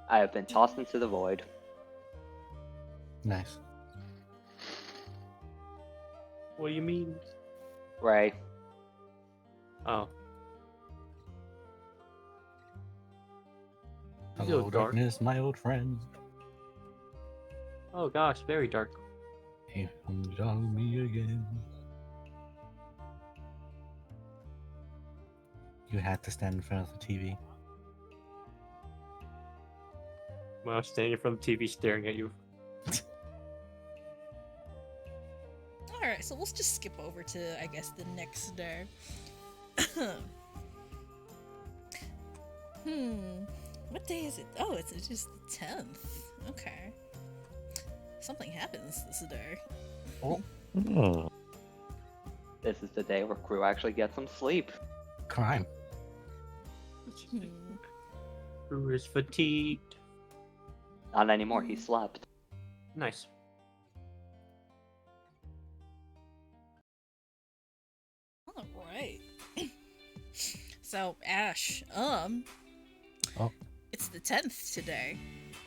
I have been tossed into the void. Nice. What do you mean? Ray. Oh. Hello, dark. darkness, my old friend. Oh gosh, very dark. Hey, on me again. You had to stand in front of the TV. Well, standing in front of the TV staring at you. alright, so let's just skip over to, I guess, the next day. What day is it? Oh, it's just the 10th. Okay. Something happens this day. Oh, Hmm. This is the day where Croux actually gets some sleep. crime. Crew is fatigued. Not anymore, he slept. Nice. Alright. So, Ash, Oh. it's the 10th today.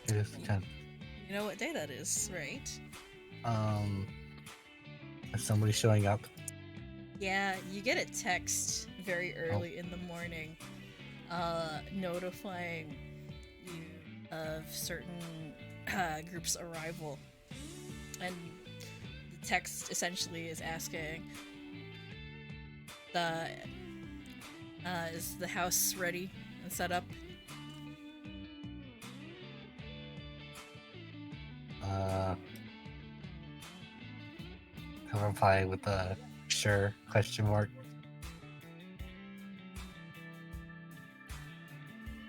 It is the 10th. You know what day that is, right? Is somebody showing up? Yeah, you get a text very early in the morning notifying you of certain groups' arrival. And the text essentially is asking, is the house ready and set up? I'll reply with a sure question mark.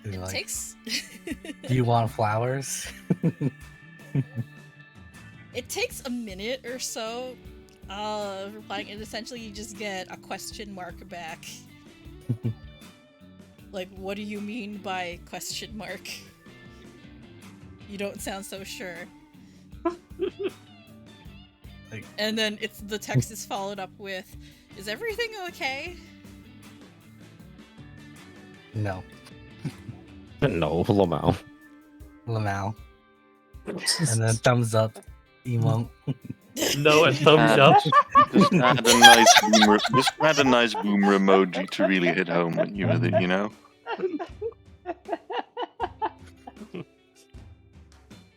Be It like, takes do you want flowers? it takes a minute or so replying, and essentially you just get a question mark back. Like, what do you mean by question mark? You don't sound so sure. Like, And then the text is followed up with, is everything okay? no. No, Lamau. Lamau. And then thumbs up. Emote. No, and thumbs up. Just add a nice boomer emoji to really hit home with you with it, you know?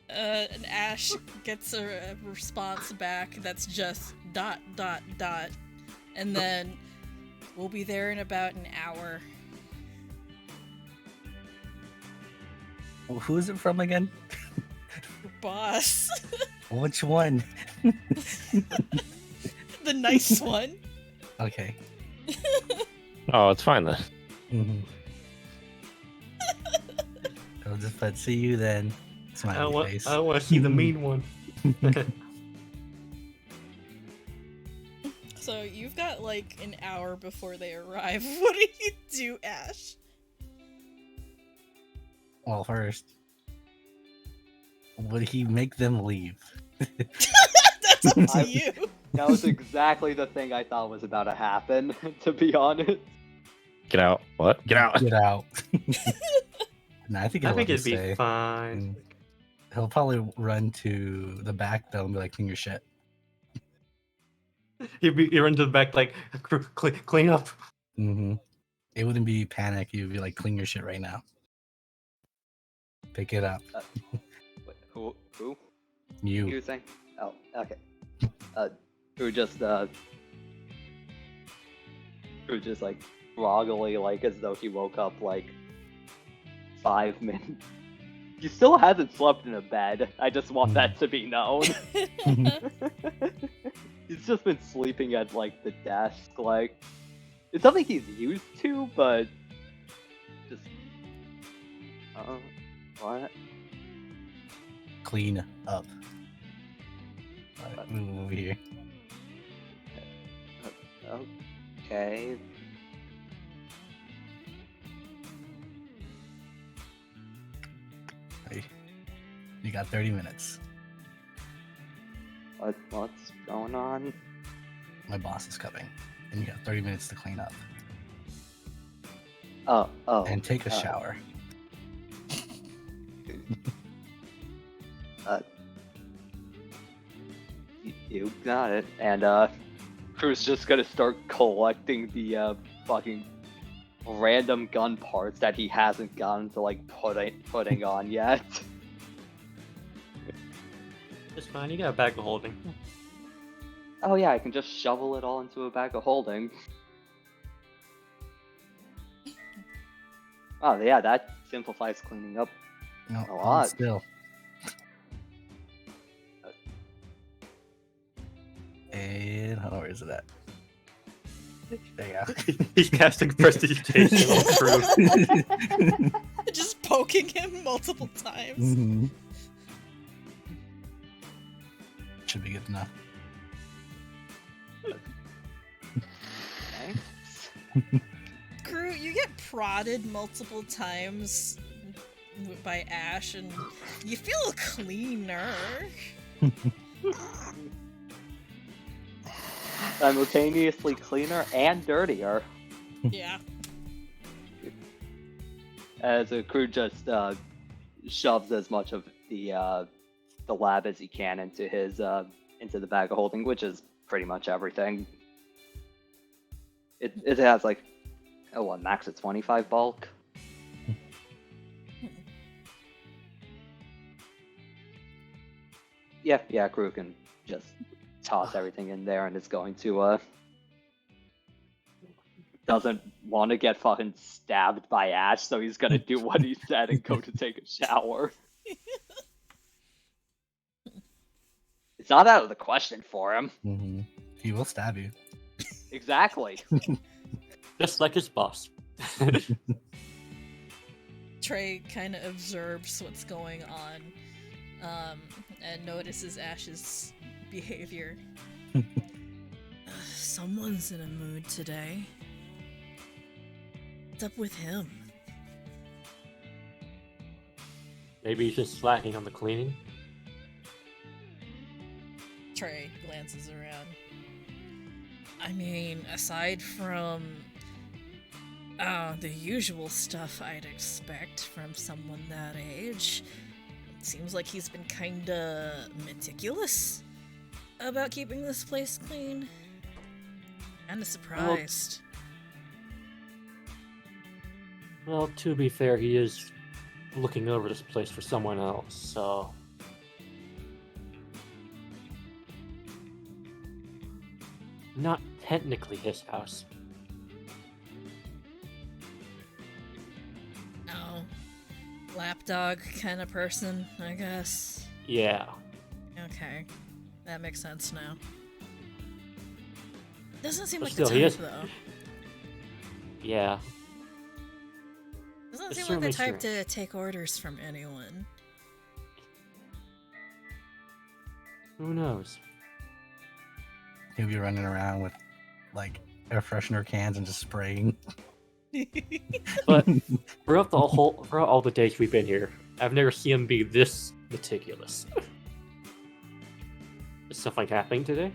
And Ash gets a response back that's just ... and then we'll be there in about an hour. Who is it from again? Your boss. Which one? The nice one. Okay. Oh, it's fine then. Mm-hmm. I'll just put, see you then. I Smiley face. don't want to see the mean one. So you've got like an hour before they arrive. What do you do, Ash? Well, first, would he make them leave? That's up to you. That was exactly the thing I thought was about to happen, to be honest. Get out. What? Get out. Get out. No, I think I he'll think let it'd be him stay. fine. He'll probably run to the back though and be like, clean your shit. You run to the back like, clean up. Mm-hmm. It wouldn't be panic. You'd be like, clean your shit right now. Pick it up. Wait, who? You. You saying? Oh, okay. Who just Crew just like groggily, like as though he woke up like 5 minutes. He still hasn't slept in a bed. I just want that to be known. He's just been sleeping at like the desk. Like it's something he's used to, but just what? Clean up. Alright, move over here. Okay. Hey, you got 30 minutes. What's going on? My boss is coming, and you got 30 minutes to clean up Oh. and take a shower. You got it. And Crew's just gonna start collecting the fucking random gun parts that he hasn't gotten to like putting on yet. It's fine. You got a bag of holding. Oh yeah, I can just shovel it all into a bag of holding. Oh yeah, that simplifies cleaning up. No, A hold lot. still. And hold on, where is it at? There you go. He's casting prestidigitation on Crew. Just poking him multiple times. Mhm. Should be good enough. Thanks. Crew, you get prodded multiple times by Ash, and you feel cleaner. Simultaneously cleaner and dirtier. Yeah. As the Crew just shoves as much of the lab as he can into his into the bag of holding, which is pretty much everything. It has like max of 25 bulk. Yeah, Crew can just toss everything in there, and it's going to doesn't want to get fucking stabbed by Ash, so he's gonna do what he said and go to take a shower. It's not out of the question for him. Mm-hmm. He will stab you. Exactly. Just like his boss. Trey kind of observes what's going on, and notices Ash's behavior. Someone's in a mood today. What's up with him? Maybe he's just slacking on the cleaning. Trey glances around. I mean, aside from the usual stuff I'd expect from someone that age, it seems like he's been kinda meticulous about keeping this place clean. Kinda surprised. Well, to be fair, he is looking over this place for someone else, so... Not technically his house. Oh, lapdog kind of person, I guess. Yeah. Okay, that makes sense now. Doesn't seem But like still, the he type, is- though. Yeah. Doesn't It's seem like the certainly type to take orders from anyone. Who knows? He'll be running around with like air freshener cans and just spraying. But throughout all the days we've been here, I've never seen him be this meticulous. Is something happening today?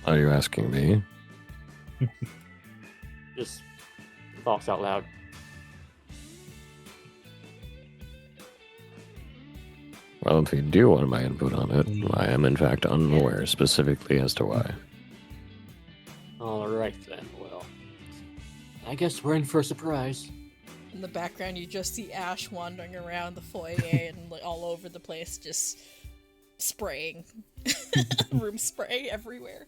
Are you asking me? Just thoughts out loud. Well, if you do want my input on it, I am in fact unaware specifically as to why. Alright then, well. I guess we're in for a surprise. In the background, you just see Ash wandering around the foyer and like, all over the place, just spraying Room spray everywhere.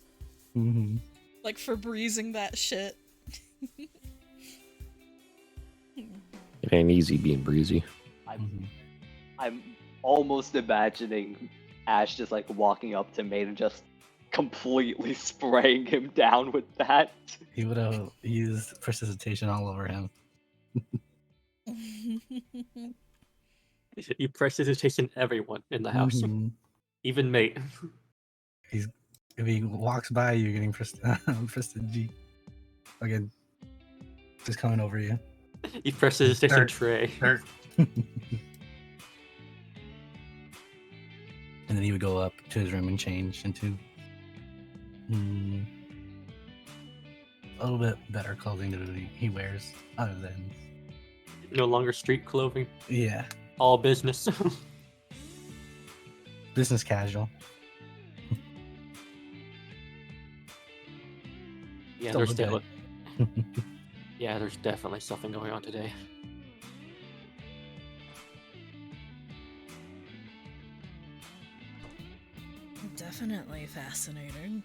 Mm-hmm. Like Febrezing that shit. It ain't easy being breezy. I'm almost imagining Ash just like walking up to Mate and just completely spraying him down with that. He would have used precipitation all over him. You precipitation everyone in the house, Mhm. even Mate. If he walks by, you're getting prestige. Again, just coming over you. You precipitation Dirt. Trey. Dirt. And then he would go up to his room and change into a little bit better clothing that he wears, other than No longer street clothing. yeah, All business. business casual. Yeah, Still there's look still. good. Yeah, there's definitely something going on today. Definitely fascinating.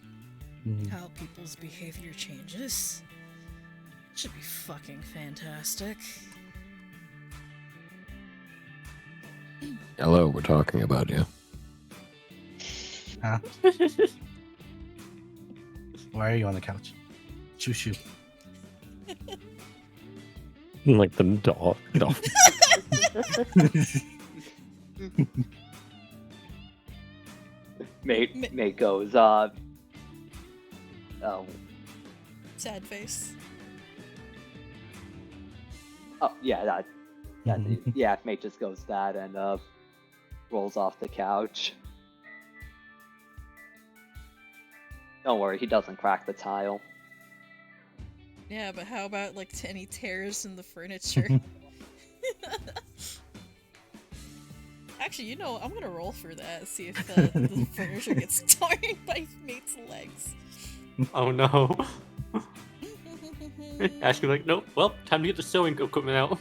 Mhm. How people's behavior changes. Should be fucking fantastic. Hello, we're talking about you. Huh? Why are you on the couch? Shoo shoo. Like the dog. No. Mate goes, Sad face. oh yeah, that Mhm. yeah, Mate just goes that and rolls off the couch. Don't worry, he doesn't crack the tile. Yeah, but how about like any tears in the furniture? Actually, you know, I'm gonna roll for that. See if the furniture gets torn by Mate's legs. Oh no. Ash be like, nope. Well, time to get the sewing equipment out.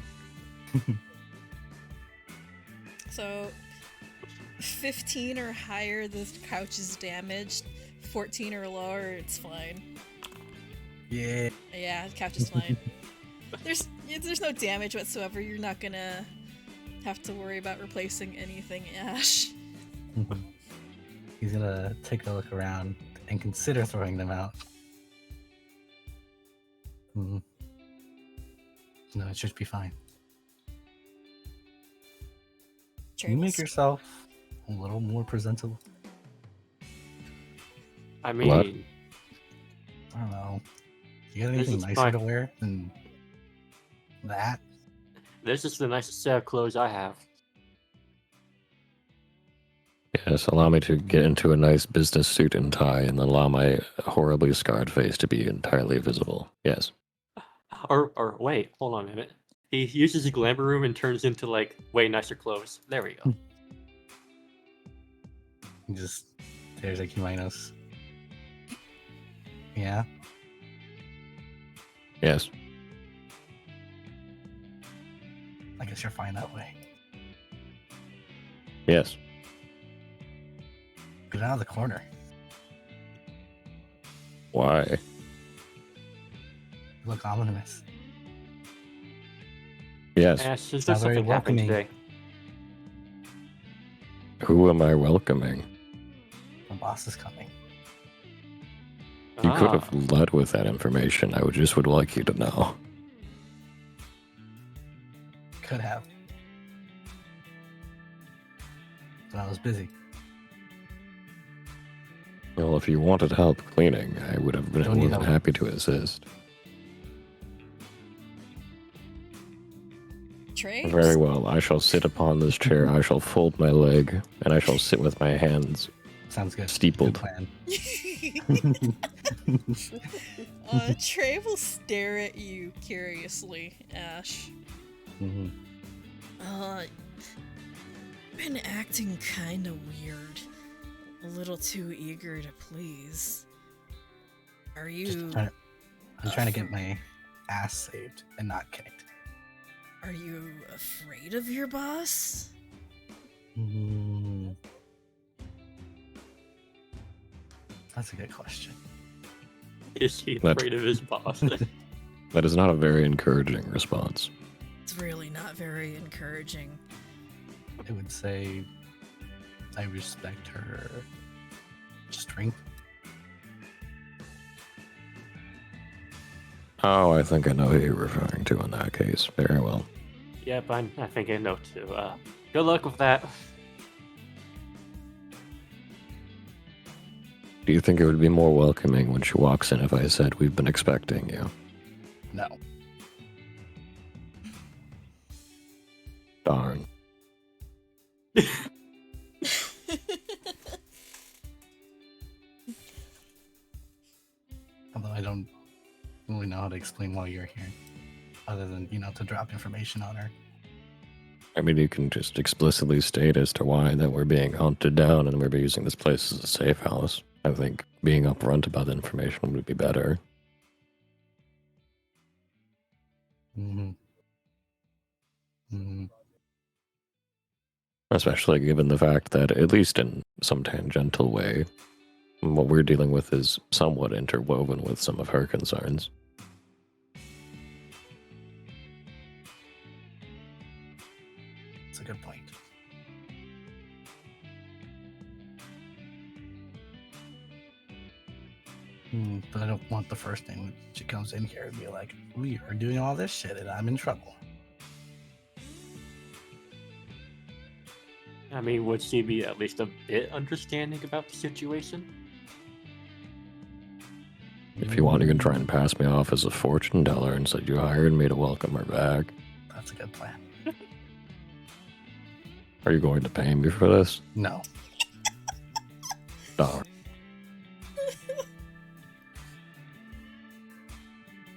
So, 15 or higher, the couch is damaged. 14 or lower, it's fine. Yeah. Yeah, the couch is fine. There's no damage whatsoever. You're not gonna have to worry about replacing anything, Ash. Mhm. He's gonna take a look around and consider throwing them out. Mhm. No, it should be fine. You make yourself a little more presentable. I mean, What? I don't know. You got This anything is nicer fine. to wear than that? this is the nicest set of clothes I have. Yes, allow me to get into a nice business suit and tie and allow my horribly scarred face to be entirely visible. Yes. Or wait, hold on a minute. He uses his glamour room and turns into like way nicer clothes. There we go. Just there's a Cumaenos. Yeah. Yes. I guess you're fine that way. Yes. Get out of the corner. Why? You look ominous. Yes. Ash, there's not very something happening welcoming. today. Who am I welcoming? The boss is coming. You could have Ah, led with that information. I would like you to know. Could have. But I was busy. Well, if you wanted help cleaning, I would have been Don't more need than help. happy to assist. Trey? Very well. I shall sit upon this chair. I shall fold my leg, and I shall sit with my hands Sounds good. steepled. Good plan. Trey will stare at you curiously, Ash. Mhm. Been acting kinda weird. A little too eager to please. Are you... I'm trying to get my ass saved and not kicked. Are you afraid of your boss? Mm, That's a good question. Is he That- afraid of his boss? That is not a very encouraging response. It's really not very encouraging. I would say I respect her strength. Oh, I think I know who you're referring to in that case. Very well. Yep, I think I know too. Good luck with that. Do you think it would be more welcoming when she walks in if I said we've been expecting you? No. Darn. Although I don't really know how to explain why you're here. Other than, to drop information on her. I mean, you can just explicitly state as to why that we're being hunted down and we're using this place as a safe house. I think being upfront about the information would be better. Mm-hmm. Mm-hmm. Especially given the fact that, at least in some tangential way, what we're dealing with is somewhat interwoven with some of her concerns. That's a good point. But I don't want the first thing she comes in here to be like, we are doing all this shit and I'm in trouble. I mean, would she be at least a bit understanding about the situation? If you want, you can try and pass me off as a fortune teller and say you hired me to welcome her back. That's a good plan. Are you going to pay me for this? No. Darn.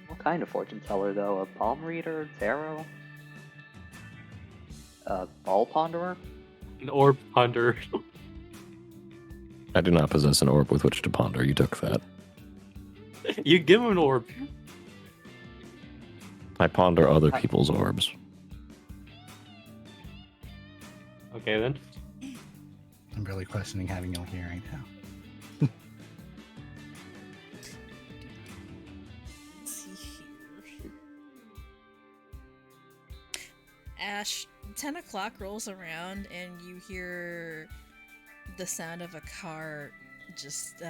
What kind of fortune teller, though? A palm reader? Tarot? A ball ponderer? An orb ponder. I do not possess an orb with which to ponder. You took that. You give him an orb. I ponder other people's orbs. Okay then. I'm really questioning having you here right now. Let's see here. Ash, 10 o'clock rolls around and you hear the sound of a car just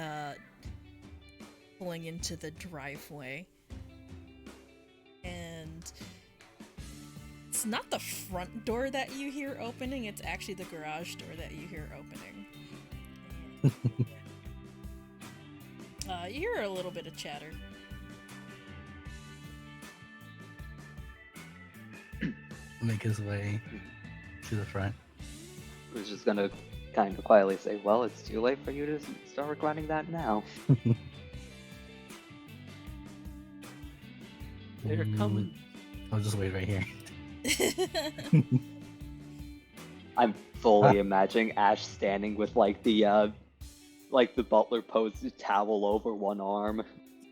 pulling into the driveway. And it's not the front door that you hear opening, it's actually the garage door that you hear opening. You hear a little bit of chatter. Make his way to the front. I was just gonna kind of quietly say, well, it's too late for you to start regretting that now. They're coming. I'll just wait right here. I'm fully imagining Ash standing with like the butler pose towel over one arm.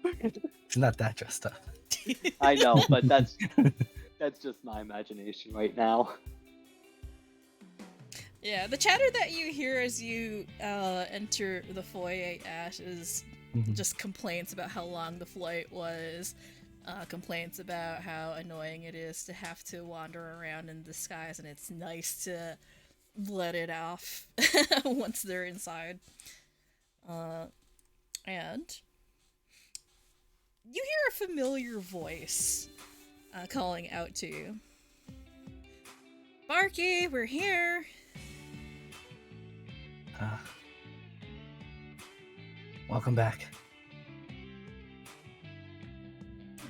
It's not that dressed up. I know, but that's just my imagination right now. Yeah, the chatter that you hear as you enter the foyer, Ash, is just complaints about how long the flight was, complaints about how annoying it is to have to wander around in disguise, and it's nice to let it off once they're inside. And you hear a familiar voice calling out to you. Barky, we're here! Welcome back.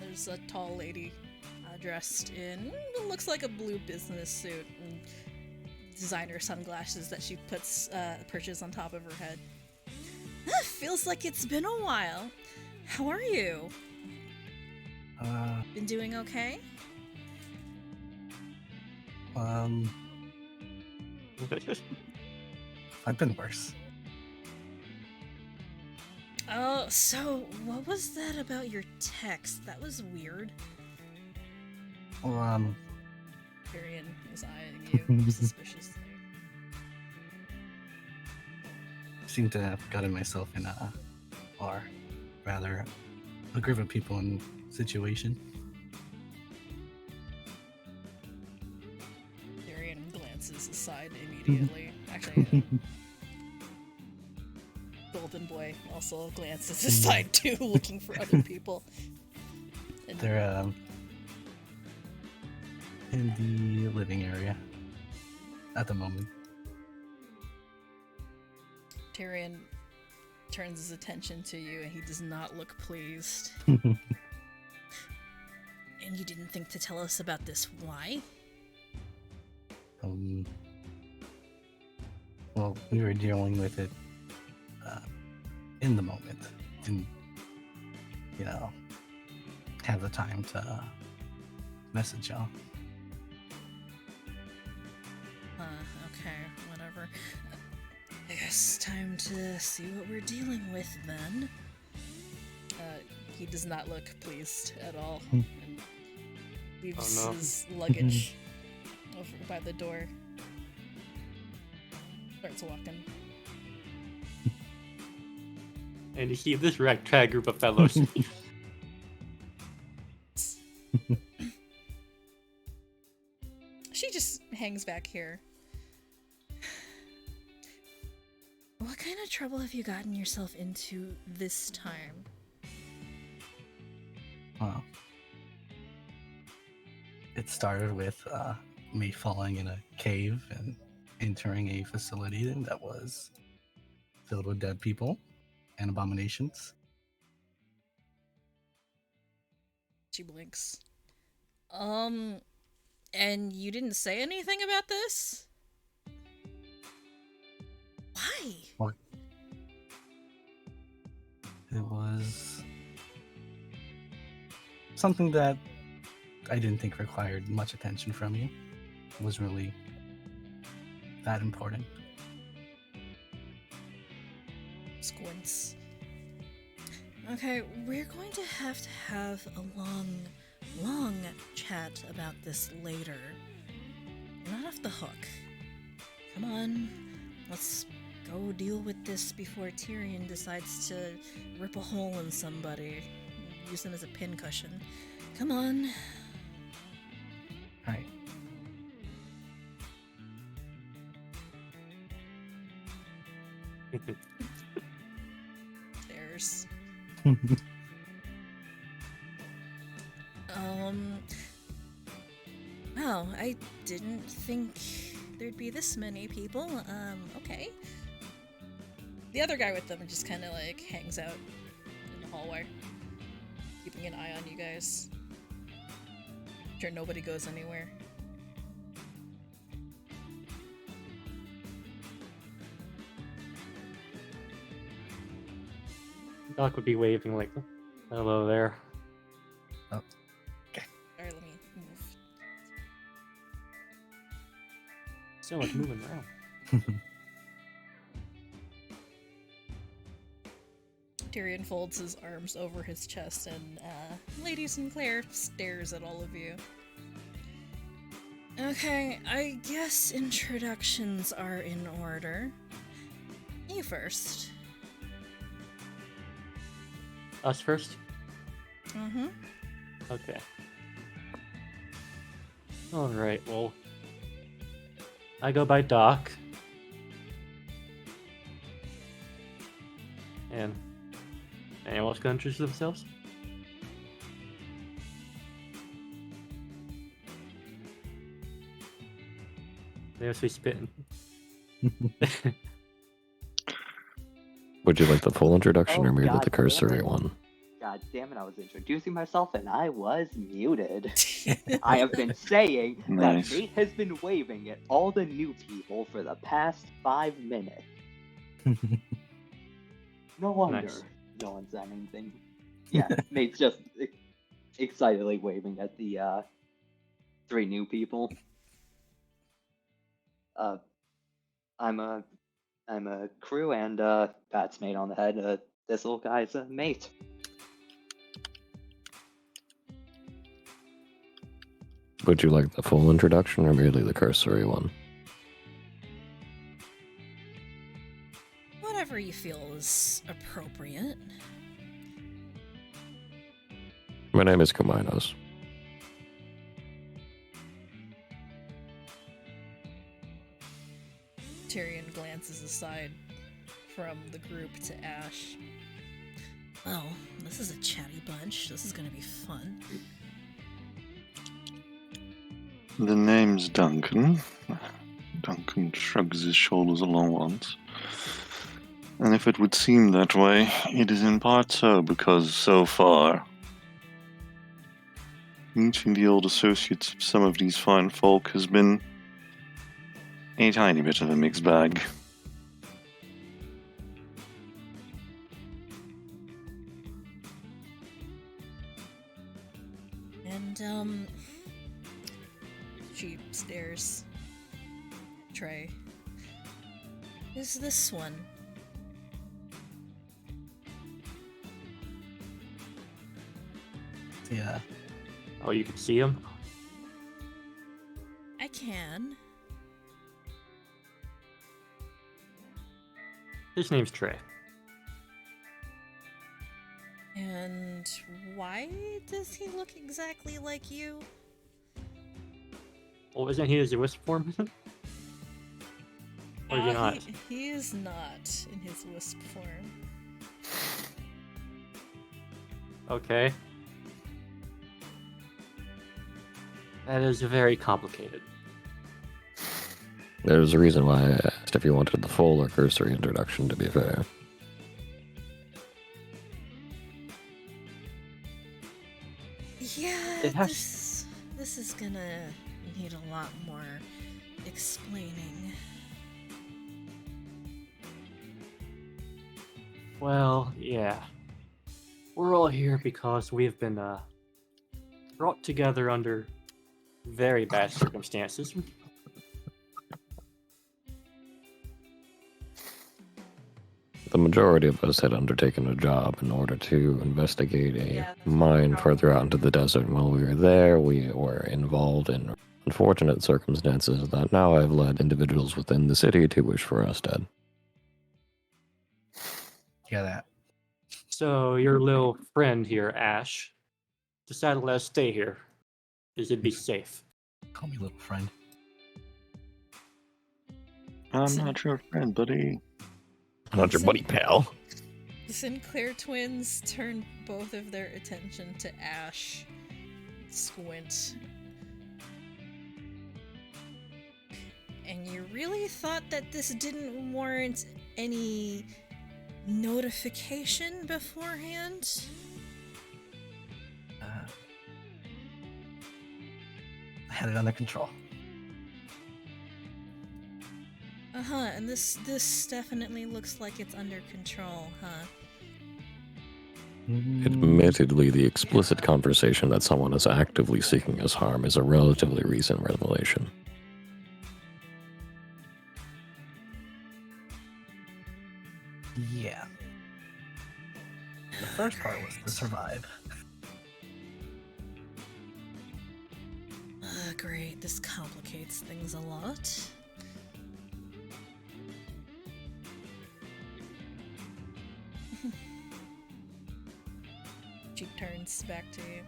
There's a tall lady dressed in what looks like a blue business suit and designer sunglasses that she perches on top of her head. Feels like it's been a while. How are you? Been doing okay? I've been worse. Oh, so what was that about your text? That was weird. Well, Tyrion is eyeing you suspiciously. seem to have gotten myself in a or rather, a group of people in situation. Darian glances aside immediately. Actually, Golden Boy also glances aside too, looking for other people. And They're in the living area at the moment. Tyrion turns his attention to you, and he does not look pleased. And you didn't think to tell us about this? Why? Well, we were dealing with it in the moment. Didn't, have the time to message y'all. Okay, whatever. I guess time to see what we're dealing with then. He does not look pleased at all. And leaves his luggage over by the door. Starts walking. And you see this ragtag group of fellows. She just hangs back here. What kind of trouble have you gotten yourself into this time? Well, it started with me falling in a cave and entering a facility that was filled with dead people and abominations. She blinks. And you didn't say anything about this? Why? What? It was something that I didn't think required much attention from you. It was really that important. Squints. Okay, we're going to have a long chat about this later. You're not off the hook. Come on, let's go deal with this before Tyrion decides to rip a hole in somebody. Use them as a pincushion. Come on. Right. There's. Wow, I didn't think there'd be this many people. Okay. The other guy with them just kind of like hangs out in the hallway, keeping an eye on you guys. Sure nobody goes anywhere. Doc would be waving like, hello there. Alright, let me move. So much moving around. Tyrion folds his arms over his chest and Lady Sinclair stares at all of you. Okay, I guess introductions are in order. You first. Us first? Mm-hmm. Okay. Alright, well, I go by Doc. And anyone else gonna introduce themselves? There's me spitting. Would you like the full introduction or merely God the cursory damn it. one? God damn it, I was introducing myself and I was muted. I have been saying Nice. that Nate has been waving at all the new people for the past 5 minutes. No wonder Nice. no one's done anything. Yeah, Nate's just excitedly waving at the 3 new people. I'm a Crew and Pat's mate on the head. This little guy's a mate. Would you like the full introduction or merely the cursory one? Whatever you feel is appropriate. My name is Cumaenos. Tyrion glances aside from the group to Ash. Oh, this is a chatty bunch. This is gonna be fun. The name's Duncan. Duncan shrugs his shoulders along once. And if it would seem that way, it is in part so, because so far, meeting the old associates of some of these fine folk has been a tiny bit of a mixed bag. And, she stares. Trey. Who's this one? Yeah. Oh, you can see him? I can. His name's Trey. And why does he look exactly like you? Oh, isn't he his wisp form? Or is he not? He is not in his wisp form. Okay. That is very complicated. There's a reason why I asked if you wanted the full or cursory introduction, to be fair. Yeah, It has- this is gonna need a lot more explaining. Well, yeah. We're all here because we've been brought together under very bad circumstances. The majority of us had undertaken a job in order to investigate a mine further out into the desert. And while we were there, we were involved in unfortunate circumstances that now have led individuals within the city to wish for us dead. Yeah, that. So your little friend here, Ash, decided to let us stay here. Because it'd be safe. Call me little friend. I'm not your friend, buddy. Not your buddy, pal. The Sinclair twins turn both of their attention to Ash. Squint. And you really thought that this didn't warrant any notification beforehand? I had it under control. Uh-huh, and this definitely looks like it's under control, huh? Admittedly, the explicit conversation that someone is actively seeking us harm is a relatively recent revelation. Yeah. The first part was to survive. Great, this complicates things a lot. She turns back to you.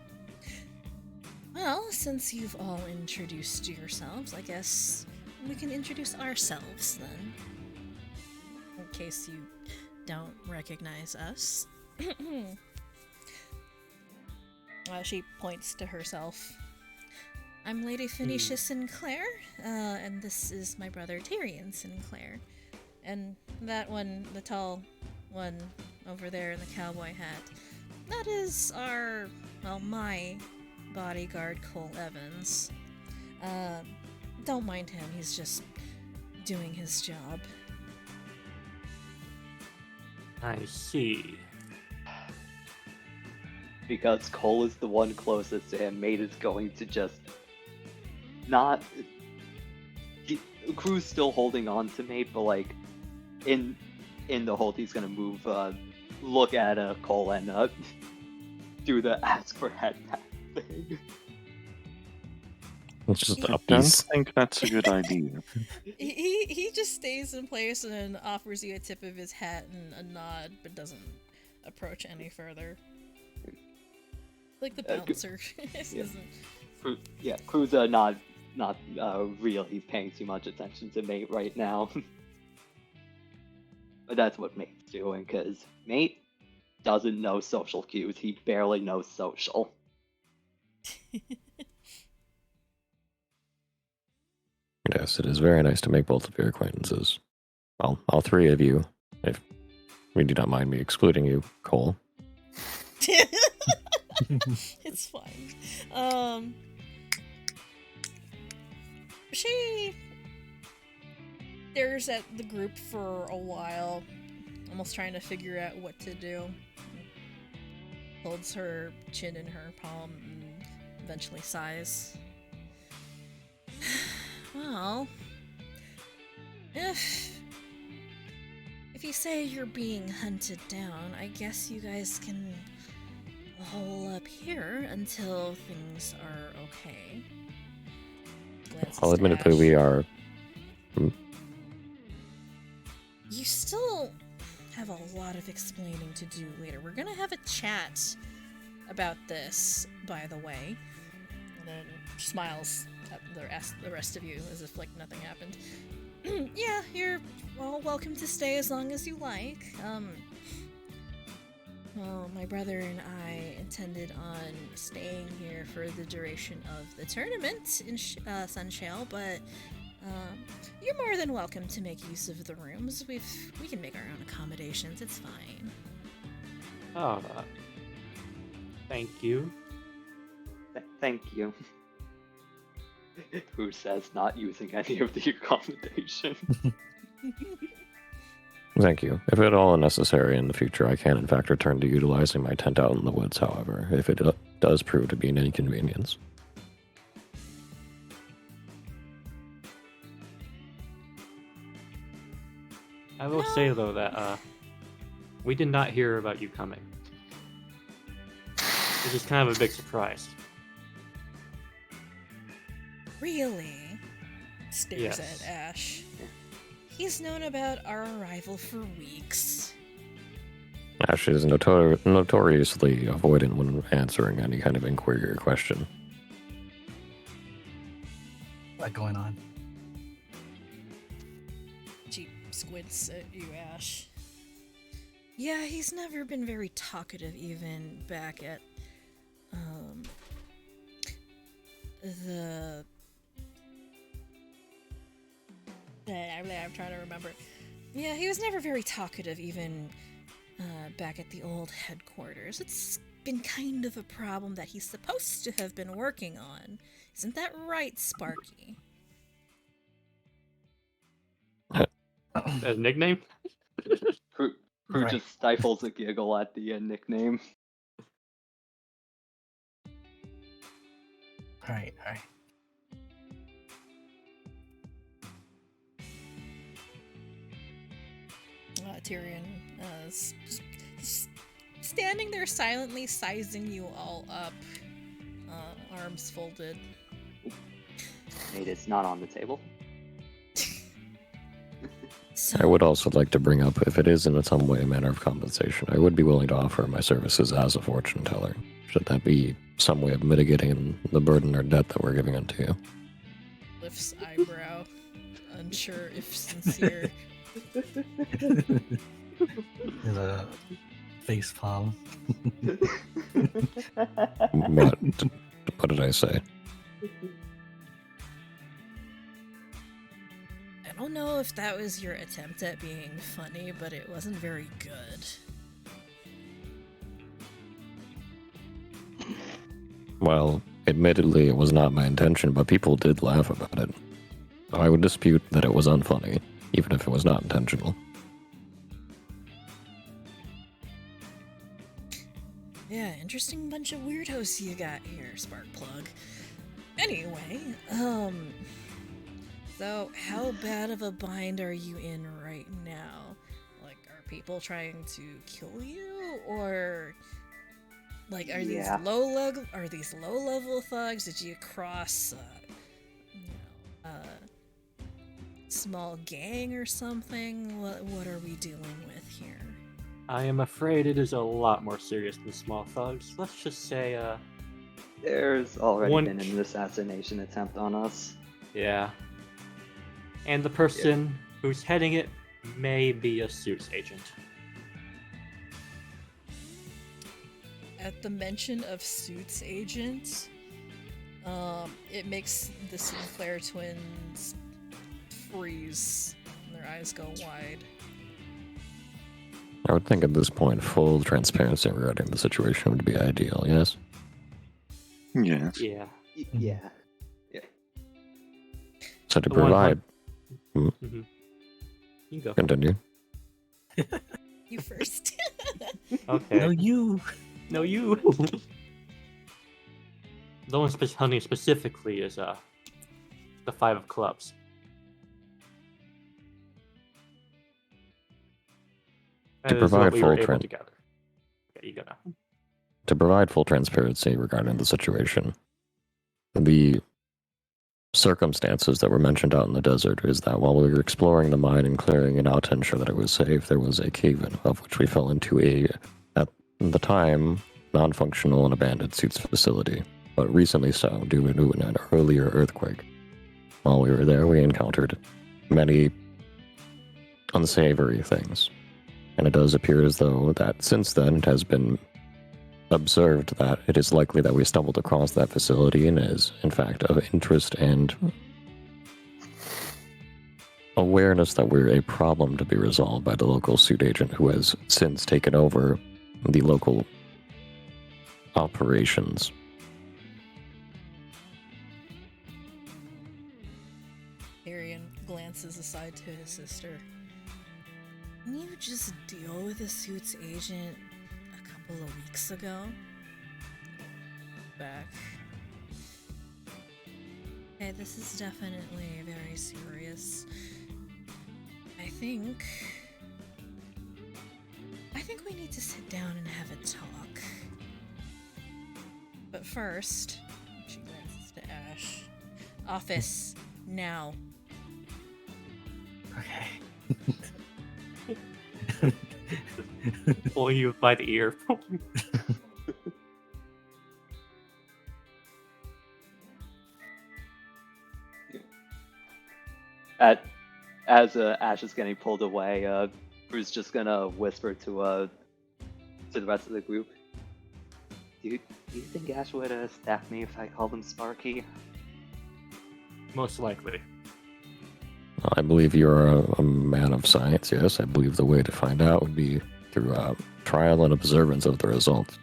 Well, since you've all introduced yourselves, I guess we can introduce ourselves then. In case you don't recognize us. She points to herself. I'm Lady Phoenicia Sinclair, and this is my brother Tyrion Sinclair. And that one, the tall one over there in the cowboy hat, that is my bodyguard Cole Evans. Don't mind him, he's just doing his job. I see. Because Cole is the one closest to him, Mate is going to just not. Crew's still holding on to Mate, but like in the hold, he's gonna move, look at Cole and do the ask for head back thing. It's just I a don't piece. think that's a good idea. He just stays in place and offers you a tip of his hat and a nod, but doesn't approach any further. Like the bouncer. Yeah. Yeah, Crew's not really paying too much attention to Mate right now. But that's what Mate's doing, because Mate doesn't know social cues. He barely knows social. Yes, it is very nice to make both of your acquaintances. Well, all three of you, if we do not mind me excluding you, Cole. It's fine. She stares at the group for a while, almost trying to figure out what to do. Holds her chin in her palm and eventually sighs. Well, if you say you're being hunted down, I guess you guys can hole up here until things are okay. Glances I'll to admittedly Ash. we are. You still have a lot of explaining to do later. We're gonna have a chat about this, by the way. And then smiles at the rest of you as if like nothing happened. Yeah, you're all welcome to stay as long as you like. Well, my brother and I intended on staying here for the duration of the tournament in Sunshale, but you're more than welcome to make use of the rooms. We can make our own accommodations. It's fine. Oh, thank you. Thank you. Who says not using any of the accommodation? Thank you. If at all necessary in the future, I can in fact return to utilizing my tent out in the woods, however, if it does prove to be an inconvenience. I will say though that we did not hear about you coming, which is kind of a big surprise. Really? Stares Yes. at Ash. He's known about our arrival for weeks. Ash is notoriously avoidant when answering any kind of inquiry or question. What going on? She squints at you, Ash. Yeah, he's never been very talkative, even back at the I'm trying to remember. Yeah, he was never very talkative, even back at the old headquarters. It's been kind of a problem that he's supposed to have been working on. Isn't that right, Sparky? As a nickname? Crew Right. just stifles a giggle at the nickname. Alright. Tyrion standing there silently sizing you all up, arms folded. Mate, it's not on the table. So, I would also like to bring up, if it is in some way a manner of compensation, I would be willing to offer my services as a fortune teller. Should that be some way of mitigating the burden or debt that we're giving unto you? lifts eyebrow, unsure if sincere. There's a face palm. What did I say? I don't know if that was your attempt at being funny, but it wasn't very good. Well, admittedly, it was not my intention, but people did laugh about it. I would dispute that it was unfunny, even if it was not intentional. Yeah, interesting bunch of weirdos you got here, Sparkplug. Anyway, so how bad of a bind are you in right now? Like, are people trying to kill you, or like, are Yeah. these low level thugs? Did you cross small gang or something? What are we dealing with here? I am afraid it is a lot more serious than small thugs. Let's just say, There's already One- been an assassination attempt on us. yeah. And the person who's heading it may be a suits agent. At the mention of suits agent, it makes the Sinclair twins freeze and their eyes go wide. I would think at this point, full transparency regarding the situation would be ideal, yes? Yes. Yeah. Yeah. So to The one provide... You can go. Continue. You first. Okay. No, you. No, you. The one hunting specifically is the 5 of clubs. To That is provide what we were full able tran- to gather. Okay, you go now. To provide full transparency regarding the situation, the circumstances that were mentioned out in the desert is that while we were exploring the mine and clearing it out to ensure that it was safe, there was a cave-in of which we fell into at the time, non-functional and abandoned suits facility, but recently so due to an earlier earthquake. While we were there, we encountered many unsavory things, and it does appear as though that since then it has been observed that it is likely that we stumbled across that facility and is, in fact, of interest and awareness that we're a problem to be resolved by the local suit agent who has since taken over the local operations. Arian glances aside to his sister. Can you just deal with the suits agent a couple of weeks ago? Back. Okay, this is definitely very serious. I think we need to sit down and have a talk. But first, she glances to Ash. Office, now. Okay. Pulling you by the ear. As Ash is getting pulled away, Crew's just gonna whisper to the rest of the group. Do you think Ash would staff me if I called him Sparky? Most likely. I believe you're a man of science, yes. I believe the way to find out would be through trial and observance of the results.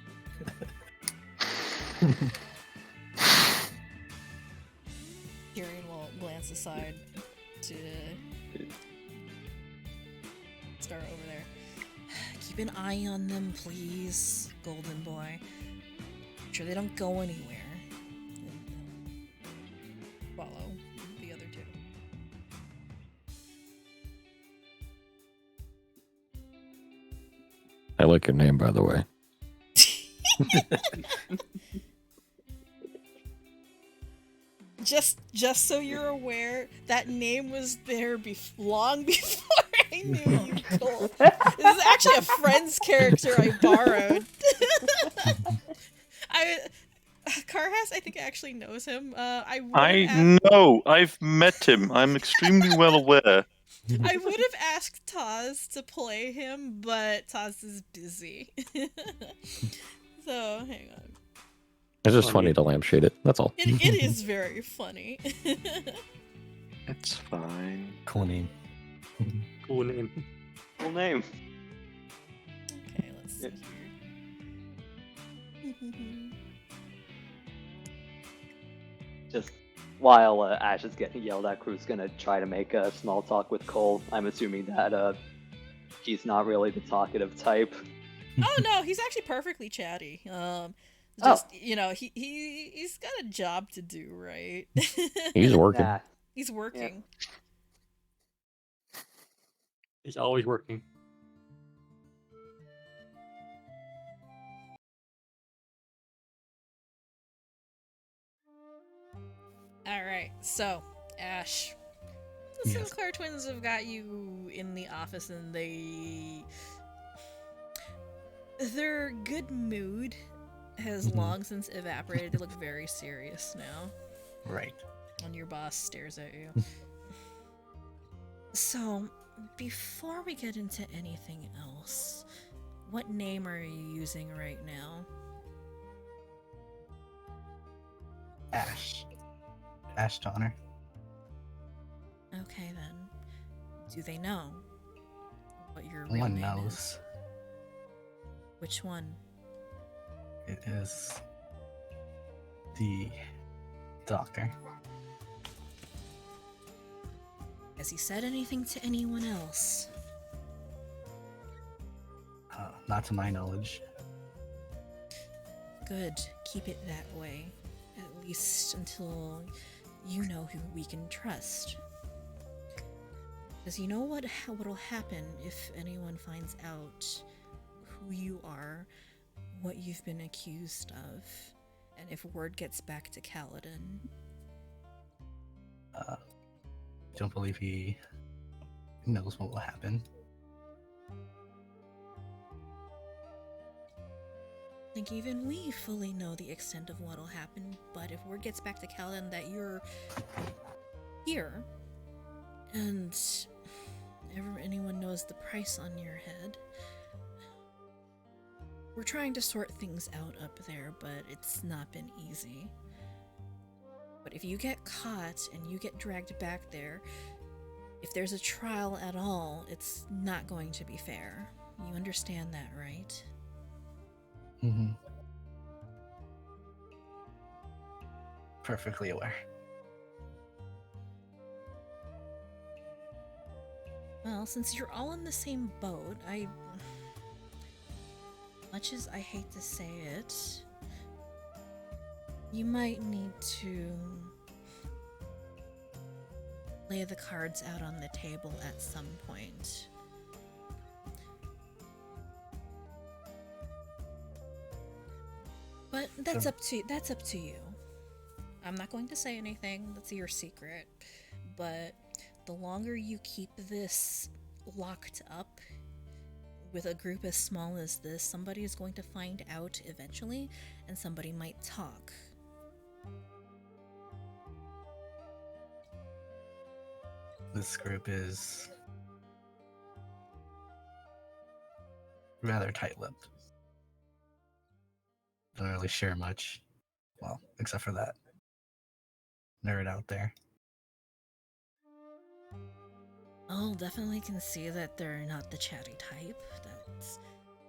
Tyrion will glance aside to start over there. Keep an eye on them, please, Golden Boy. Make sure they don't go anywhere. And follow the other two. I like your name, by the way. Just so you're aware, that name was there long before I knew you, Cole. This is actually a Friends character I borrowed. Carhass, I think, actually knows him. I know. I've met him. I'm extremely well aware. I would have asked Taz to play him, but Taz is busy. So, hang on. It's just funny to lampshade it, that's all. It is very funny. It's fine. Cool name. Cool name. Full name. Okay, let's see here. Just while Ash is getting yelled at, Crew's gonna try to make a small talk with Cole. I'm assuming that he's not really the talkative type. Oh no, he's actually perfectly chatty. Just you know, he's got a job to do, right? He's working. Nah. He's working. He's always working. All right, so Ash, The Yes. Sinclair twins have got you in the office, and their good mood has Mhm. long since evaporated. They look very serious now. Right. And your boss stares at you. So, before we get into anything else, what name are you using right now? Ash. Ash Donner. Okay then. Do they know what your real One name knows. is? Which one? It is the doctor. Has he said anything to anyone else? Not to my knowledge. Good. Keep it that way. At least until you know who we can trust. Because you know what'll happen if anyone finds out who you are, what you've been accused of, and if word gets back to Kaladin. Don't believe he knows what will happen. I think even we fully know the extent of what'll happen, but if word gets back to Kaladin that you're here, and anyone knows the price on your head, we're trying to sort things out up there, but it's not been easy. But if you get caught and you get dragged back there, if there's a trial at all, it's not going to be fair. You understand that, right? Mm-hmm. Perfectly aware. Well, since you're all in the same boat, much as I hate to say it, you might need to lay the cards out on the table at some point. But that's Sure. up to you. I'm not going to say anything. That's your secret. But the longer you keep this locked up with a group as small as this, somebody is going to find out eventually, and somebody might talk. This group is rather tight-lipped. Don't really share much. Well, except for that nerd out there. I'll definitely can see that they're not the chatty type. That's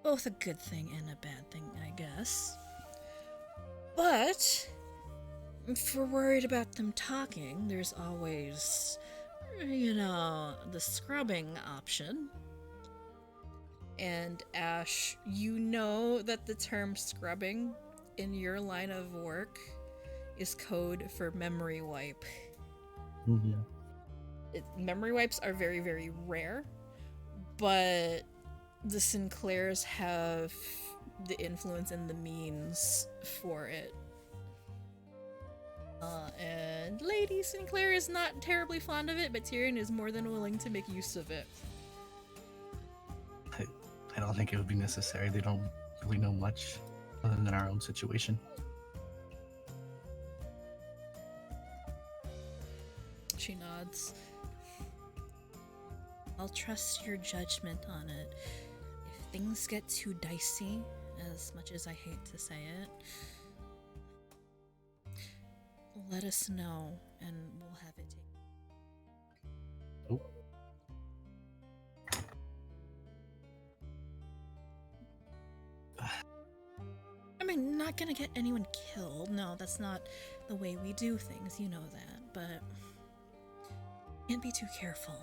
both a good thing and a bad thing, I guess. But if we're worried about them talking, there's always, the scrubbing option. And Ash, you know that the term scrubbing in your line of work is code for memory wipe. Mm-hmm. Memory wipes are very, very rare, but the Sinclairs have the influence and the means for it. And Lady Sinclair is not terribly fond of it, but Tyrion is more than willing to make use of it. I don't think it would be necessary. They don't really know much other than our own situation. She nods. I'll trust your judgment on it. If things get too dicey, as much as I hate to say it, let us know and we'll have it taken. Oh. I mean, not gonna get anyone killed. No, that's not the way we do things, you know that, but can't be too careful.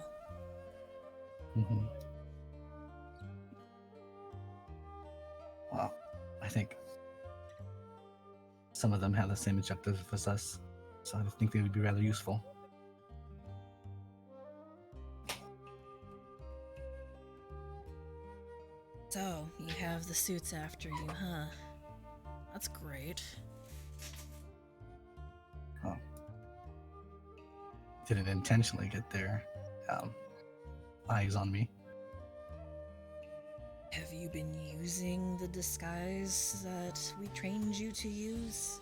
Mm-hmm. Well, I think some of them have the same objective as us, so I think they would be rather useful. So, you have the suits after you, huh? That's great. Well, didn't intentionally get there eyes on me. Have you been using the disguise that we trained you to use?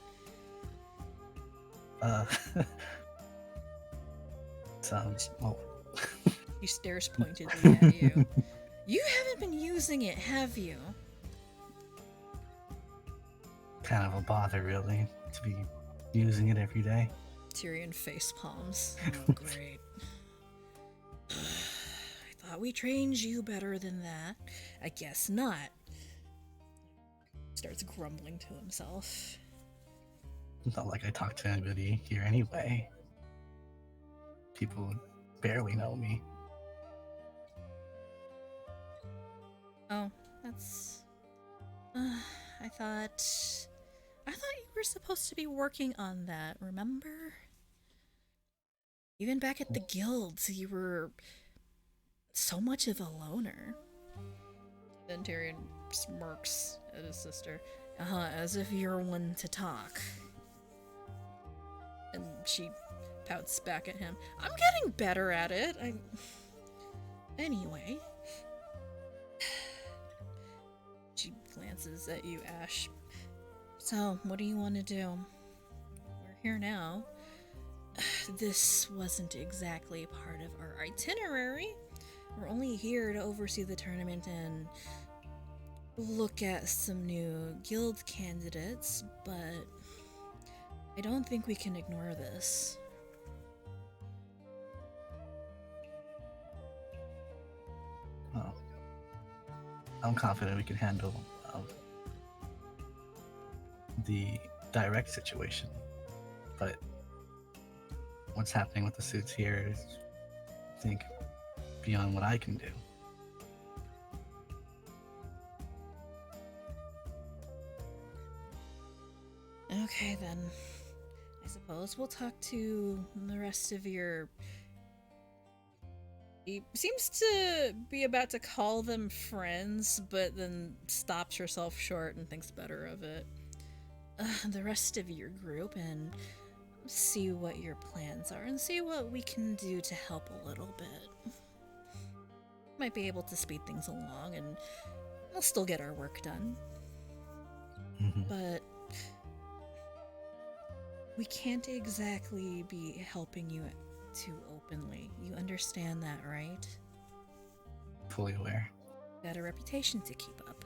Sounds well. He stares pointedly at you. You haven't been using it, have you? Kind of a bother, really, to be using it every day. Tyrion face palms. Oh, great. I thought we trained you better than that. I guess not. Starts grumbling to himself. It's not like I talk to anybody here anyway. People barely know me. Oh, that's... I thought you were supposed to be working on that, remember? Even back at the guilds, you were so much of a loner. Then Tyrion smirks at his sister. As if you're one to talk. And she pouts back at him. I'm getting better at it. Anyway. She glances at you, Ash. So, what do you want to do? We're here now. This wasn't exactly part of our itinerary. We're only here to oversee the tournament and look at some new guild candidates, but I don't think we can ignore this. Oh. I'm confident we can handle the direct situation, but what's happening with the suits here is, I think, beyond what I can do. Okay, then. I suppose we'll talk to the rest of your... He seems to be about to call them friends, but then stops herself short and thinks better of it. The rest of your group, and see what your plans are, and see what we can do to help a little bit. Might be able to speed things along, and we'll still get our work done. But we can't exactly be helping you too openly. You understand that, right? Fully aware. Got a reputation to keep up.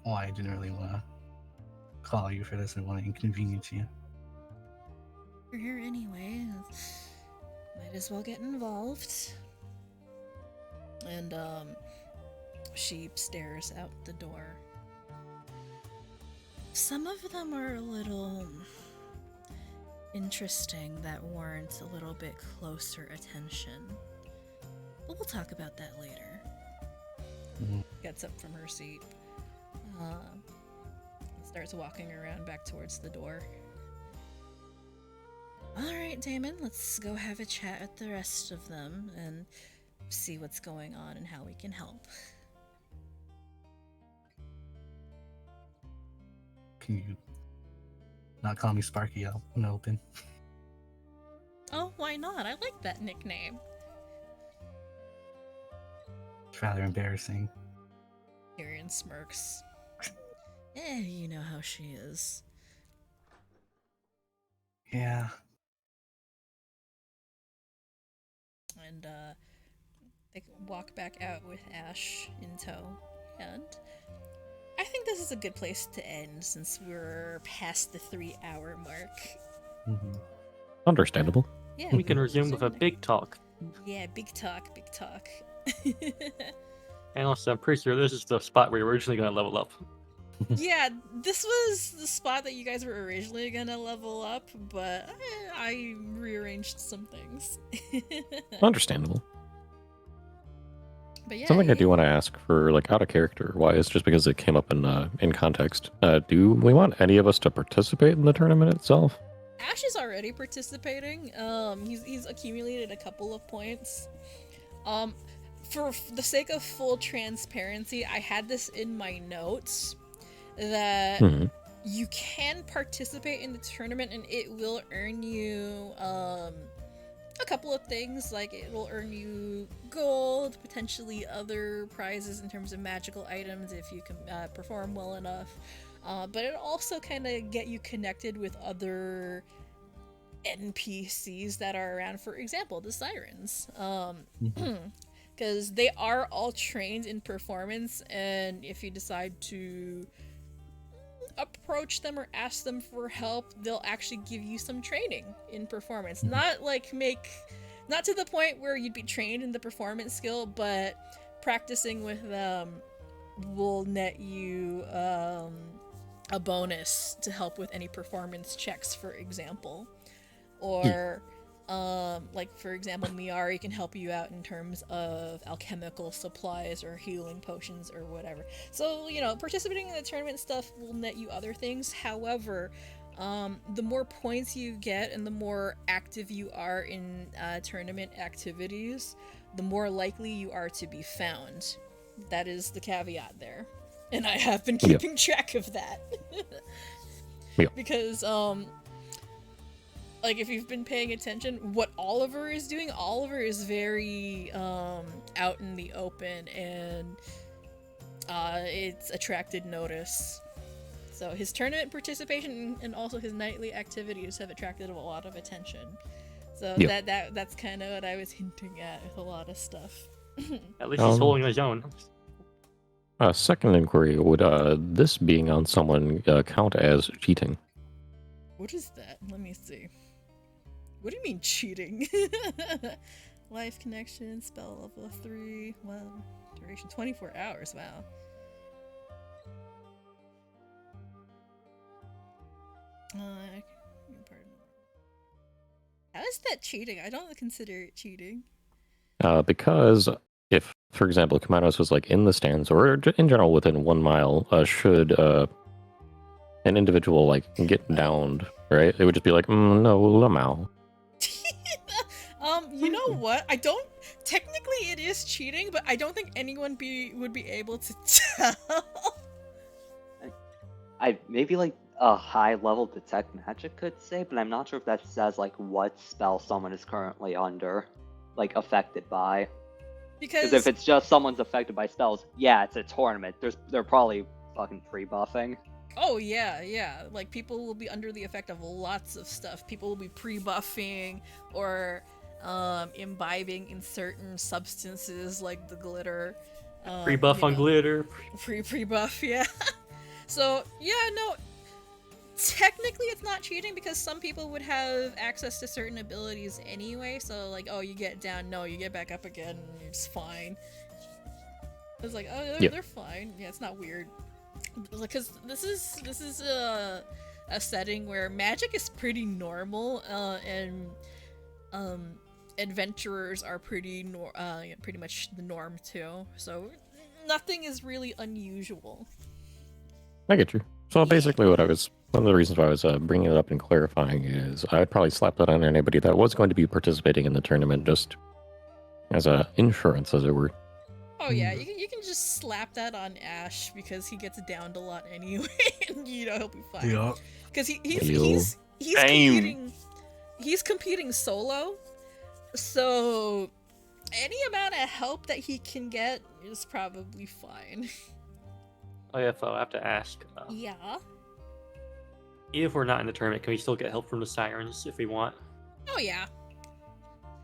Well, I didn't really want to call you for this. I want to inconvenience you. We're here anyway. Might as well get involved. And, she stares out the door. Some of them are a little interesting that warrant a little bit closer attention. But we'll talk about that later. Gets up from her seat. Starts walking around back towards the door. Alright, Damon, let's go have a chat with the rest of them and see what's going on and how we can help. Can you not call me Sparky? I'm open. Oh, why not? I like that nickname. It's rather embarrassing. Tyrion smirks. You know how she is. Yeah. And, they walk back out with Ash in tow. And I think this is a good place to end since we're past the 3-hour mark. Understandable. Yeah, We can resume with a big talk. Yeah, big talk, big talk. And also, I'm pretty sure this is the spot where you're originally going to level up. Yeah, this was the spot that you guys were originally gonna level up, but I rearranged some things. Understandable. But yeah, Something I do want to ask for, like, out of character wise, just because it came up in context. Do we want any of us to participate in the tournament itself? Ash is already participating. He's accumulated a couple of points. For the sake of full transparency, I had this in my notes that you can participate in the tournament, and it will earn you a couple of things. Like, it will earn you gold, potentially other prizes in terms of magical items if you can perform well enough. But it'll also kind of get you connected with other NPCs that are around. For example, the sirens. Because they are all trained in performance, and if you decide to approach them or ask them for help, they'll actually give you some training in performance. Not to the point where you'd be trained in the performance skill, but practicing with them will net you a bonus to help with any performance checks, for example. Or like, for example, Miari can help you out in terms of alchemical supplies or healing potions or whatever. So, participating in the tournament stuff will net you other things. However, the more points you get and the more active you are in tournament activities, the more likely you are to be found. That is the caveat there. And I have been keeping track of that. Because, like, if you've been paying attention, what Oliver is doing, Oliver is very out in the open, and it's attracted notice. So his tournament participation and also his nightly activities have attracted a lot of attention. So that's kind of what I was hinting at with a lot of stuff. At least he's holding his own. Second inquiry, would this being on someone count as cheating? What is that? Let me see. What do you mean cheating? Life connection, spell level 3, wow. Duration 24 hours, wow. How is that cheating? I don't consider it cheating. Because if, for example, Cumaenos was like in the stands or in general within 1 mile, should an individual like get downed, right? It would just be like, no, Lamau. You know what? Technically it is cheating, but I don't think anyone would be able to tell. I maybe like a high level detect magic could say, but I'm not sure if that says like what spell someone is currently under, like affected by. Because if it's just someone's affected by spells, yeah, it's a tournament. They're probably fucking free buffing. Oh yeah. Like, people will be under the effect of lots of stuff. People will be pre-buffing or imbibing in certain substances like the glitter. Pre-buff on glitter. Pre-buff, yeah. So, yeah, no, technically it's not cheating because some people would have access to certain abilities anyway, so like, oh, you get down, no, you get back up again, and it's fine. It's like, oh, they're fine. Yeah, it's not weird. Because this is a setting where magic is pretty normal, and adventurers are pretty much the norm too. So nothing is really unusual. I get you. So basically, one of the reasons why I was bringing it up and clarifying is I'd probably slap that on anybody that was going to be participating in the tournament, just as a insurance, as it were. Oh yeah, you can just slap that on Ash because he gets downed a lot anyway, and he'll be fine. Yeah. Because he's competing solo, so any amount of help that he can get is probably fine. Oh yeah, Phoe, I have to ask. Yeah. If we're not in the tournament, can we still get help from the sirens if we want? Oh yeah.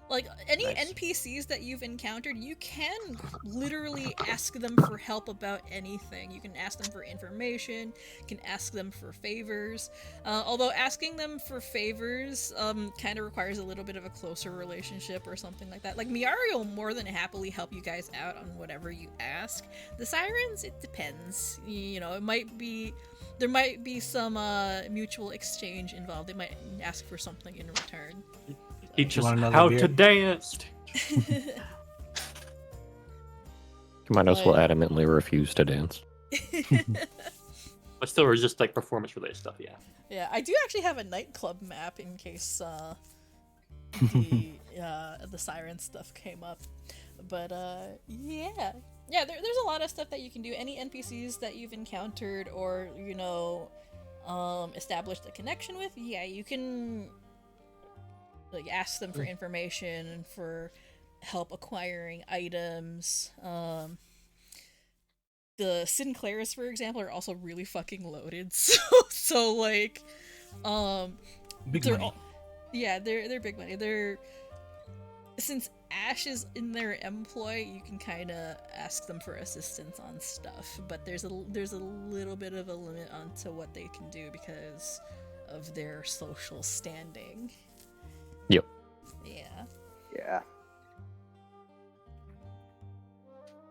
Like, any Nice. NPCs that you've encountered, you can literally ask them for help about anything. You can ask them for information, you can ask them for favors. Although asking them for favors kind of requires a little bit of a closer relationship or something like that. Like, Miari will more than happily help you guys out on whatever you ask. The sirens, it depends. There might be some mutual exchange involved. They might ask for something in return. Teach us want another how beer? to dance. Cumaenos will adamantly refuse to dance. But still, we're just like performance-related stuff, yeah. Yeah, I do actually have a nightclub map in case the siren stuff came up. But yeah, there's a lot of stuff that you can do. Any NPCs that you've encountered, or established a connection with, yeah, you can like ask them for information and for help acquiring items. The Sinclairs, for example, are also really fucking loaded. So like, Big they're money. they're big money. Since Ash is in their employ, you can kind of ask them for assistance on stuff, but there's a little bit of a limit onto what they can do because of their social standing. Yep. Yeah. Yeah.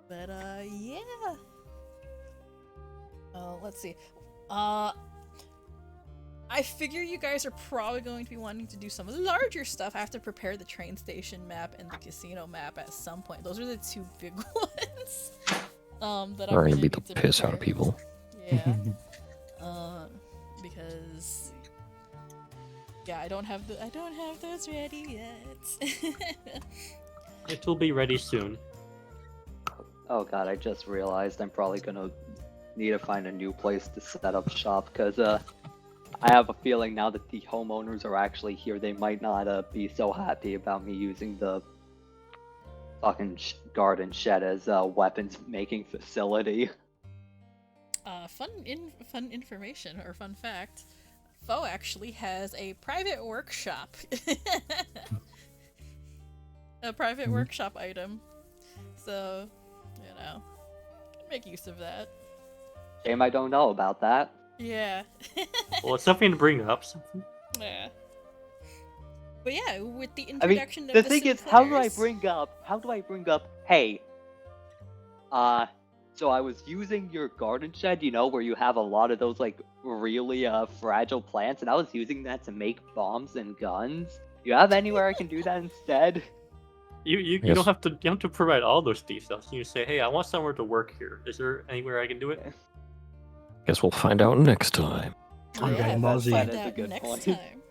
But yeah. Let's see. I figure you guys are probably going to be wanting to do some larger stuff. I have to prepare the train station map and the casino map at some point. Those are the two big ones. That I'm Or gonna gonna beat need the to piss out of prepare. people. Yeah. Because yeah, I don't have those ready yet. It will be ready soon. Oh god, I just realized I'm probably gonna need to find a new place to set up shop, because I have a feeling now that the homeowners are actually here, they might not be so happy about me using the fucking garden shed as a weapons making facility. Fun information or fun fact. Phoe actually has a private workshop. A private workshop item. So, you know, make use of that. Shame I don't know about that. Yeah. Well, it's something to bring up. Something. Yeah. But yeah, with the I mean, introduction the of thing is, how do I Sinclairs- bring up, hey, so I was using your garden shed, you know, where you have a lot of those, like, really, fragile plants, and I was using that to make bombs and guns. You have anywhere I can do that instead? You Yes. don't have to. You don't have to provide all those details. You say, hey, I want somewhere to work here. Is there anywhere I can do it? Guess we'll find out next time. On Yeah, Dragon we'll Ball Z. find That is a out good next point. time.